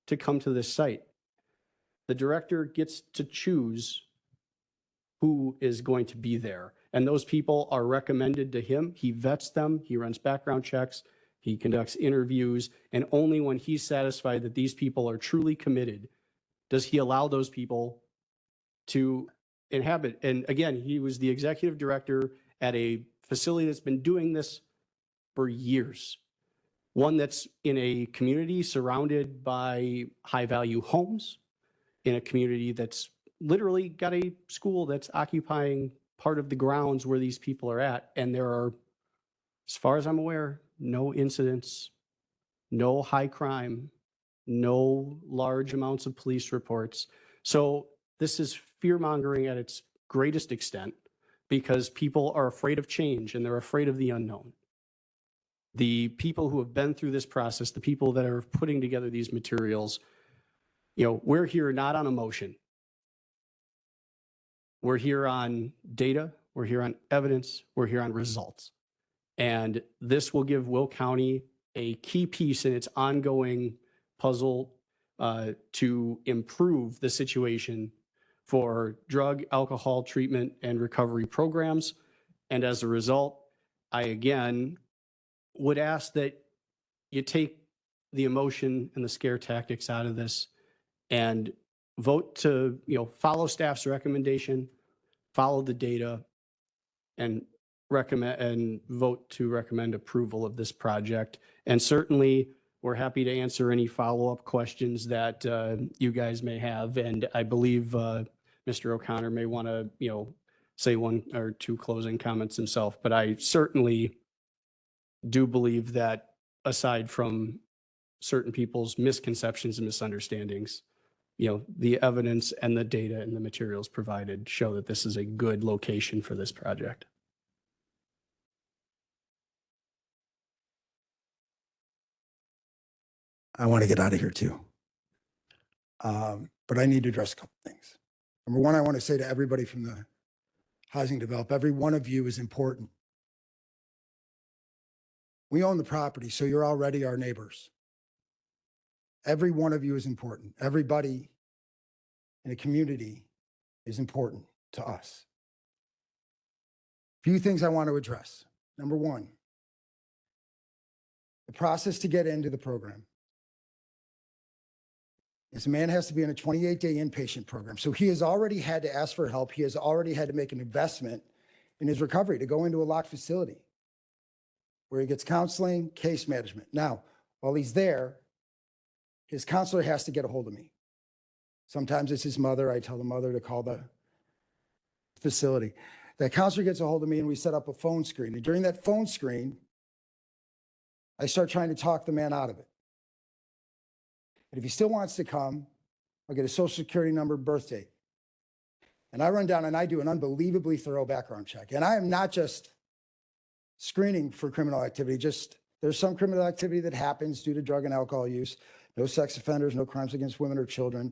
to come to this site. The director gets to choose who is going to be there. And those people are recommended to him. He vets them, he runs background checks, he conducts interviews, and only when he's satisfied that these people are truly committed does he allow those people to inhabit. And again, he was the executive director at a facility that's been doing this for years. One that's in a community surrounded by high-value homes, in a community that's literally got a school that's occupying part of the grounds where these people are at. And there are, as far as I'm aware, no incidents, no high crime, no large amounts of police reports. So this is fear-mongering at its greatest extent because people are afraid of change and they're afraid of the unknown. The people who have been through this process, the people that are putting together these materials, we're here not on emotion. We're here on data, we're here on evidence, we're here on results. And this will give Will County a key piece in its ongoing puzzle to improve the situation for drug, alcohol treatment, and recovery programs. And as a result, I again would ask that you take the emotion and the scare tactics out of this and vote to, follow staff's recommendation, follow the data, and vote to recommend approval of this project. And certainly, we're happy to answer any follow-up questions that you guys may have. And I believe Mr. O'Connor may want to, say one or two closing comments himself. But I certainly do believe that aside from certain people's misconceptions and misunderstandings, the evidence and the data and the materials provided show that this is a good location for this project. I want to get out of here too. But I need to address a couple things. Number one, I want to say to everybody from the housing develop, every one of you is important. We own the property, so you're already our neighbors. Every one of you is important. Everybody in a community is important to us. Few things I want to address. Number one, the process to get into the program. This man has to be in a 28-day inpatient program. So he has already had to ask for help. He has already had to make an investment in his recovery to go into a locked facility where he gets counseling, case management. Now, while he's there, his counselor has to get a hold of me. Sometimes it's his mother. I tell the mother to call the facility. That counselor gets a hold of me and we set up a phone screen. And during that phone screen, I start trying to talk the man out of it. And if he still wants to come, I'll get a social security number, birth date. And I run down and I do an unbelievably thorough background check. And I am not just screening for criminal activity, there's some criminal activity that happens due to drug and alcohol use. No sex offenders, no crimes against women or children.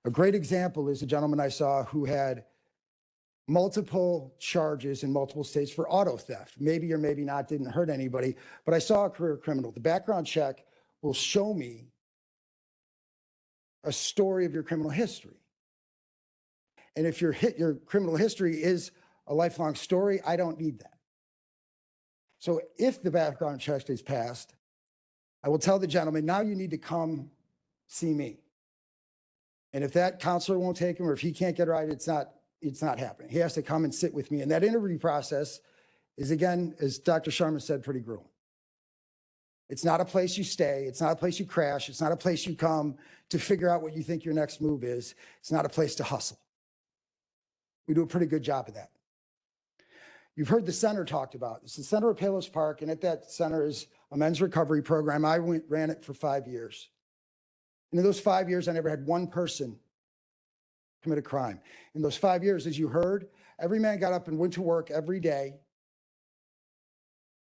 A great example is a gentleman I saw who had multiple charges in multiple states for auto theft. Maybe or maybe not, didn't hurt anybody, but I saw a career criminal. The background check will show me a story of your criminal history. And if your criminal history is a lifelong story, I don't need that. So if the background check is passed, I will tell the gentleman, now you need to come see me. And if that counselor won't take him, or if he can't get right, it's not happening. He has to come and sit with me. And that interview process is, again, as Dr. Sharma said, pretty grueling. It's not a place you stay. It's not a place you crash. It's not a place you come to figure out what you think your next move is. It's not a place to hustle. We do a pretty good job of that. You've heard the center talked about. It's the center of Palos Park, and at that center is a men's recovery program. I ran it for 5 years. And in those 5 years, I never had one person commit a crime. In those 5 years, as you heard, every man got up and went to work every day.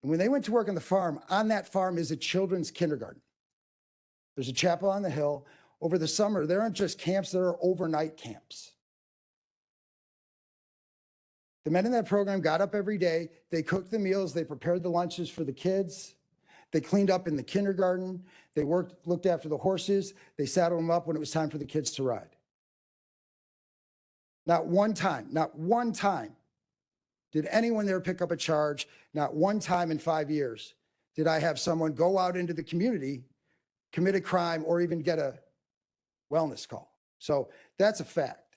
And when they went to work on the farm, on that farm is a children's kindergarten. There's a chapel on the hill. Over the summer, there aren't just camps, there are overnight camps. The men in that program got up every day. They cooked the meals. They prepared the lunches for the kids. They cleaned up in the kindergarten. They looked after the horses. They saddled them up when it was time for the kids to ride. Not one time did anyone there pick up a charge. Not one time in 5 years did I have someone go out into the community, commit a crime, or even get a wellness call. So that's a fact.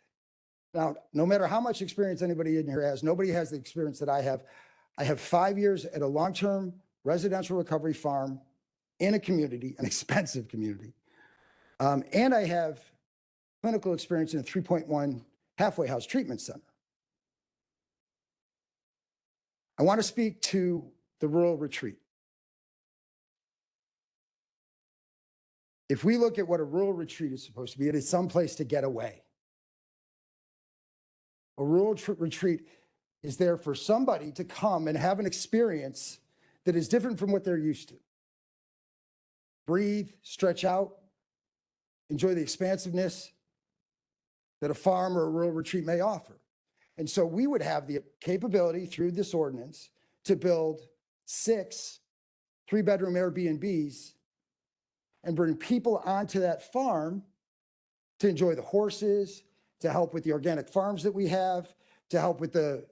Now, no matter how much experience anybody in here has, nobody has the experience that I have. I have 5 years at a long-term residential recovery farm in a community, an expensive community. And I have clinical experience in a 3.1 halfway house treatment center. I want to speak to the rural retreat. If we look at what a rural retreat is supposed to be, it is someplace to get away. A rural retreat is there for somebody to come and have an experience that is different from what they're used to. Breathe, stretch out, enjoy the expansiveness that a farm or a rural retreat may offer. And so we would have the capability through this ordinance to build 6 3-bedroom Airbnbs and bring people onto that farm to enjoy the horses, to help with the organic farms that we have, to help with the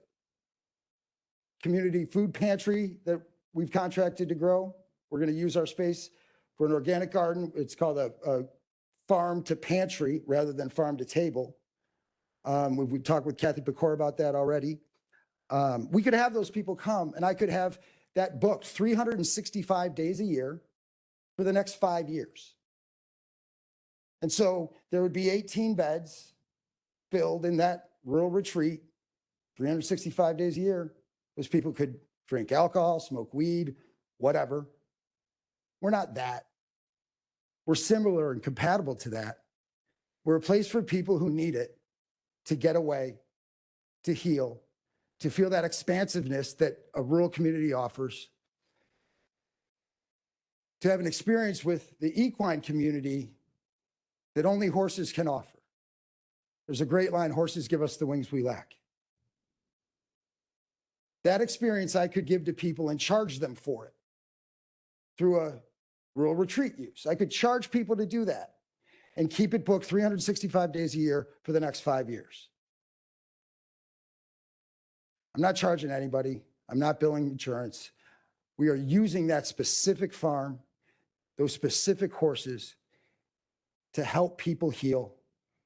community food pantry that we've contracted to grow. We're going to use our space for an organic garden. It's called a farm to pantry rather than farm to table. We talked with Kathy Pecor about that already. We could have those people come and I could have that booked 365 days a year for the next 5 years. And so there would be 18 beds filled in that rural retreat, 365 days a year. Those people could drink alcohol, smoke weed, whatever. We're not that. We're similar and compatible to that. We're a place for people who need it to get away, to heal, to feel that expansiveness that a rural community offers, to have an experience with the equine community that only horses can offer. There's a great line, horses give us the wings we lack. That experience I could give to people and charge them for it through a rural retreat use. I could charge people to do that and keep it booked 365 days a year for the next 5 years. I'm not charging anybody. I'm not billing insurance. We are using that specific farm, those specific horses to help people heal,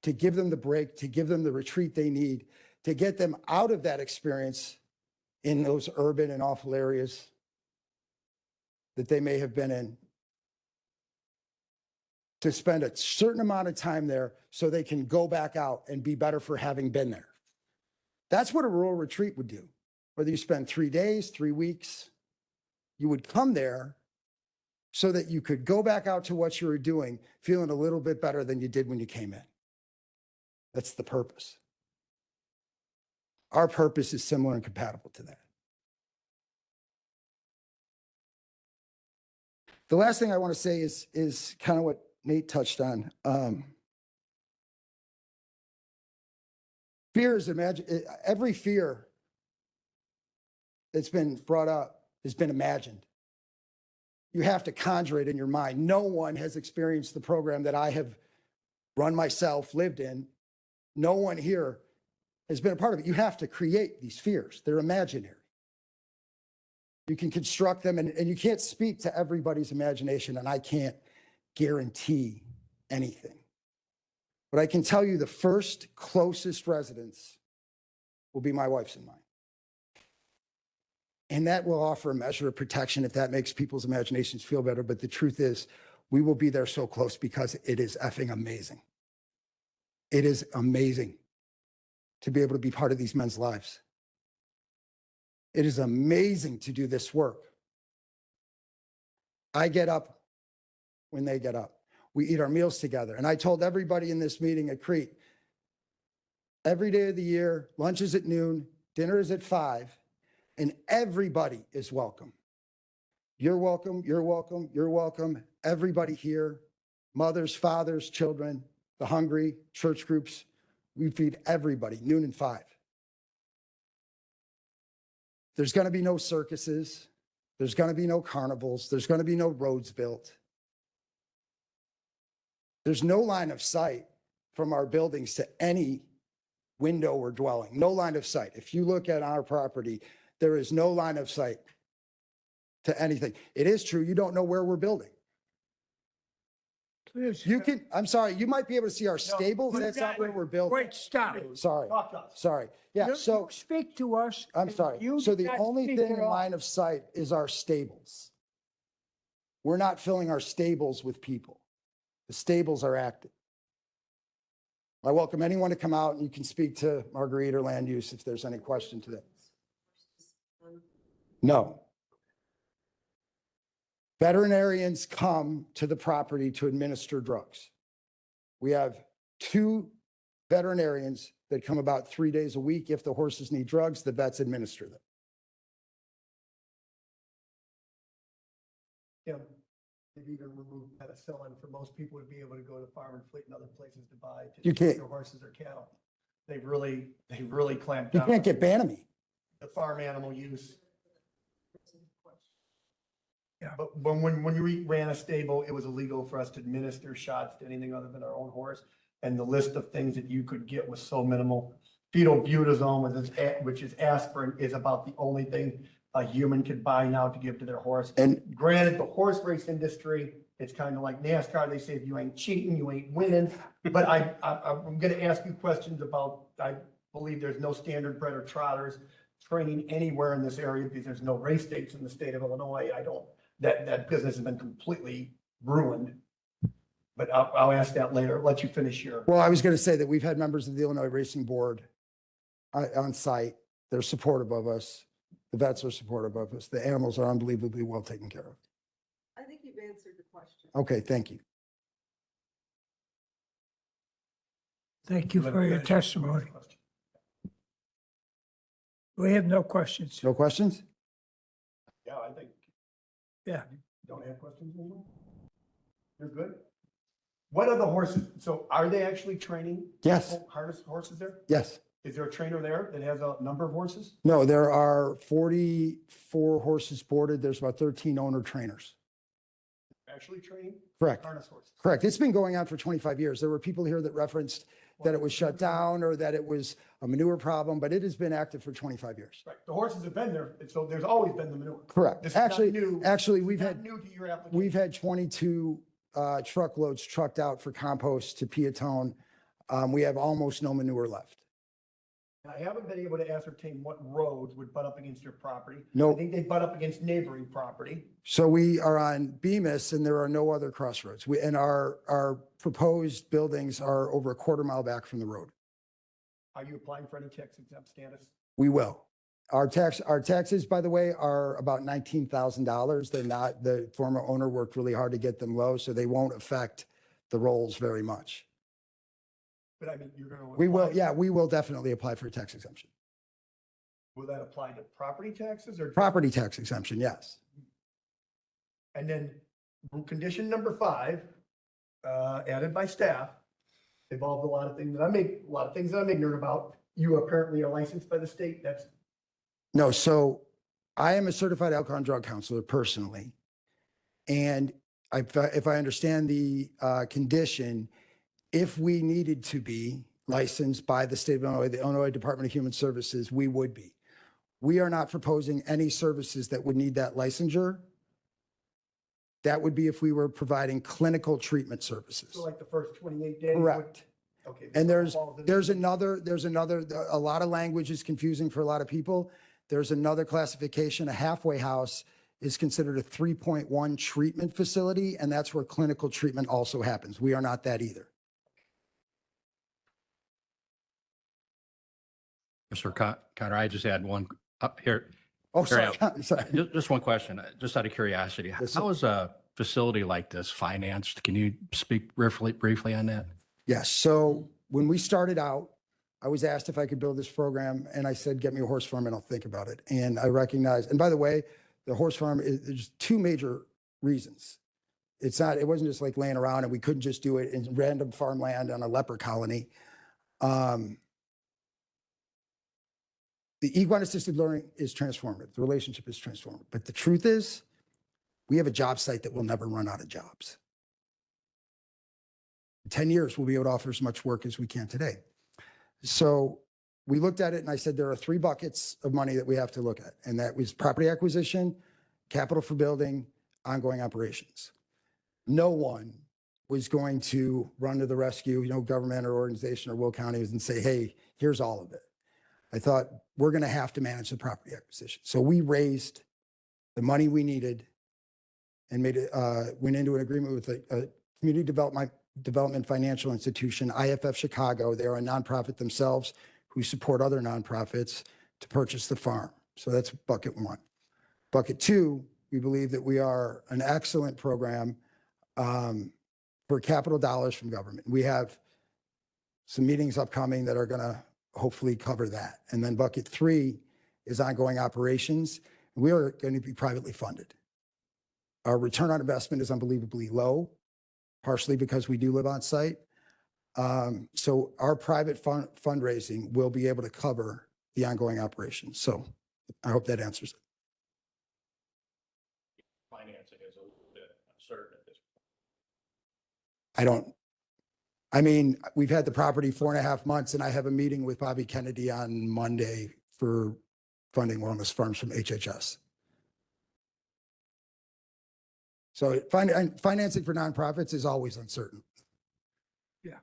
to give them the break, to give them the retreat they need, to get them out of that experience in those urban and awful areas that they may have been in, to spend a certain amount of time there so they can go back out and be better for having been there. That's what a rural retreat would do. Whether you spend 3 days, 3 weeks, you would come there so that you could go back out to what you were doing, feeling a little bit better than you did when you came in. That's the purpose. Our purpose is similar and compatible to that. The last thing I want to say is kind of what Nate touched on. Fear is every fear that's been brought up has been imagined. You have to conjure it in your mind. No one has experienced the program that I have run myself, lived in. No one here has been a part of it. You have to create these fears. They're imaginary. You can construct them, and you can't speak to everybody's imagination, and I can't guarantee anything. But I can tell you the first closest residents will be my wife's and mine. And that will offer a measure of protection if that makes people's imaginations feel better. But the truth is, we will be there so close because it is effing amazing. It is amazing to be able to be part of these men's lives. It is amazing to do this work. I get up when they get up. We eat our meals together. And I told everybody in this meeting at Crete, every day of the year, lunch is at noon, dinner is at 5, and everybody is welcome. You're welcome, you're welcome, you're welcome. Everybody here, mothers, fathers, children, the hungry, church groups, we feed everybody, noon and 5. There's going to be no circuses. There's going to be no carnivals. There's going to be no roads built. There's no line of sight from our buildings to any window or dwelling, no line of sight. If you look at our property, there is no line of sight to anything. It is true, you don't know where we're building. You can, I'm sorry, you might be able to see our stables. That's not where we're building. Wait, stop. Sorry, Talk to us. sorry. Yeah, You so speak to us. I'm and sorry. you So do the not only speak thing at in all. line of sight is our stables. We're not filling our stables with people. The stables are active. I welcome anyone to come out and you can speak to Marguerite or land use if there's any question to that. No. Veterinarians come to the property to administer drugs. We have 2 veterinarians that come about 3 days a week. If the horses need drugs, the vets administer them. Yeah, they've even removed penicillin for most people to be able to go to Farm and Fleet and other places to buy. You can't- Their horses or cattle. They've really clamped You down. can't get Banami. The farm animal use. Yeah, but when we ran a stable, it was illegal for us to administer shots to anything other than our own horse. And the list of things that you could get was so minimal. Fetal butazone, which is aspirin, is about the only thing a human could buy now to give to their horse. And Granted, the horse race industry, it's kind of like NASCAR. They say if you ain't cheating, you ain't winning. But I'm going to ask you questions about, I believe there's no standard bred or trotters training anywhere in this area because there's no race dates in the state of Illinois. That business has been completely ruined. But I'll ask that later. Let you finish your. Well, I was going to say that we've had members of the Illinois Racing Board on site. They're supportive of us. The vets are supportive of us. The animals are unbelievably well taken care of. I think you've answered the question. Okay, thank you. Thank you for your testimony. We have no questions. No questions? Yeah, I think. Yeah. Don't have questions anymore? You're good? What are the horses? So are they actually training? Yes. Harness horses there? Yes. Is there a trainer there that has a number of horses? No, there are 44 horses boarded. There's about 13 owner trainers. Actually training? Correct. Harness horses. Correct. It's been going on for 25 years. There were people here that referenced that it was shut down or that it was a manure problem, but it has been active for 25 years. Right. The horses have been there. So there's always been the manure. Correct. This is not Actually, new. actually, we've Not had new to your application. We've had 22 truckloads trucked out for compost to Peatone. We have almost no manure left. I haven't been able to ascertain what roads would butt up against your property. No. I think they butt up against neighboring property. So we are on Bemis and there are no other crossroads. And our proposed buildings are over a quarter mile back from the road. Are you applying for any tax exempt status? We will. Our taxes, by the way, are about $19,000. They're not, the former owner worked really hard to get them low, so they won't affect the rolls very much. But I mean, you're going to. We will, yeah, we will definitely apply for a tax exemption. Will that apply to property taxes or? Property tax exemption, yes. And then condition number 5, added by staff, involved a lot of things that I'm ignorant about. You apparently are licensed by the state. That's. No, so I am a certified alcohol and drug counselor personally. And if I understand the condition, if we needed to be licensed by the state of Illinois, the Illinois Department of Human Services, we would be. We are not proposing any services that would need that licensure. That would be if we were providing clinical treatment services. So like the first 28 days? Correct. Okay. And this falls in- there's another, a lot of language is confusing for a lot of people. There's another classification. A halfway house is considered a 3.1 treatment facility, and that's where clinical treatment also happens. We are not that either. Mr. Connor, I just had one up here. Oh, Here I sorry. am. Sorry. Just one question, just out of curiosity. How is a facility like this financed? Can you speak briefly on that? Yes. So when we started out, I was asked if I could build this program, and I said, get me a horse farm and I'll think about it. And I recognized, and by the way, the horse farm there's 2 major reasons. It wasn't just like laying around and we couldn't just do it in random farmland on a leper colony. The the equine assisted learning is transformative. The relationship is transformative. But the truth is, we have a job site that will never run out of jobs. In 10 years, we'll be able to offer as much work as we can today. So we looked at it and I said, there are 3 buckets of money that we have to look at. And that was property acquisition, capital for building, ongoing operations. No one was going to run to the rescue, government or organization or Will County and say, hey, here's all of it. I thought we're going to have to manage the property acquisition. So we raised the money we needed and went into an agreement with a community development financial institution, IFF Chicago. They're a nonprofit themselves who support other nonprofits to purchase the farm. So that's bucket 1. Bucket 2, we believe that we are an excellent program for capital dollars from government. We have some meetings upcoming that are going to hopefully cover that. And then bucket 3 is ongoing operations. We are going to be privately funded. Our return on investment is unbelievably low, partially because we do live on site. So our private fundraising will be able to cover the ongoing operations. So I hope that answers it. Financing is a little bit uncertain at this point. We've had the property 4.5 months and I have a meeting with Bobby Kennedy on Monday for funding wellness farms from HHS. So financing for nonprofits is always uncertain. Yeah.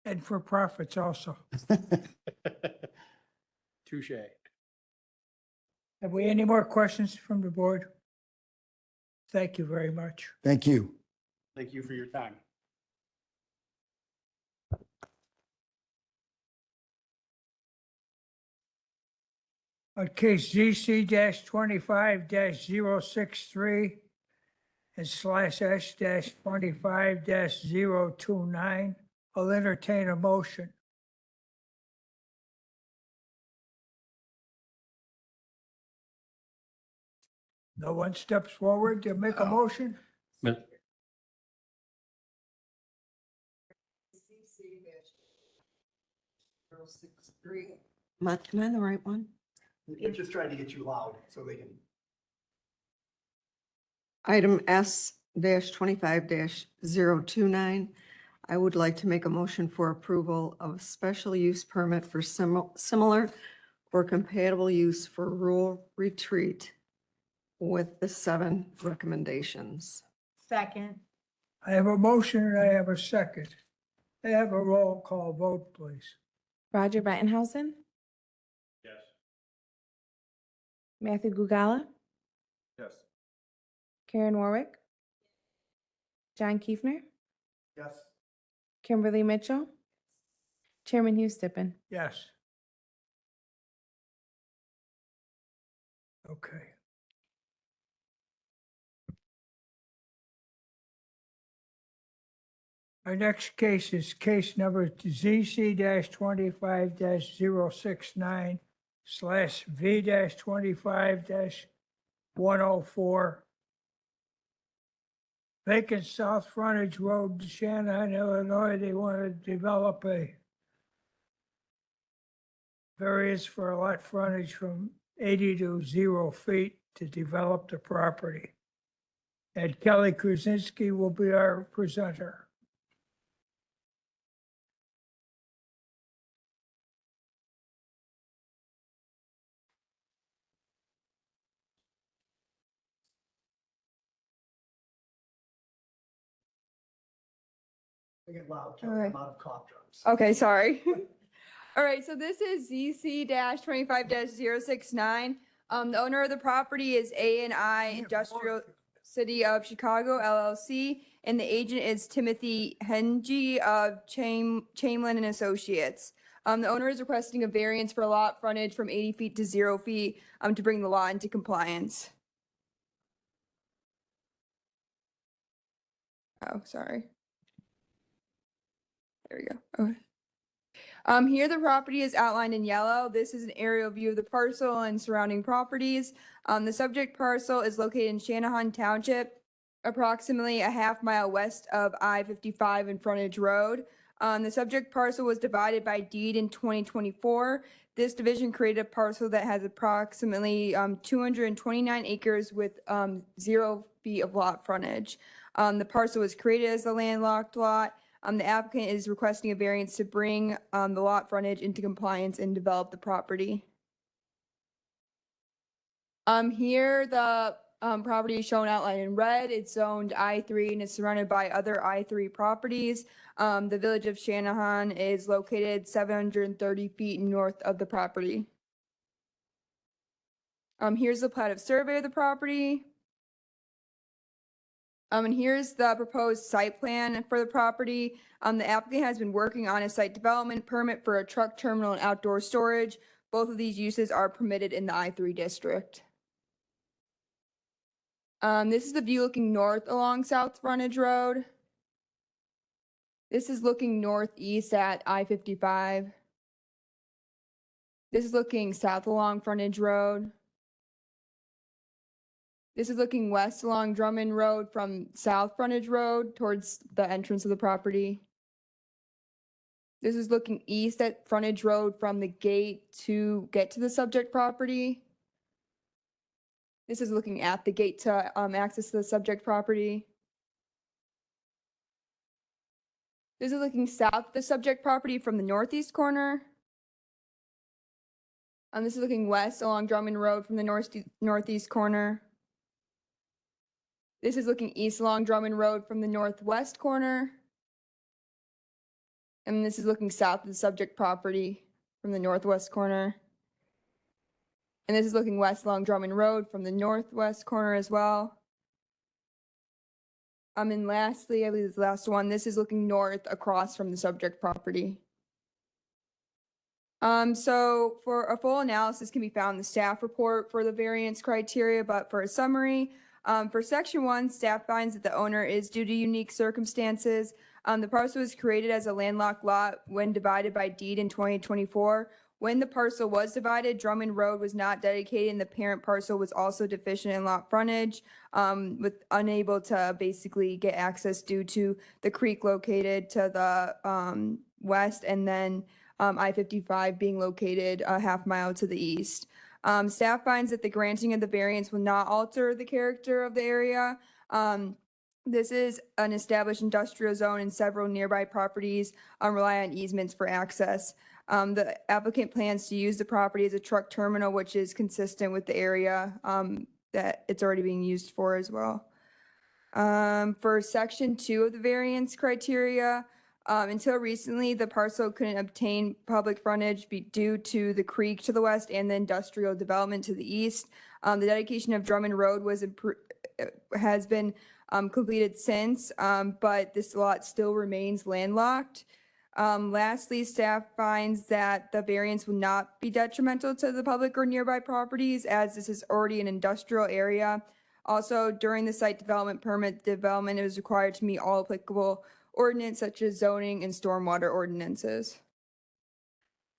And for profits also. Touche. Have we any more questions from the board? Thank you very much. Thank you. Thank you for your time. On case ZC-25-063 and /S-25-029, I'll entertain a motion. No one steps forward to make a motion? Am I the right one? They're just trying to get you loud so they can. Item S-25-029, I would like to make a motion for approval of a special use permit for similar or compatible use for rural retreat with the 7 recommendations. Second. I have a motion and I have a second. I have a roll call vote, please. Roger Bettenhausen, Yes. Matthew Gugala, Yes. Karen Warwick, John Kiefner, Yes. Kimberly Mitchell, Chairman Hugh Stippen. Yes. Okay. Our next case is case number ZC-25-069/V-25-104. Vacant South Frontage Road, Shanahan, Illinois. They want to develop a variance for a lot frontage from 80 to 0 feet to develop the property. And Kelly Krasinski will be our presenter. They get loud. All right. I'm out of cough drops. Okay, sorry. All right, so this is ZC-25-069. The owner of the property is A&I Industrial City of Chicago LLC, and the agent is Timothy Hengy of Chamberlain and Associates. The owner is requesting a variance for lot frontage from 80 feet to 0 feet to bring the lot into compliance. Oh, sorry. There we go. Okay. Here the property is outlined in yellow. This is an aerial view of the parcel and surrounding properties. The subject parcel is located in Shanahan Township, approximately a half mile west of I-55 and Frontage Road. The subject parcel was divided by deed in 2024. This division created a parcel that has approximately 229 acres with 0 feet of lot frontage. The parcel was created as a landlocked lot. The applicant is requesting a variance to bring the lot frontage into compliance and develop the property. Here, the property is shown outlined in red. It's zoned I3 and is surrounded by other I3 properties. The village of Shanahan is located 730 feet north of the property. Here's the plat of survey of the property. And here's the proposed site plan for the property. The applicant has been working on a site development permit for a truck terminal and outdoor storage. Both of these uses are permitted in the I3 district. This is the view looking north along South Frontage Road. This is looking northeast at I-55. This is looking south along Frontage Road. This is looking west along Drummond Road from South Frontage Road towards the entrance of the property. This is looking east at Frontage Road from the gate to get to the subject property. This is looking at the gate to access the subject property. This is looking south of the subject property from the northeast corner. This is looking west along Drummond Road from the northeast corner. This is looking east along Drummond Road from the northwest corner. And this is looking south of the subject property from the northwest corner. And this is looking west along Drummond Road from the northwest corner as well. And lastly, I believe it's the last one, this is looking north across from the subject property. So for a full analysis can be found in the staff report for the variance criteria, but for a summary, for section 1, staff finds that the owner is due to unique circumstances. The parcel was created as a landlocked lot when divided by deed in 2024. When the parcel was divided, Drummond Road was not dedicated and the parent parcel was also deficient in lot frontage, with unable to basically get access due to the creek located to the west and then I-55 being located a half mile to the east. Staff finds that the granting of the variance will not alter the character of the area. This is an established industrial zone and several nearby properties rely on easements for access. The applicant plans to use the property as a truck terminal, which is consistent with the area that it's already being used for as well. For section 2 of the variance criteria, until recently, the parcel couldn't obtain public frontage due to the creek to the west and the industrial development to the east. The dedication of Drummond Road has been completed since, but this lot still remains landlocked. Lastly, staff finds that the variance will not be detrimental to the public or nearby properties as this is already an industrial area. Also, during the site development permit, development is required to meet all applicable ordinance such as zoning and stormwater ordinances.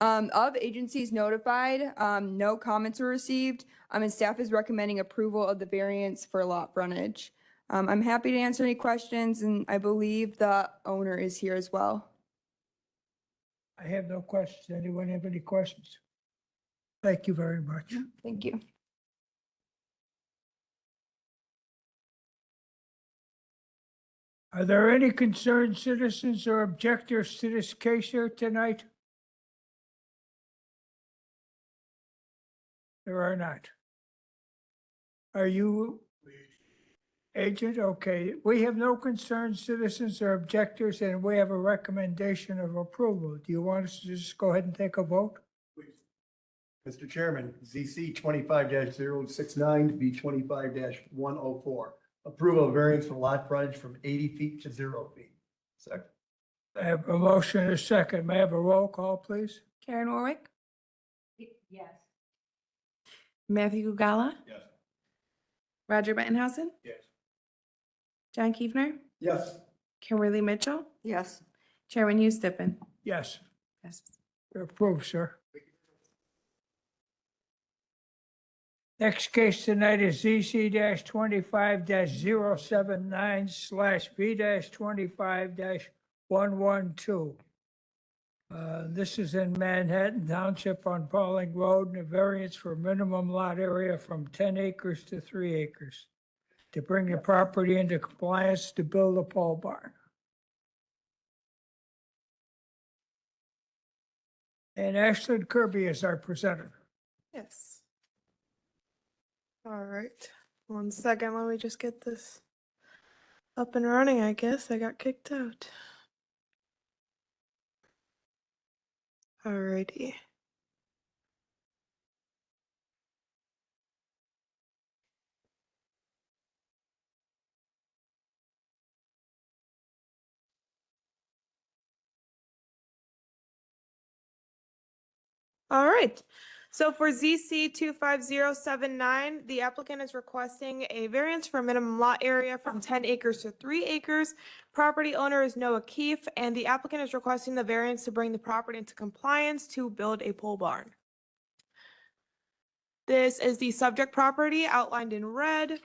Of agencies notified, no comments were received, and staff is recommending approval of the variance for lot frontage. I'm happy to answer any questions, and I believe the owner is here as well. I have no questions. Anyone have any questions? Thank you very much. Thank you. Are there any concerned citizens or objectors to this case here tonight? There are not. Are you agent? Okay. We have no concerned citizens or objectors, and we have a recommendation of approval. Do you want us to just go ahead and take a vote? Mr. Chairman, ZC 25-069 to B 25-104. Approval of variance for lot frontage from 80 feet to 0 feet. Second. I have a motion and a second. May I have a roll call, please? Karen Warwick, Yes. Matthew Gugala, Yes. Roger Bettenhausen, Yes. John Kiefner, Yes. Kimberly Mitchell, Yes. Chairman Hugh Stippen. Yes. Passes. You're approved, sir. Next case tonight is ZC 25-079/B 25-112. This is in Manhattan Township on Pauling Road, and a variance for minimum lot area from 10 acres to 3 acres to bring the property into compliance to build a pole barn. And Ashland Kirby is our presenter. Yes. All right. 1 second. Let me just get this up and running, I guess. I got kicked out. Alrighty. All right. So for ZC 25079, the applicant is requesting a variance for minimum lot area from 10 acres to 3 acres. Property owner is Noah Keefe, and the applicant is requesting the variance to bring the property into compliance to build a pole barn. This is the subject property outlined in red.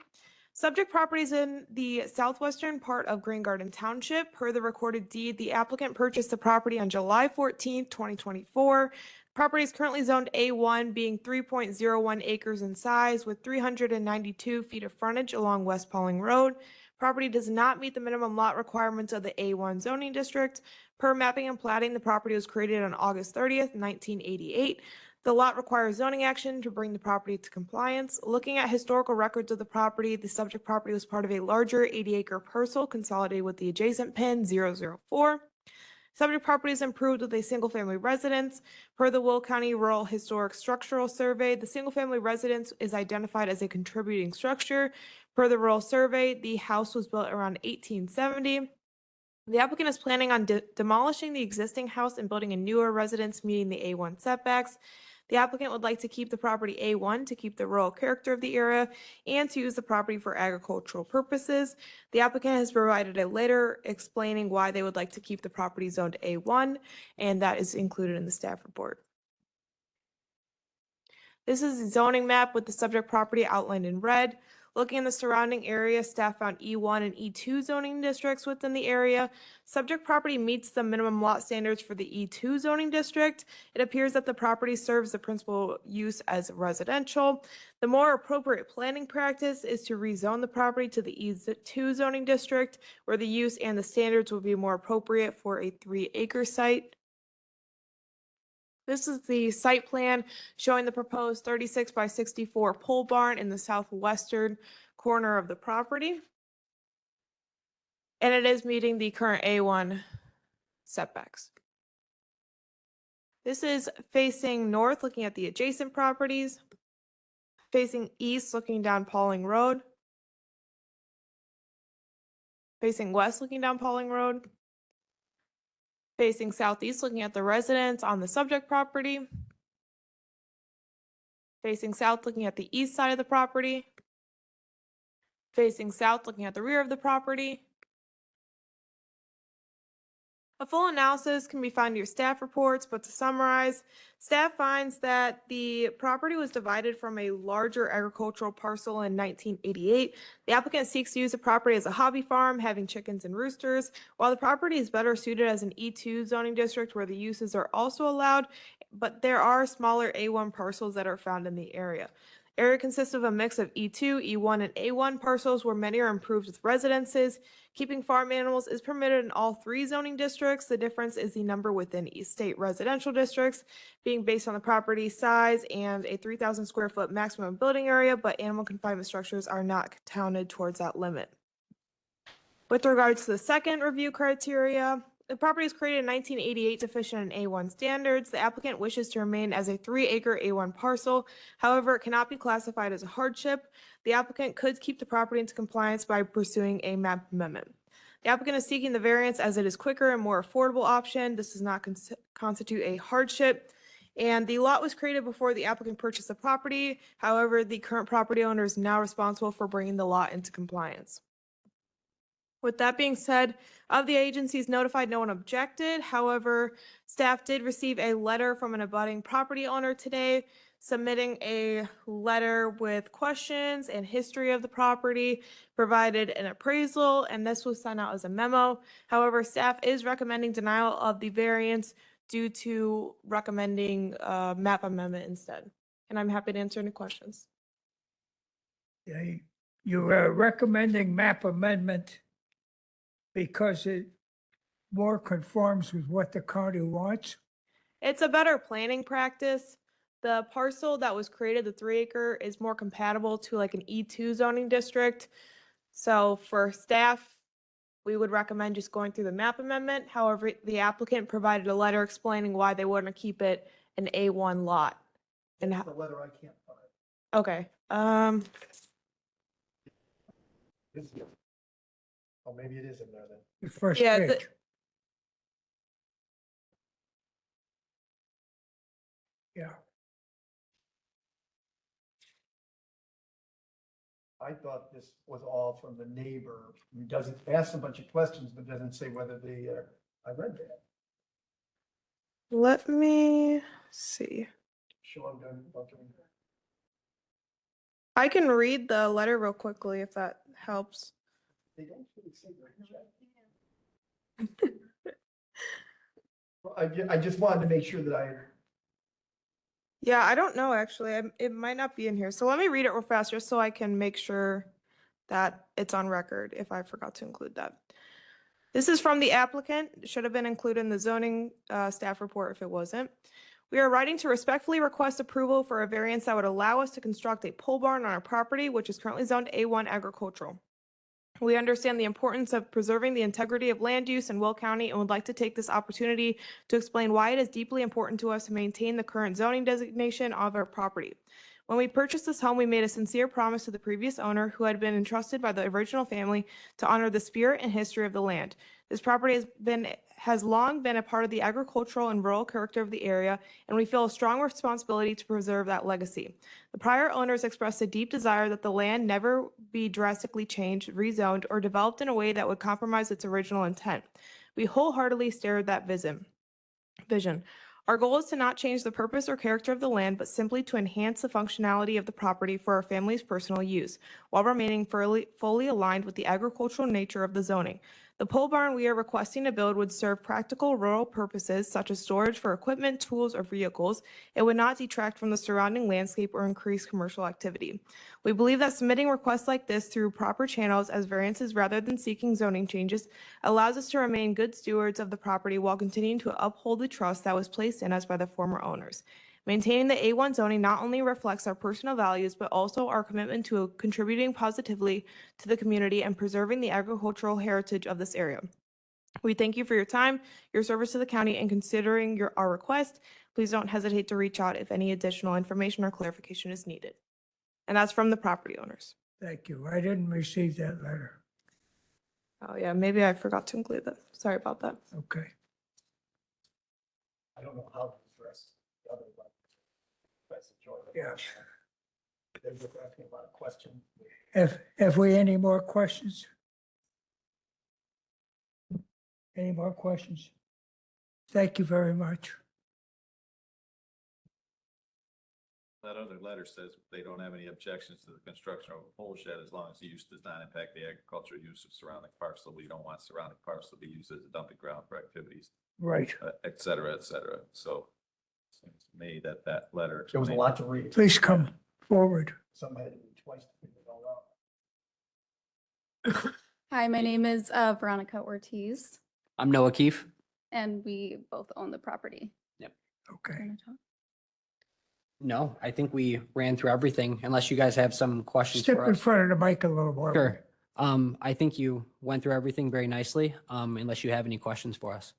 Subject property is in the southwestern part of Green Garden Township. Per the recorded deed, the applicant purchased the property on July 14th, 2024. Property is currently zoned A1, being 3.01 acres in size with 392 feet of frontage along West Pauling Road. Property does not meet the minimum lot requirements of the A1 zoning district. Per mapping and platting, the property was created on August 30th, 1988. The lot requires zoning action to bring the property to compliance. Looking at historical records of the property, the subject property was part of a larger 80-acre parcel consolidated with the adjacent PIN 004. Subject property is improved with a single-family residence. Per the Will County Rural Historic Structural Survey, the single-family residence is identified as a contributing structure. Per the Rural Survey, the house was built around 1870. The applicant is planning on demolishing the existing house and building a newer residence meeting the A1 setbacks. The applicant would like to keep the property A1 to keep the rural character of the area and to use the property for agricultural purposes. The applicant has provided a letter explaining why they would like to keep the property zoned A1, and that is included in the staff report. This is a zoning map with the subject property outlined in red. Looking in the surrounding area, staff found E1 and E2 zoning districts within the area. Subject property meets the minimum lot standards for the E2 zoning district. It appears that the property serves the principal use as residential. The more appropriate planning practice is to rezone the property to the E2 zoning district, where the use and the standards will be more appropriate for a 3-acre site. This is the site plan showing the proposed 36 by 64 pole barn in the southwestern corner of the property. And it is meeting the current A1 setbacks. This is facing north, looking at the adjacent properties. Facing east, looking down Pauling Road. Facing west, looking down Pauling Road. Facing southeast, looking at the residence on the subject property. Facing south, looking at the east side of the property. Facing south, looking at the rear of the property. A full analysis can be found in your staff reports, but to summarize, staff finds that the property was divided from a larger agricultural parcel in 1988. The applicant seeks to use the property as a hobby farm, having chickens and roosters. While the property is better suited as an E2 zoning district where the uses are also allowed, but there are smaller A1 parcels that are found in the area. Area consists of a mix of E2, E1, and A1 parcels where many are improved with residences. Keeping farm animals is permitted in all 3 zoning districts. The difference is the number within state residential districts being based on the property size and a 3,000 square foot maximum building area, but animal confinement structures are not counted towards that limit. With regards to the second review criteria, the property was created in 1988 deficient in A1 standards. The applicant wishes to remain as a 3-acre A1 parcel. However, it cannot be classified as a hardship. The applicant could keep the property into compliance by pursuing a map amendment. The applicant is seeking the variance as it is quicker and more affordable option. This does not constitute a hardship. And the lot was created before the applicant purchased the property. However, the current property owner is now responsible for bringing the lot into compliance. With that being said, of the agencies notified, no one objected. However, staff did receive a letter from an abutting property owner today, submitting a letter with questions and history of the property, provided an appraisal, and this was sent out as a memo. However, staff is recommending denial of the variance due to recommending a map amendment instead. And I'm happy to answer any questions. You're recommending map amendment because it more conforms with what the county wants? It's a better planning practice. The parcel that was created, the 3 acre, is more compatible to like an E2 zoning district. So for staff, we would recommend just going through the map amendment. However, the applicant provided a letter explaining why they want to keep it an A1 lot. And That's the letter I can't find. okay, Oh, maybe it is in there then. The first yeah, page. Yeah. I thought this was all from the neighbor. He doesn't ask a bunch of questions, but doesn't say whether they, I read that. let me see. Sure, I'm done. Okay. I can read the letter real quickly if that helps. They don't really say that. Well, I just wanted to make sure that I, Yeah, I don't know, actually. It might not be in here. So let me read it real fast just so I can make sure that it's on record if I forgot to include that. This is from the applicant. It should have been included in the zoning staff report if it wasn't. We are writing to respectfully request approval for a variance that would allow us to construct a pole barn on our property, which is currently zoned A1 agricultural. We understand the importance of preserving the integrity of land use in Will County and would like to take this opportunity to explain why it is deeply important to us to maintain the current zoning designation of our property. When we purchased this home, we made a sincere promise to the previous owner, who had been entrusted by the original family, to honor the spirit and history of the land. This property has long been a part of the agricultural and rural character of the area, and we feel a strong responsibility to preserve that legacy. The prior owners expressed a deep desire that the land never be drastically changed, rezoned, or developed in a way that would compromise its original intent. We wholeheartedly share that vision. Our goal is to not change the purpose or character of the land, but simply to enhance the functionality of the property for our family's personal use, while remaining fully aligned with the agricultural nature of the zoning. The pole barn we are requesting to build would serve practical rural purposes such as storage for equipment, tools, or vehicles. It would not detract from the surrounding landscape or increase commercial activity. We believe that submitting requests like this through proper channels as variances rather than seeking zoning changes allows us to remain good stewards of the property while continuing to uphold the trust that was placed in us by the former owners. Maintaining the A1 zoning not only reflects our personal values, but also our commitment to contributing positively to the community and preserving the agricultural heritage of this area. We thank you for your time, your service to the county, and considering our request. Please don't hesitate to reach out if any additional information or clarification is needed. And that's from the property owners. Thank you. I didn't receive that letter. Oh yeah, maybe I forgot to include that. Sorry about that. Okay. I don't know how to address the other one. That's a joy. Yeah. They're just asking a lot of questions. Have we any more questions? Any more questions? Thank you very much. That other letter says they don't have any objections to the construction of a pole shed as long as the use does not impact the agricultural use of surrounding parcel. We don't want surrounding parcel to be used as a dumping ground for activities, Right. et cetera, et cetera. So it seems to me that that letter. There was a lot to read. Please come forward. Something had to read twice to figure it all out. Hi, my name is Veronica Ortiz, I'm Noah Keefe. and we both own the property. Okay. No, I think we ran through everything unless you guys have some questions Step for in us. front of the mic a little more. Sure. I think you went through everything very nicely, unless you have any questions for us.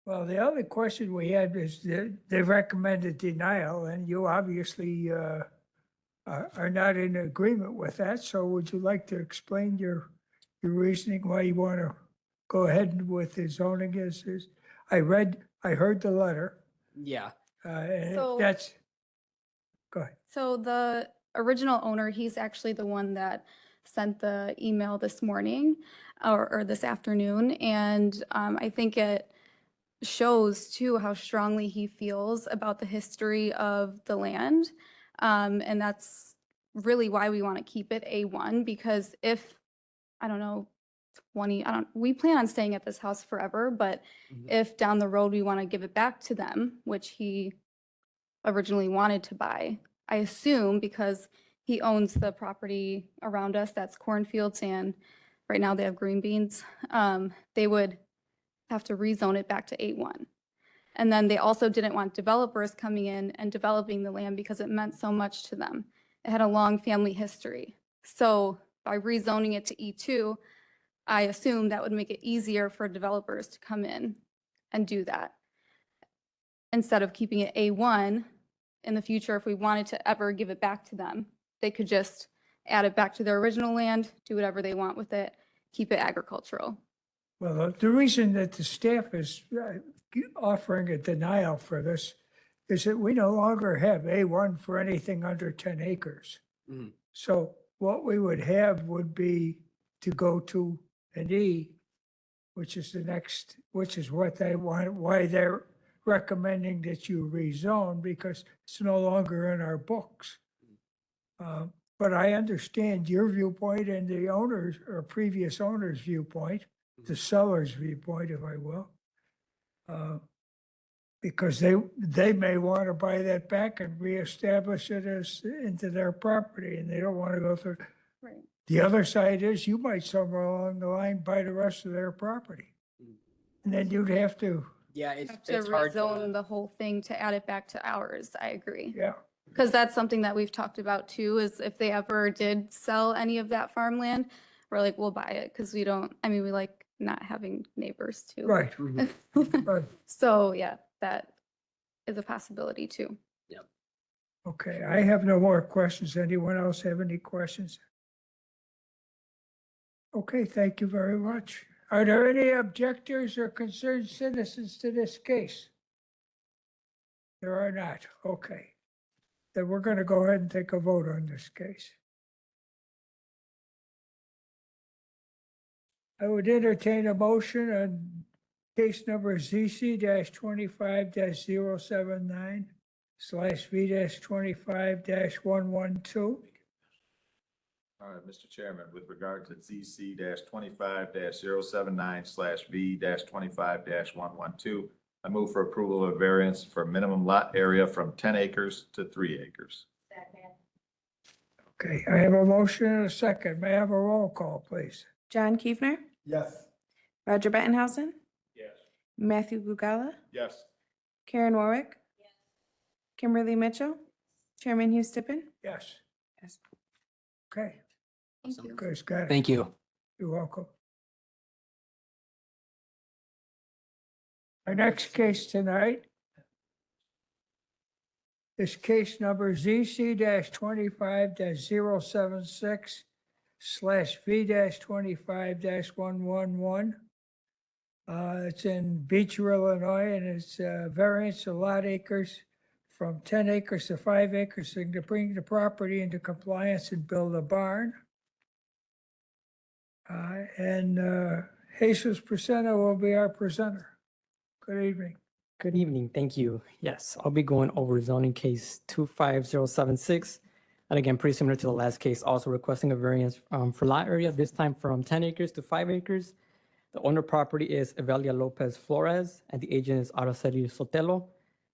Well, the other question we had is that they recommended denial, and you obviously are not in agreement with that. So would you like to explain your reasoning why you want to go ahead with the zoning as is? I heard the letter. Yeah. And So- that's, go ahead. So the original owner, he's actually the one that sent the email this morning or this afternoon. And I think it shows too how strongly he feels about the history of the land. And that's really why we want to keep it A1, because if, I don't know, 20, we plan on staying at this house forever, but if down the road we want to give it back to them, which he originally wanted to buy, I assume because he owns the property around us, that's cornfields, and right now they have green beans, they would have to rezone it back to A1. And then they also didn't want developers coming in and developing the land because it meant so much to them. It had a long family history. So by rezoning it to E2, I assume that would make it easier for developers to come in and do that. Instead of keeping it A1, in the future, if we wanted to ever give it back to them, they could just add it back to their original land, do whatever they want with it, keep it agricultural. Well, the reason that the staff is offering a denial for this is that we no longer have A1 for anything under 10 acres. So what we would have would be to go to an E, which is the next, which is what they want, why they're recommending that you rezone, because it's no longer in our books. But I understand your viewpoint and the owner's or previous owner's viewpoint, the seller's viewpoint, if I will. Because they may want to buy that back and reestablish it as into their property, and they don't want to go through. Right. The other side is you might somewhere along the line buy the rest of their property. And then you'd have to, Yeah, it's, Have to it's hard rezone the whole thing to add it back to ours. I agree. yeah. Because that's something that we've talked about too, is if they ever did sell any of that farmland, we're like, we'll buy it because we don't, I mean, we like not having neighbors too. Right. Right. So yeah, that is a possibility too. Okay, I have no more questions. Anyone else have any questions? Okay, thank you very much. Are there any objectors or concerned citizens to this case? There are not. Okay. Then we're going to go ahead and take a vote on this case. I would entertain a motion on case number ZC-25-079/V-25-112. All right, Mr. Chairman, with regard to ZC 25-079/V 25-112, I move for approval of a variance for minimum lot area from 10 acres to 3 acres. Okay, I have a motion and a second. May I have a roll call, please? John Kiefner, Yes. Roger Bettenhausen, Yes. Matthew Bugala, Yes. Karen Warwick, Kimberly Mitchell, Chairman Hugh Stippen. Yes. Yes. Okay. Thank you. Chris, got it. Thank you. You're welcome. Our next case tonight is case number ZC-25-076/V-25-111. It's in Beecher, Illinois, and it's a variance of lot acres from 10 acres to 5 acres to bring the property into compliance and build a barn. And Jesus Presenta will be our presenter. Good evening. Good evening, thank you. Yes, I'll be going over zoning case 25076. And again, pretty similar to the last case, also requesting a variance for lot area, this time from 10 acres to 5 acres. The owner property is Evelia Lopez Flores, and the agent is Araceli Sotelo.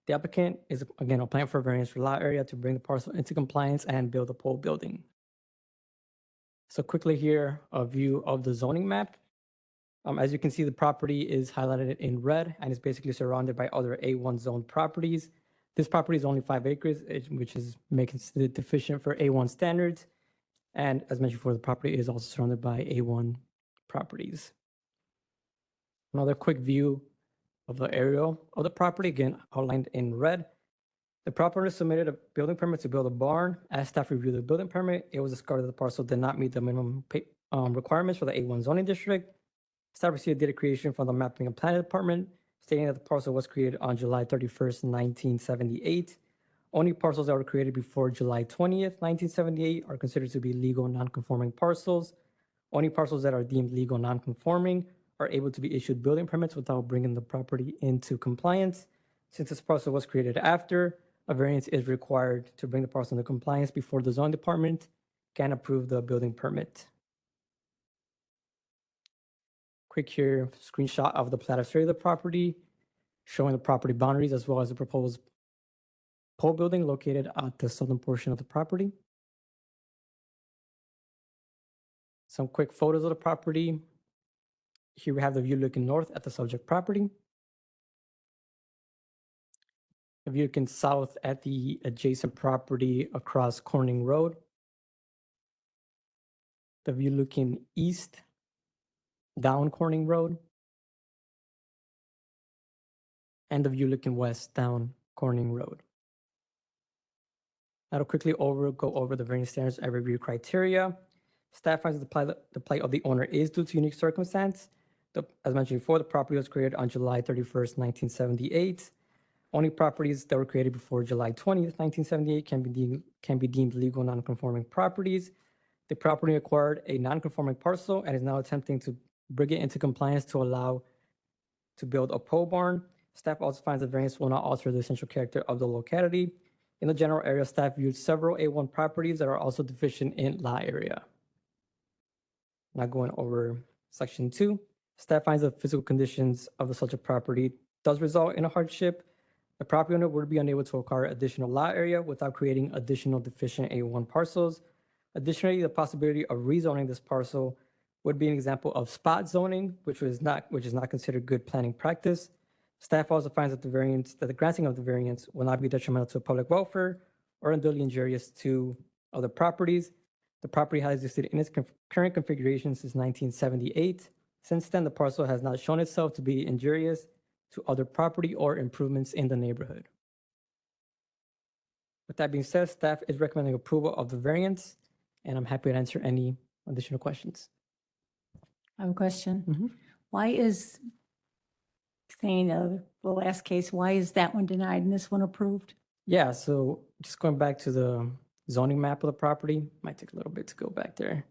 The applicant is, again, applying for variance for lot area to bring the parcel into compliance and build a pole building. So quickly here, a view of the zoning map. As you can see, the property is highlighted in red and is basically surrounded by other A1 zone properties. This property is only 5 acres, which is making it deficient for A1 standards. And as mentioned before, the property is also surrounded by A1 properties. Another quick view of the aerial of the property, again, outlined in red. The property submitted a building permit to build a barn. As staff reviewed the building permit, it was discovered that the parcel did not meet the minimum requirements for the A1 zoning district. Staff received data creation from the Mapping and Planning Department, stating that the parcel was created on July 31st, 1978. Only parcels that were created before July 20th, 1978 are considered to be legal non-conforming parcels. Only parcels that are deemed legal non-conforming are able to be issued building permits without bringing the property into compliance. Since this parcel was created after, a variance is required to bring the parcel into compliance before the zoning department can approve the building permit. quick here screenshot of the plat of survey of the property, showing the property boundaries as well as the proposed pole building located at the southern portion of the property. Some quick photos of the property. Here we have the view looking north at the subject property. The view looking south at the adjacent property across Corning Road. The view looking east down Corning Road. And the view looking west down Corning Road. I'll quickly go over the variance standards and review criteria. Staff finds that the plight of the owner is due to unique circumstance. As mentioned before, the property was created on July 31st, 1978. Only properties that were created before July 20th, 1978 can be deemed legal non-conforming properties. The property acquired a non-conforming parcel and is now attempting to bring it into compliance to allow to build a pole barn. Staff also finds the variance will not alter the essential character of the locality. In the general area, staff viewed several A1 properties that are also deficient in lot area. Now going over section 2, staff finds the physical conditions of the subject property does result in a hardship. The property owner would be unable to acquire additional lot area without creating additional deficient A1 parcels. Additionally, the possibility of rezoning this parcel would be an example of spot zoning, which is not considered good planning practice. Staff also finds that the granting of the variance will not be detrimental to public welfare or unduly injurious to other properties. The property has existed in its current configuration since 1978. Since then, the parcel has not shown itself to be injurious to other property or improvements in the neighborhood. With that being said, staff is recommending approval of the variance, and I'm happy to answer any additional questions. I have a question. Why is, saying the last case, why is that one denied and this one approved? Yeah, so just going back to the zoning map of the property, might take a little bit to go back there.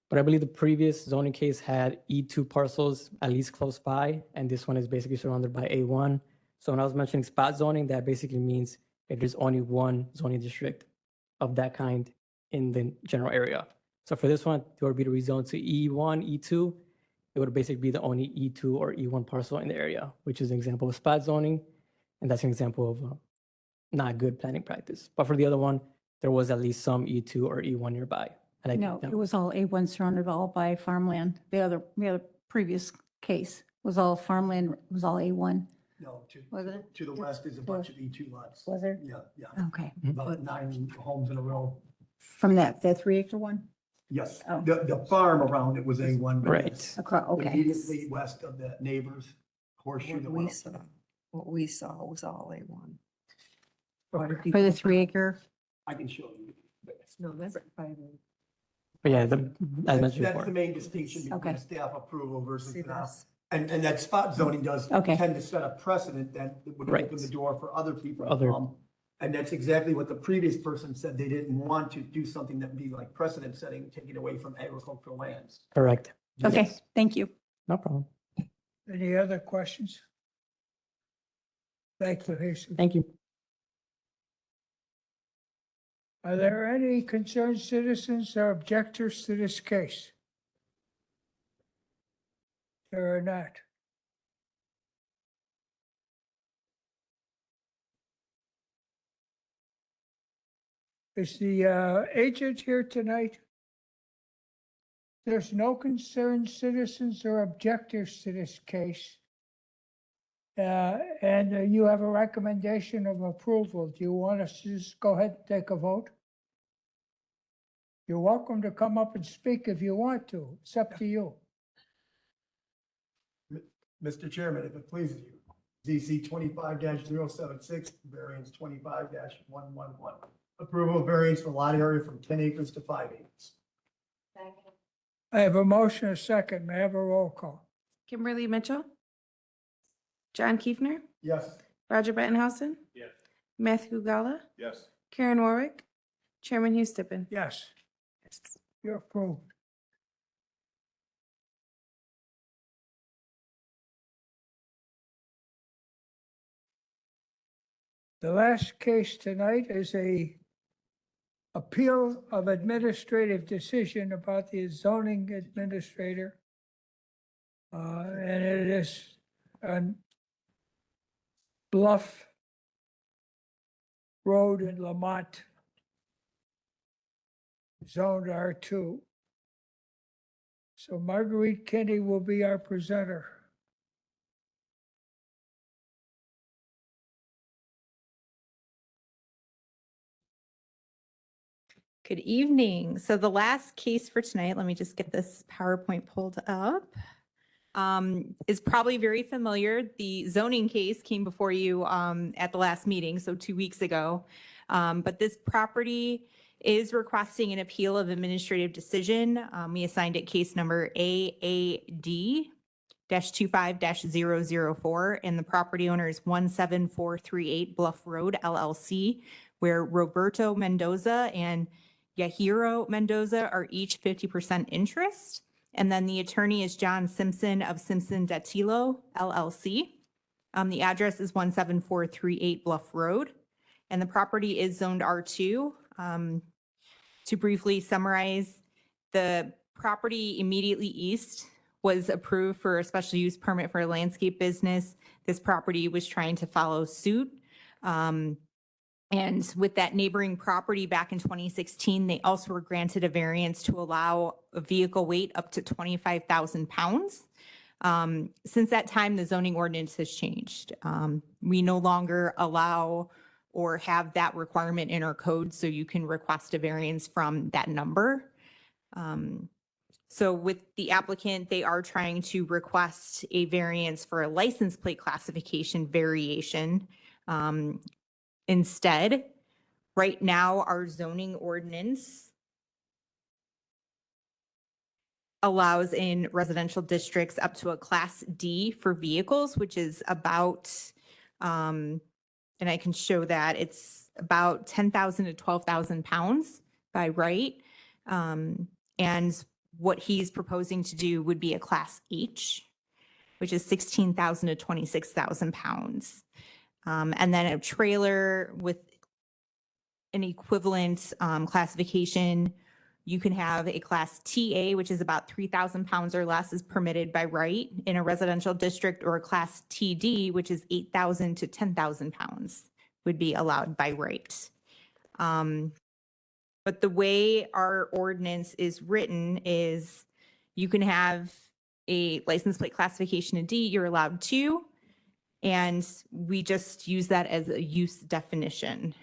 But I believe the previous zoning case had E2 parcels at least close by, and this one is basically surrounded by A1. So when I was mentioning spot zoning, that basically means if there's only one zoning district of that kind in the general area. So for this one, it would be to rezone to E1, E2. It would basically be the only E2 or E1 parcel in the area, which is an example of spot zoning. And that's an example of not good planning practice. But for the other one, there was at least some E2 or E1 nearby. And No, it was all A1 surrounded all by farmland. The other previous case was all farmland, was all A1. No, Was it? to the west is a bunch of E2 lots. Was there? Yeah, yeah. Okay. About 9 homes in a row. From that 3-acre one? Yes, Oh. the farm around it was A1. but Right. yes, Okay. Immediately west of the neighbors horseshoe. that went up. What we saw was all A1. For the 3-acre? I can show you. No, that's fine. But yeah, as mentioned That's before. the main distinction between Okay. staff approval versus See not. this? And that spot zoning does Okay. tend to set a precedent that would Right. open the door for other people to Other- come. And that's exactly what the previous person said. They didn't want to do something that would be like precedent setting, taking away from agricultural lands. Correct. Okay, thank you. No problem. Any other questions? Thank you, Jesus. Thank you. Are there any concerned citizens or objectors to this case? There are not. Is the agent here tonight? There's no concerned citizens or objectors to this case. And you have a recommendation of approval. Do you want us to just go ahead and take a vote? You're welcome to come up and speak if you want to. It's up to you. Mr. Chairman, if it pleases you, ZC 25-076, variance 25-111. Approval of variance for lot area from 10 acres to 5 acres. I have a motion, a second. May I have a roll call? Kimberly Mitchell, John Kiefner, Yes. Roger Bettenhausen, Yes. Matthew Gala, Yes. Karen Warwick, Chairman Hugh Stippen. Yes. You're approved. The last case tonight is a appeal of administrative decision about the zoning administrator And it is on Bluff Road in Lamont, zoned R2. So Marguerite Kenny will be our presenter. Good evening. So the last case for tonight, let me just get this PowerPoint pulled up, is probably very familiar. The zoning case came before you at the last meeting, so 2 weeks ago. But this property is requesting an appeal of administrative decision. We assigned it case number AAD-25-004, and the property owner is 17438 Bluff Road LLC, where Roberto Mendoza and Yahiro Mendoza are each 50% interest. And then the attorney is John Simpson of Simpson Dattilo LLC. The address is 17438 Bluff Road, and the property is zoned R2. To briefly summarize, the property immediately east was approved for a special use permit for a landscape business. This property was trying to follow suit. And with that neighboring property back in 2016, they also were granted a variance to allow a vehicle weight up to 25,000 pounds. Since that time, the zoning ordinance has changed. We no longer allow or have that requirement in our code, so you can request a variance from that number. So with the applicant, they are trying to request a variance for a license plate classification variation. Instead, right now, our zoning ordinance allows in residential districts up to a Class D for vehicles, which is about, and I can show that, it's about 10,000 to 12,000 pounds by right. And what he's proposing to do would be a Class H, which is 16,000 to 26,000 pounds. And then a trailer with an equivalent classification, you can have a Class TA, which is about 3,000 pounds or less, is permitted by right in a residential district, or a Class TD, which is 8,000 to 10,000 pounds, would be allowed by right. But the way our ordinance is written is you can have a license plate classification in D, you're allowed 2. And we just use that as a use definition.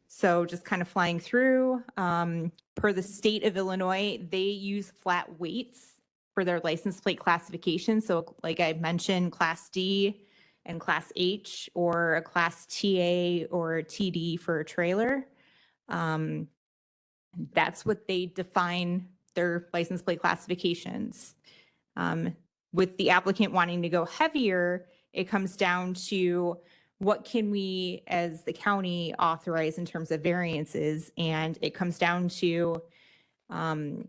So just kind of flying through, per the state of Illinois, they use flat weights for their license plate classification. So like I mentioned, Class D and Class H, or a Class TA or TD for a trailer. That's what they define their license plate classifications. With the applicant wanting to go heavier, it comes down to what can we, as the county, authorize in terms of variances? And it comes down to, under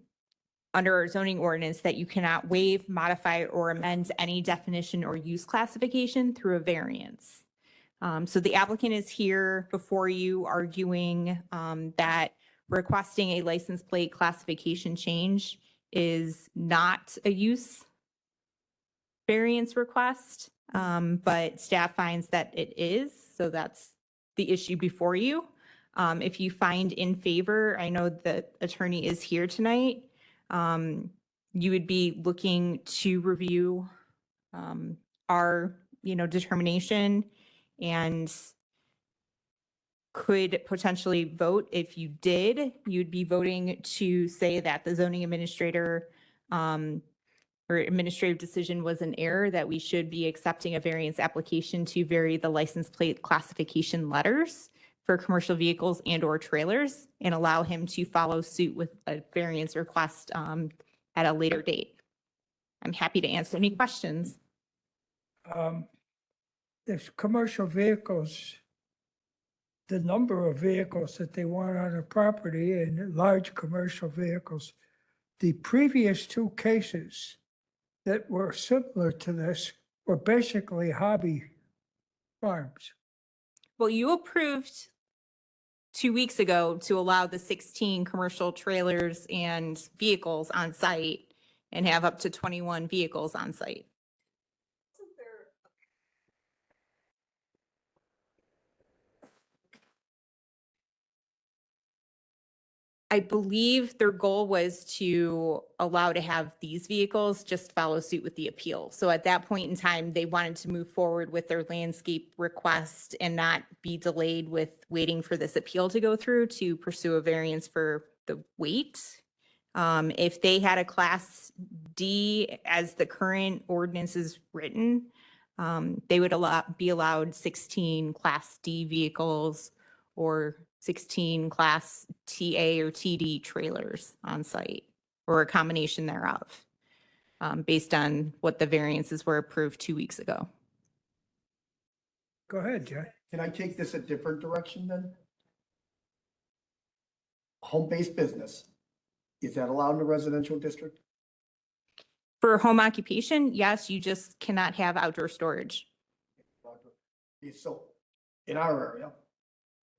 our zoning ordinance, that you cannot waive, modify, or amend any definition or use classification through a variance. So the applicant is here before you arguing that requesting a license plate classification change is not a use variance request, but staff finds that it is, so that's the issue before you. If you find in favor, I know the attorney is here tonight, you would be looking to review our, determination, and could potentially vote. If you did, you'd be voting to say that the zoning administrator or administrative decision was an error, that we should be accepting a variance application to vary the license plate classification letters for commercial vehicles and or trailers, and allow him to follow suit with a variance request at a later date. I'm happy to answer any questions. If commercial vehicles, the number of vehicles that they want on a property, and large commercial vehicles, the previous 2 cases that were similar to this were basically hobby farms. Well, you approved 2 weeks ago to allow the 16 commercial trailers and vehicles on site. and have up to 21 vehicles on site. I believe their goal was to allow to have these vehicles just follow suit with the appeal. So at that point in time, they wanted to move forward with their landscape request and not be delayed with waiting for this appeal to go through to pursue a variance for the weight. If they had a Class D as the current ordinance is written, they would be allowed 16 Class D vehicles or 16 Class TA or TD trailers on site, or a combination thereof, based on what the variances were approved 2 weeks ago. Go ahead, Jay. Can I take this a different direction then? Home-based business, is that allowed in a residential district? For home occupation, yes, you just cannot have outdoor storage. So in our area,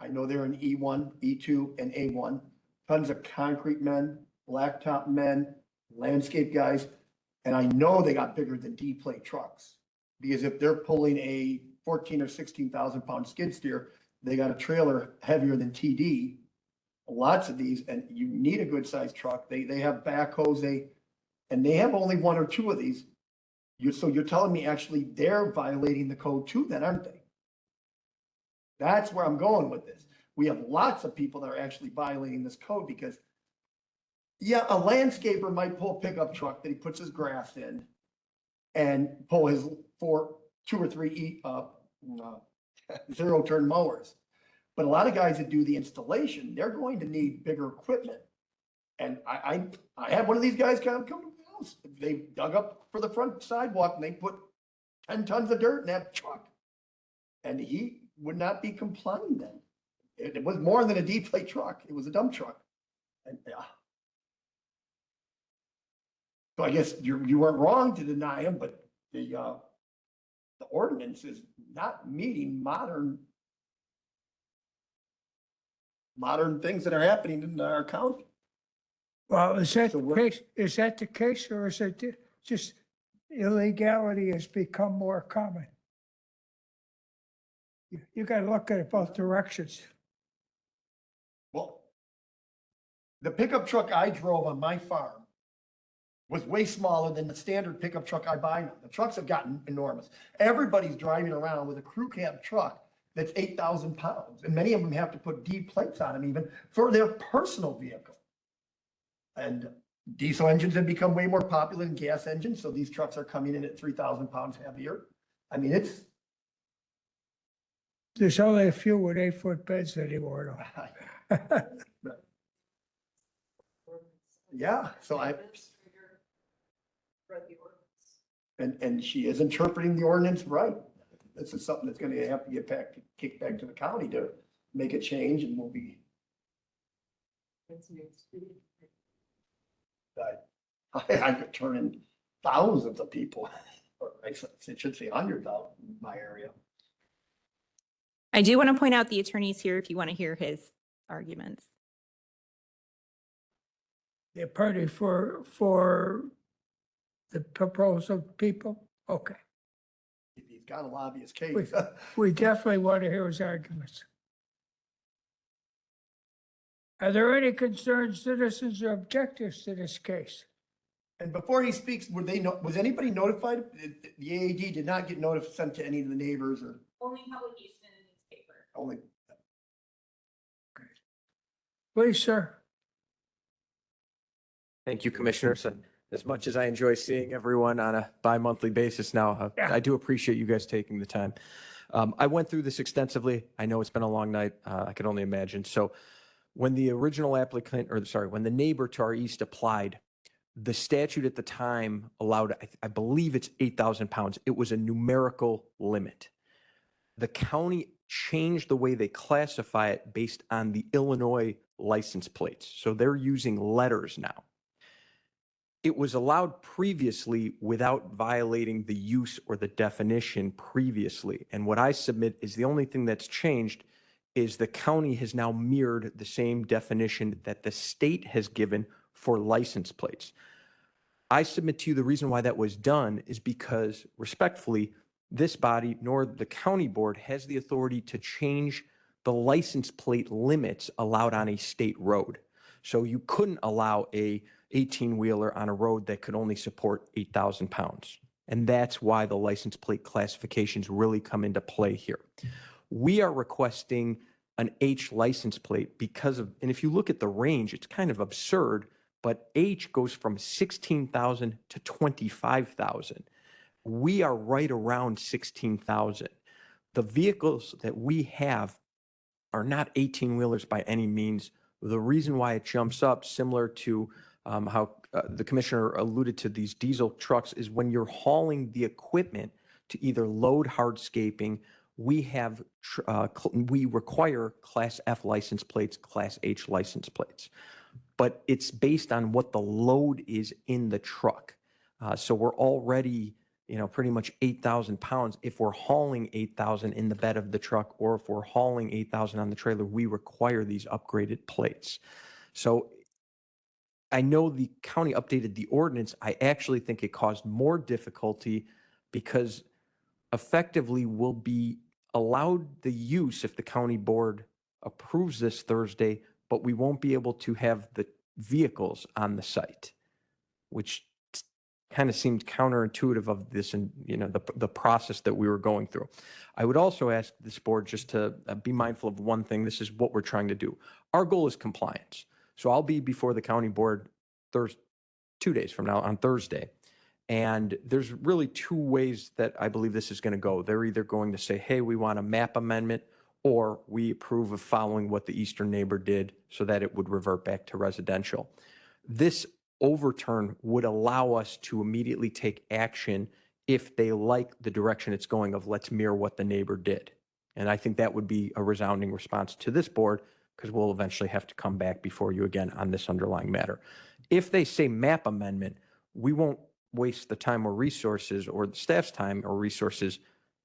I know they're in E1, E2, and A1, tons of concrete men, blacktop men, landscape guys, and I know they got bigger than D-plate trucks. Because if they're pulling a 14 or 16,000 pound skid steer, they got a trailer heavier than TD. Lots of these, and you need a good sized truck. They have backhoes, and they have only one or two of these. So you're telling me actually they're violating the code too, then, aren't they? That's where I'm going with this. We have lots of people that are actually violating this code because, yeah, a landscaper might pull a pickup truck that he puts his grass in and pull his 2 or 3 zero-turn mowers. But a lot of guys that do the installation, they're going to need bigger equipment. And I had one of these guys come to my house. They dug up for the front sidewalk and they put 10 tons of dirt in that truck. And he would not be complying then. It was more than a D-plate truck. It was a dump truck. And yeah. So I guess you weren't wrong to deny him, but the ordinance is not meeting modern things that are happening in our county. Well, is that So the we're- case, is that the case, or is it just illegality has become more common? You gotta look at it both directions. Well, the pickup truck I drove on my farm was way smaller than the standard pickup truck I buy now. The trucks have gotten enormous. Everybody's driving around with a crew cab truck that's 8,000 pounds, and many of them have to put D plates on them even for their personal vehicle. And diesel engines have become way more popular than gas engines, so these trucks are coming in at 3,000 pounds heavier. I mean, it's, There's only a few with 8-foot beds anymore, though. yeah, so and she is interpreting the ordinance right. This is something that's gonna have to get kicked back to the county to make a change, and we'll be. I could turn in thousands of people, or I should say 100,000 in my area. I do want to point out the attorney's here if you want to hear his arguments. The attorney for the proposal people? Okay. He's got a lobbyist case. We definitely want to hear his arguments. Are there any concerned citizens or objectives to this case? And before he speaks, was anybody notified? The AAD did not get notice sent to any of the neighbors or Only publication in the newspaper. only? Please, sir. Thank you, Commissioners. And as much as I enjoy seeing everyone on a bi-monthly basis now, I do appreciate you guys taking the time. I went through this extensively. I know it's been a long night. I could only imagine. So when the original applicant, or sorry, when the neighbor to our east applied, the statute at the time allowed, I believe it's 8,000 pounds. It was a numerical limit. The county changed the way they classify it based on the Illinois license plates. So they're using letters now. It was allowed previously without violating the use or the definition previously. And what I submit is the only thing that's changed is the county has now mirrored the same definition that the state has given for license plates. I submit to you the reason why that was done is because respectfully, this body nor the county board has the authority to change the license plate limits allowed on a state road. So you couldn't allow a 18-wheeler on a road that could only support 8,000 pounds. And that's why the license plate classifications really come into play here. We are requesting an H license plate because of, and if you look at the range, it's kind of absurd, but H goes from 16,000 to 25,000. We are right around 16,000. The vehicles that we have are not 18-wheelers by any means. The reason why it jumps up, similar to how the commissioner alluded to these diesel trucks, is when you're hauling the equipment to either load hardscaping, we require Class F license plates, Class H license plates. But it's based on what the load is in the truck. So we're already, pretty much 8,000 pounds. If we're hauling 8,000 in the bed of the truck, or if we're hauling 8,000 on the trailer, we require these upgraded plates. So I know the county updated the ordinance. I actually think it caused more difficulty because effectively we'll be allowed the use if the county board approves this Thursday, but we won't be able to have the vehicles on the site, which kind of seemed counterintuitive of this and the process that we were going through. I would also ask this board just to be mindful of one thing. This is what we're trying to do. Our goal is compliance. So I'll be before the county board 2 days from now on Thursday. And there's really two ways that I believe this is going to go. They're either going to say, hey, we want a map amendment, or we approve of following what the eastern neighbor did so that it would revert back to residential. This overturn would allow us to immediately take action if they like the direction it's going of let's mirror what the neighbor did. And I think that would be a resounding response to this board, because we'll eventually have to come back before you again on this underlying matter. If they say map amendment, we won't waste the time or resources or the staff's time or resources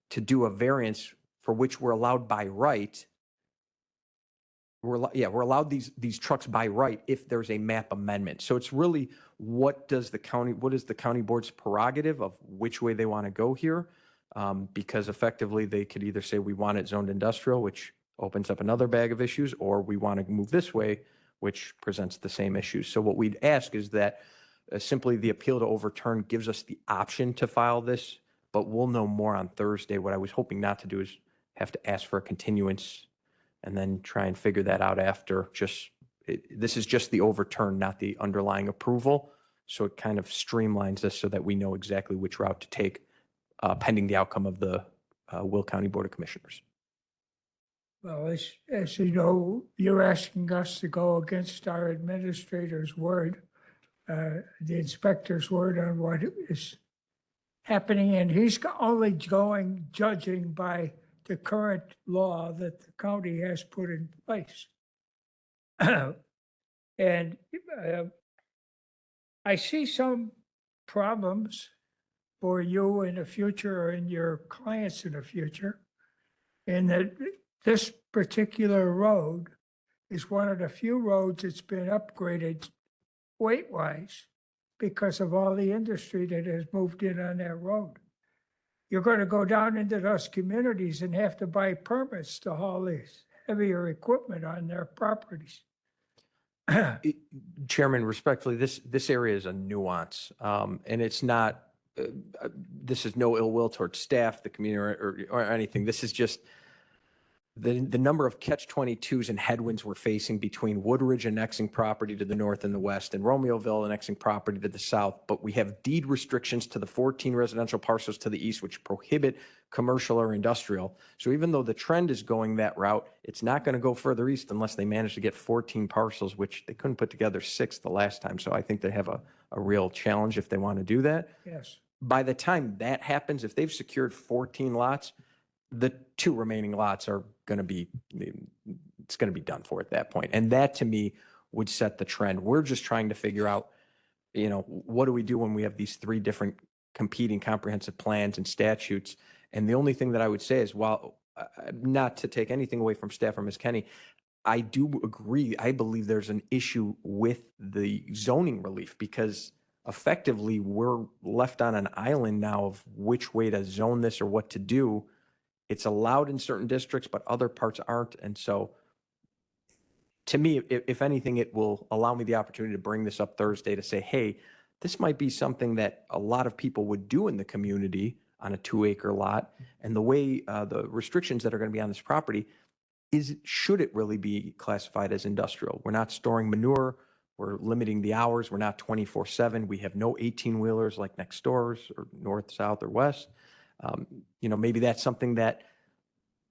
to do a variance for which we're allowed by right. We're allowed these trucks by right if there's a map amendment. So it's really what is the county board's prerogative of which way they want to go here? Because effectively they could either say we want it zoned industrial, which opens up another bag of issues, or we want to move this way, which presents the same issues. So what we'd ask is that simply the appeal to overturn gives us the option to file this, but we'll know more on Thursday. What I was hoping not to do is have to ask for a continuance and then try and figure that out after. This is just the overturn, not the underlying approval. So it kind of streamlines this so that we know exactly which route to take pending the outcome of the Will County Board of Commissioners. Well, as you know, you're asking us to go against our administrator's word, the inspector's word on what is happening, and he's only judging by the current law that the county has put in place. And I see some problems for you in the future and your clients in the future, in that this particular road is one of the few roads that's been upgraded weight-wise because of all the industry that has moved in on that road. You're going to go down into those communities and have to buy permits to haul this heavier equipment on their properties. Chairman, respectfully, this area is a nuance, and it's not. This is no ill will towards staff, the community, or anything. This is just the number of catch-22s and headwinds we're facing between Woodridge annexing property to the north and the west, and Romeoville annexing property to the south. But we have deed restrictions to the 14 residential parcels to the east, which prohibit commercial or industrial. So even though the trend is going that route, it's not going to go further east unless they manage to get 14 parcels, which they couldn't put together 6 the last time. So I think they have a real challenge if they want to do that. Yes. By the time that happens, if they've secured 14 lots, the 2 remaining lots are going to be, it's going to be done for at that point. And that to me would set the trend. We're just trying to figure out, what do we do when we have these 3 different competing comprehensive plans and statutes? And the only thing that I would say is, while not to take anything away from staff or Ms. Kenny, I do agree. I believe there's an issue with the zoning relief because effectively, we're left on an island now of which way to zone this or what to do. It's allowed in certain districts, but other parts aren't. And so to me, if anything, it will allow me the opportunity to bring this up Thursday to say, hey, this might be something that a lot of people would do in the community on a 2-acre lot. And the way the restrictions that are going to be on this property should it really be classified as industrial? We're not storing manure. We're limiting the hours. We're not 24/7. We have no 18-wheelers like next doors or north, south, or west. Maybe that's something that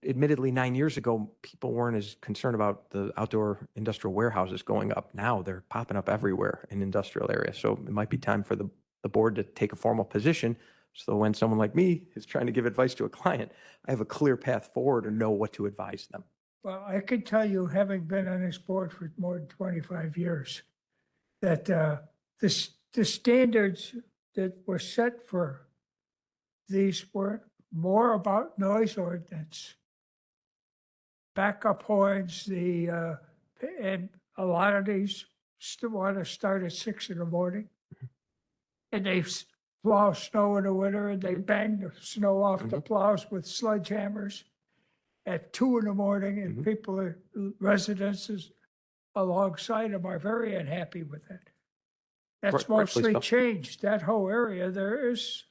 admittedly 9 years ago, people weren't as concerned about the outdoor industrial warehouses going up. Now they're popping up everywhere in industrial areas. So it might be time for the board to take a formal position. So when someone like me is trying to give advice to a client, I have a clear path forward and know what to advise them. Well, I can tell you, having been on this board for more than 25 years, that the standards that were set for these were more about noise ordinance, backup horns, and a lot of these still want to start at 6 in the morning. And they plow snow in the winter, and they bang the snow off the plows with sledgehammers at 2 in the morning, and people, residences alongside them are very unhappy with it. That's Rightfully mostly so. changed. That whole area, there is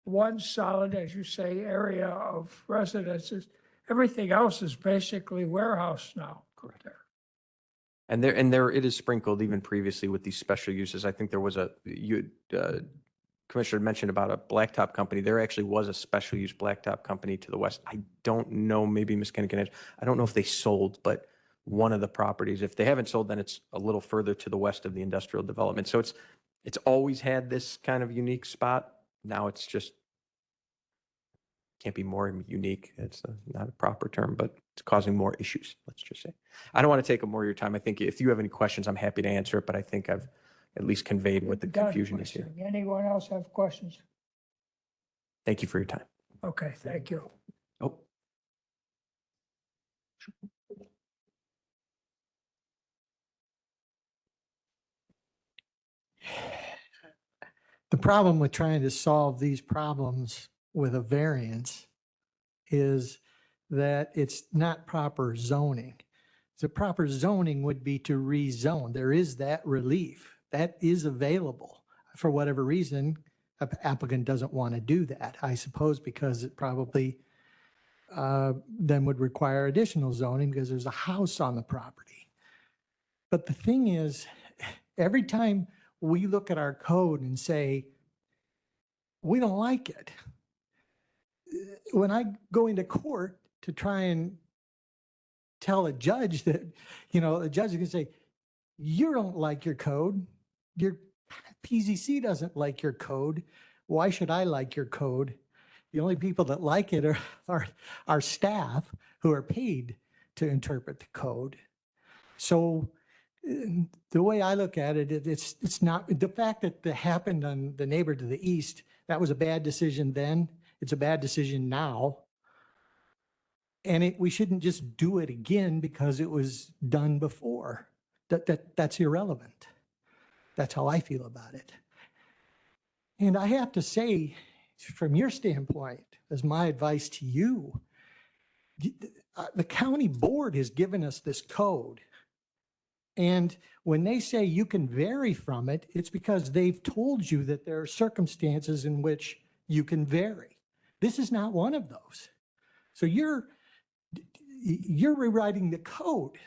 one solid, as you say, area of residences. Everything else is basically warehouse now. Correct. And there it is sprinkled even previously with these special uses. I think there was Commissioner mentioned about a blacktop company. There actually was a special use blacktop company to the west. I don't know, maybe Ms. Kennigan, I don't know if they sold, but one of the properties, if they haven't sold, then it's a little further to the west of the industrial development. So it's always had this kind of unique spot. Now it's just can't be more unique. It's not a proper term, but it's causing more issues. Let's just say. I don't want to take up more of your time. I think if you have any questions, I'm happy to answer it, but I think I've at least conveyed what the confusion is here. Anyone else have questions? Thank you for your time. Okay, thank you. Oh. The problem with trying to solve these problems with a variance is that it's not proper zoning. The proper zoning would be to rezone. There is that relief. That is available. For whatever reason, an applicant doesn't want to do that, I suppose, because it probably then would require additional zoning because there's a house on the property. But the thing is, every time we look at our code and say, we don't like it, when I go into court to try and tell a judge that, a judge is going to say, you don't like your code. Your PZC doesn't like your code. Why should I like your code? The only people that like it are our staff who are paid to interpret the code. So the way I look at it, it's not the fact that that happened on the neighbor to the east. That was a bad decision then. It's a bad decision now. And we shouldn't just do it again because it was done before. That's irrelevant. That's how I feel about it. And I have to say, from your standpoint, as my advice to you, the county board has given us this code. And when they say you can vary from it, it's because they've told you that there are circumstances in which you can vary. This is not one of those. So you're rewriting the code.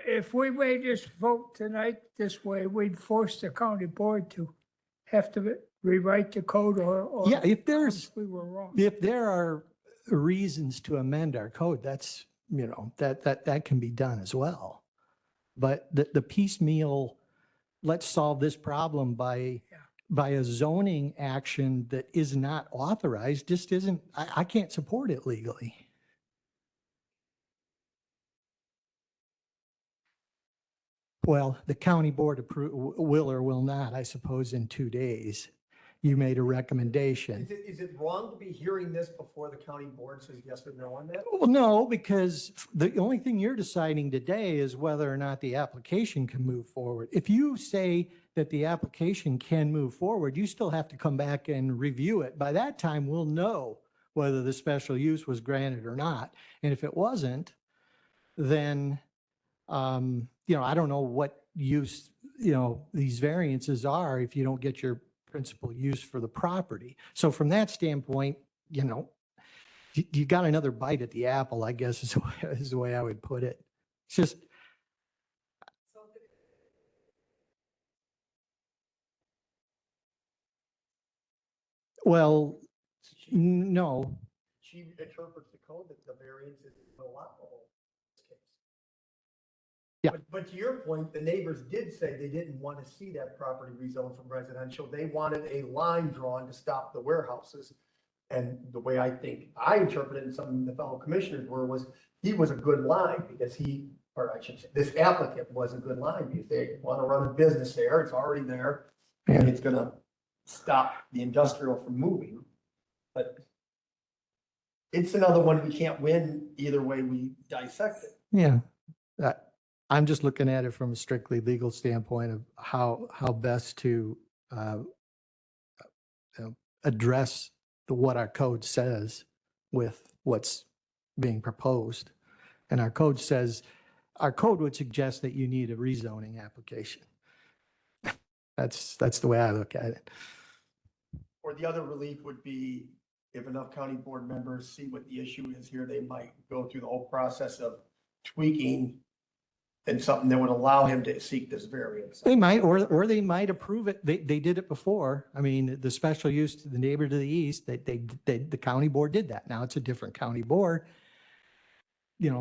If we made this vote tonight this way, we'd force the county board to have to rewrite the code or Yeah, if we were wrong. if there are reasons to amend our code, that's, that can be done as well. But the piecemeal, let's solve this problem by a zoning action that is not authorized just isn't, I can't support it legally. Well, the county board will or will not, I suppose, in 2 days. you made a recommendation. Is it wrong to be hearing this before the county board says yes or no on that? Well, no, because the only thing you're deciding today is whether or not the application can move forward. If you say that the application can move forward, you still have to come back and review it. By that time, we'll know whether the special use was granted or not. And if it wasn't, then, I don't know what use, these variances are if you don't get your principal use for the property. So from that standpoint, you got another bite at the apple, I guess is the way I would put it. It's just, well, no. She interprets the code that the variance is allowable in this case. Yeah. But to your point, the neighbors did say they didn't want to see that property rezoned from residential. They wanted a line drawn to stop the warehouses. And the way I think I interpreted it, and some of the fellow commissioners was he was a good line because this applicant was a good line because they want to run a business there. It's already there. And it's gonna stop the industrial from moving. But it's another one we can't win either way we dissect it. Yeah. I'm just looking at it from a strictly legal standpoint of how best to address what our code says with what's being proposed. And our code would suggest that you need a rezoning application. That's the way I look at it. Or the other relief would be if enough county board members see what the issue is here, they might go through the whole process of tweaking and something that would allow him to seek this variance. They might, or they might approve it. They did it before. I mean, the special use to the neighbor to the east, the county board did that. Now it's a different county board.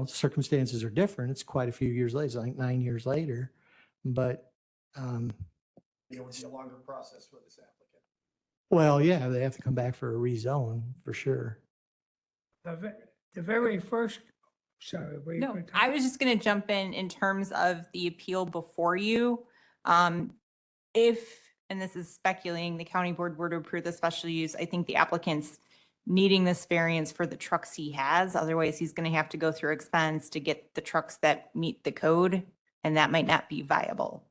Circumstances are different. It's quite a few years later, I think 9 years later, but, It would be a longer process for this applicant. well, yeah, they have to come back for a rezone for sure. The very first, sorry. were you No, gonna talk? I was just going to jump in terms of the appeal before you. If, and this is speculating, the county board were to approve the special use, I think the applicant's needing this variance for the trucks he has. Otherwise, he's going to have to go through expense to get the trucks that meet the code, and that might not be viable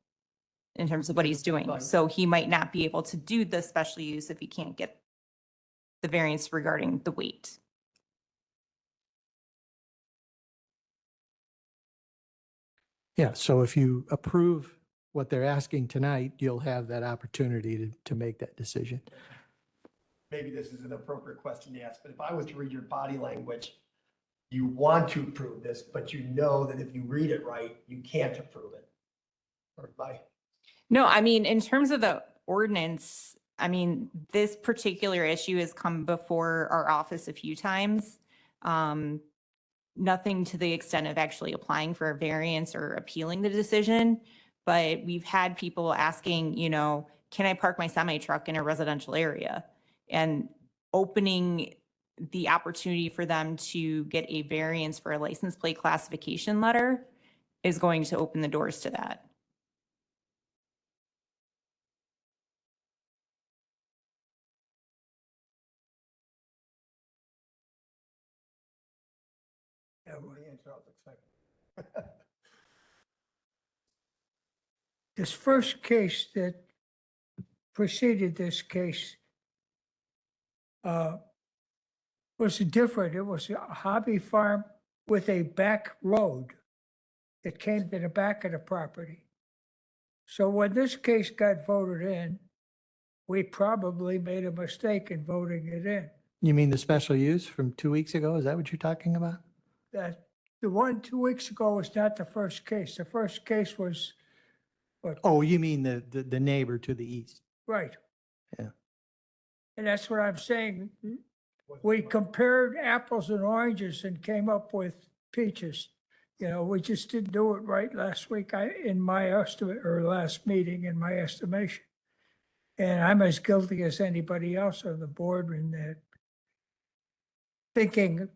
in terms of what he's doing. Fine. So he might not be able to do the special use if he can't get the variance regarding the weight. Yeah, so if you approve what they're asking tonight, you'll have that opportunity to make that decision. Maybe this is an appropriate question to ask, but if I was to read your body language, you want to approve this, but you know that if you read it right, you can't approve it. Or by, No, I mean, in terms of the ordinance, I mean, this particular issue has come before our office a few times. Nothing to the extent of actually applying for a variance or appealing the decision, but we've had people asking, can I park my semi truck in a residential area? And opening the opportunity for them to get a variance for a license plate classification letter is going to open the doors to that. yeah, well, the answer I'll expect. This first case that preceded this case was different. It was a hobby farm with a back road that came to the back of the property. So when this case got voted in, we probably made a mistake in voting it in. You mean the special use from 2 weeks ago? Is that what you're talking about? That the one 2 weeks ago was not the first case. The first case was, Oh, you mean the neighbor to the east? right. Yeah. And that's what I'm saying. We compared apples and oranges and came up with peaches. We just didn't do it right last week, in my estimate, or last meeting, in my estimation. And I'm as guilty as anybody else on the board in that, thinking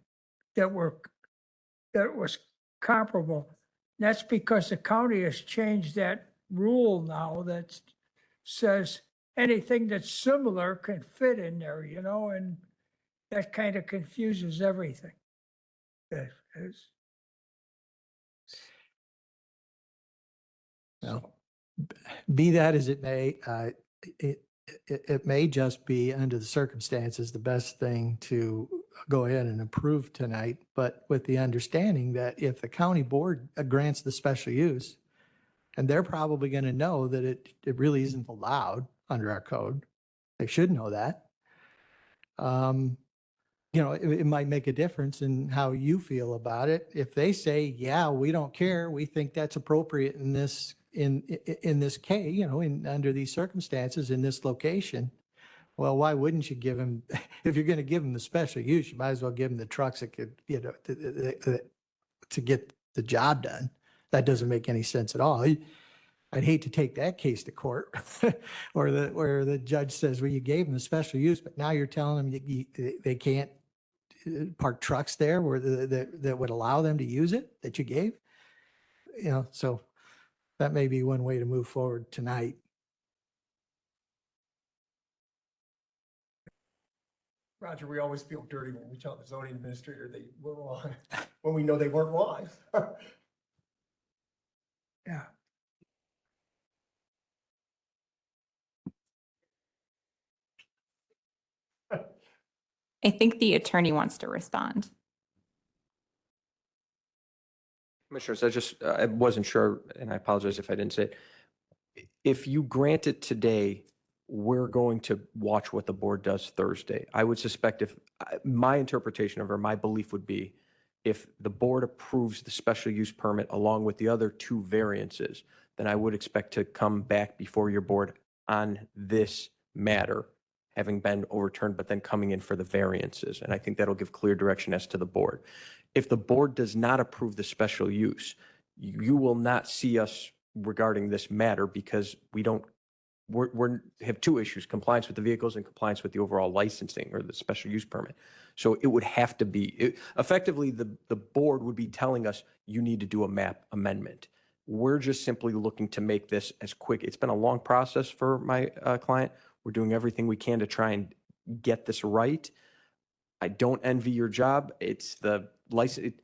that was comparable. That's because the county has changed that rule now that says anything that's similar can fit in there, you know, and that kind of confuses everything. It's- Well, be that as it may, it may just be, under the circumstances, the best thing to go ahead and approve tonight, but with the understanding that if the county board grants the special use, and they're probably going to know that it really isn't allowed under our code. They should know that. You know, it might make a difference in how you feel about it. If they say, yeah, we don't care, we think that's appropriate in this, in this case, you know, under these circumstances, in this location, well, why wouldn't you give them, if you're going to give them the special use, you might as well give them the trucks that could, you know, to get the job done. That doesn't make any sense at all. I'd hate to take that case to court where the judge says, well, you gave them the special use, but now you're telling them they can't park trucks there where that would allow them to use it that you gave. You know, so that may be one way to move forward tonight. Roger, we always feel dirty when we tell the zoning administrator they were wrong, when we know they weren't wrong. Yeah. I think the attorney wants to respond. Commissioners, I wasn't sure, and I apologize if I didn't say it. If you grant it today, we're going to watch what the board does Thursday. I would suspect my interpretation of, or my belief would be, if the board approves the special use permit along with the other two variances, then I would expect to come back before your board on this matter, having been overturned, but then coming in for the variances. And I think that'll give clear direction as to the board. If the board does not approve the special use, you will not see us regarding this matter because we have two issues: compliance with the vehicles and compliance with the overall licensing or the special use permit. So it would have to be, effectively, the board would be telling us you need to do a map amendment. We're just simply looking to make this as quick. It's been a long process for my client. We're doing everything we can to try and get this right. I don't envy your job. It's the license.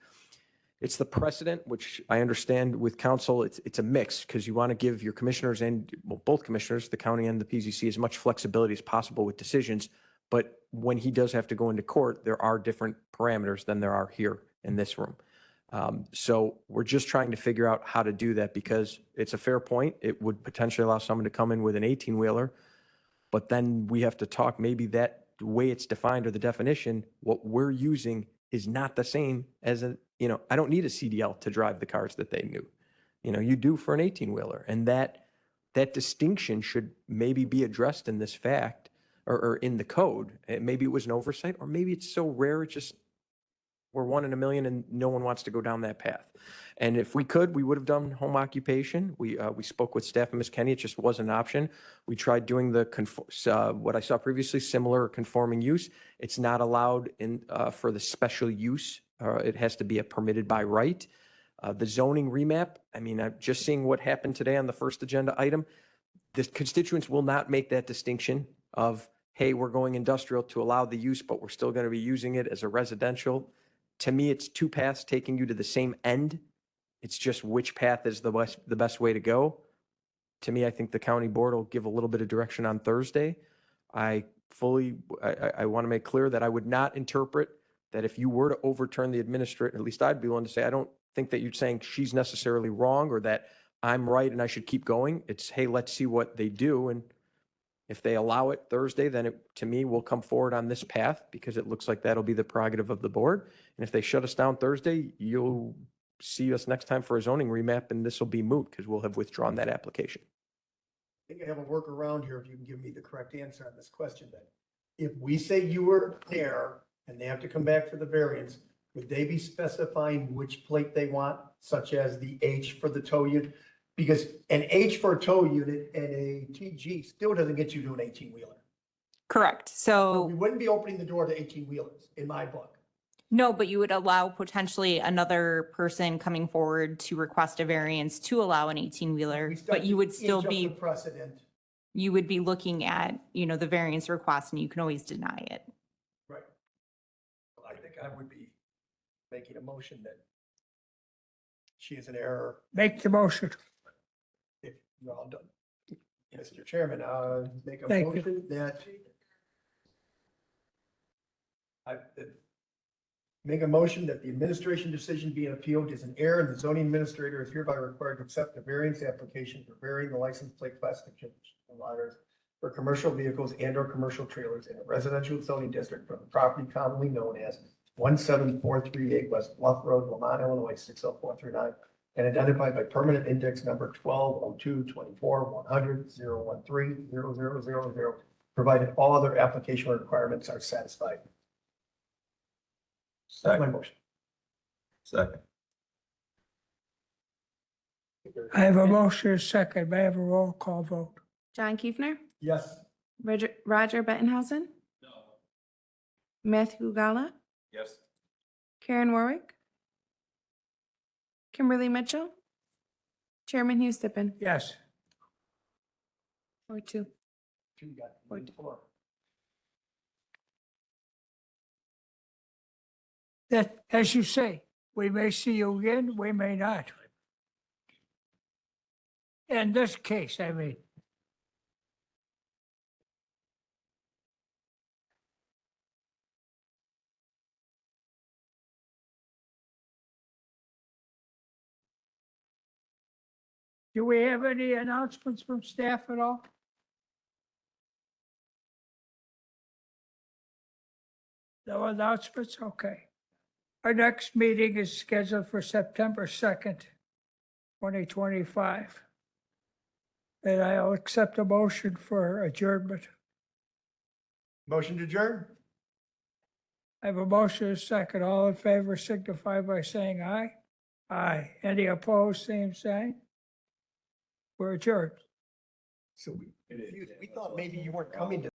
It's the precedent, which I understand with council, it's a mix because you want to give your commissioners and, well, both commissioners, the county and the PZC, as much flexibility as possible with decisions. But when he does have to go into court, there are different parameters than there are here in this room. So we're just trying to figure out how to do that because it's a fair point. It would potentially allow someone to come in with an 18-wheeler, but then we have to talk, maybe that way it's defined or the definition, what we're using is not the same as I don't need a CDL to drive the cars that they knew. You do for an 18-wheeler. And that distinction should maybe be addressed in this fact or in the code. Maybe it was an oversight, or maybe it's so rare, it's just we're 1 in a million and no one wants to go down that path. And if we could, we would have done home occupation. We spoke with staff and Ms. Kenny. It just wasn't an option. We tried doing what I saw previously, similar conforming use. It's not allowed for the special use. It has to be a permitted by right. The zoning remap, I'm just seeing what happened today on the first agenda item. The constituents will not make that distinction of, hey, we're going industrial to allow the use, but we're still going to be using it as a residential. To me, it's two paths taking you to the same end. It's just which path is the best way to go. To me, I think the county board will give a little bit of direction on Thursday. I want to make clear that I would not interpret that if you were to overturn the administrator, at least I'd be willing to say, I don't think that you're saying she's necessarily wrong or that I'm right and I should keep going. It's, hey, let's see what they do. And if they allow it Thursday, then to me, we'll come forward on this path because it looks like that'll be the prerogative of the board. And if they shut us down Thursday, you'll see us next time for a zoning remap and this will be moot because we'll have withdrawn that application. I think I have a workaround here if you can give me the correct answer on this question then. If we say you were there and they have to come back for the variance, would they be specifying which plate they want, such as the H for the tow unit? Because an H for a tow unit and a TG still doesn't get you to an 18-wheeler. Correct. So We wouldn't be opening the door to 18-wheelers in my book. no, but you would allow potentially another person coming forward to request a variance to allow an 18-wheeler, but you would still Inch up be, the precedent you would be looking at, the variance request and you can always deny it. Right. I think I would be making a motion that she is in error. Make the motion. If you're all done. Mr. Chairman, make a Thank you. motion that make a motion that the administration decision being appealed is an error, and the zoning administrator is hereby required to accept the variance application for varying the license plate classification allowers for commercial vehicles and or commercial trailers in a residential zoning district from the property commonly known as 17438 West Bluff Road, Lamont, Illinois 60439, and identified by permanent index number 1202241000130000, provided all other application requirements are satisfied. That's my motion. Second. I have a motion, a second. May I have a roll call vote? John Kiefner, Yes. Roger Bettenhausen. No. Matthew Gala, Yes. Karen Warwick, Kimberly Mitchell, Chairman Hugh Stippen. Yes. 4-2. Two got 4. That, as you say, we may see you again, we may not. In this case, I mean. Do we have any announcements from staff at all? No announcements? Okay. Our next meeting is scheduled for September 2nd, 2025. And I'll accept a motion for adjournment. Motion to adjourn? I have a motion, a second. All in favor signify by saying aye. Aye. Any opposed, same sign? We're adjourned. So we thought maybe you weren't coming to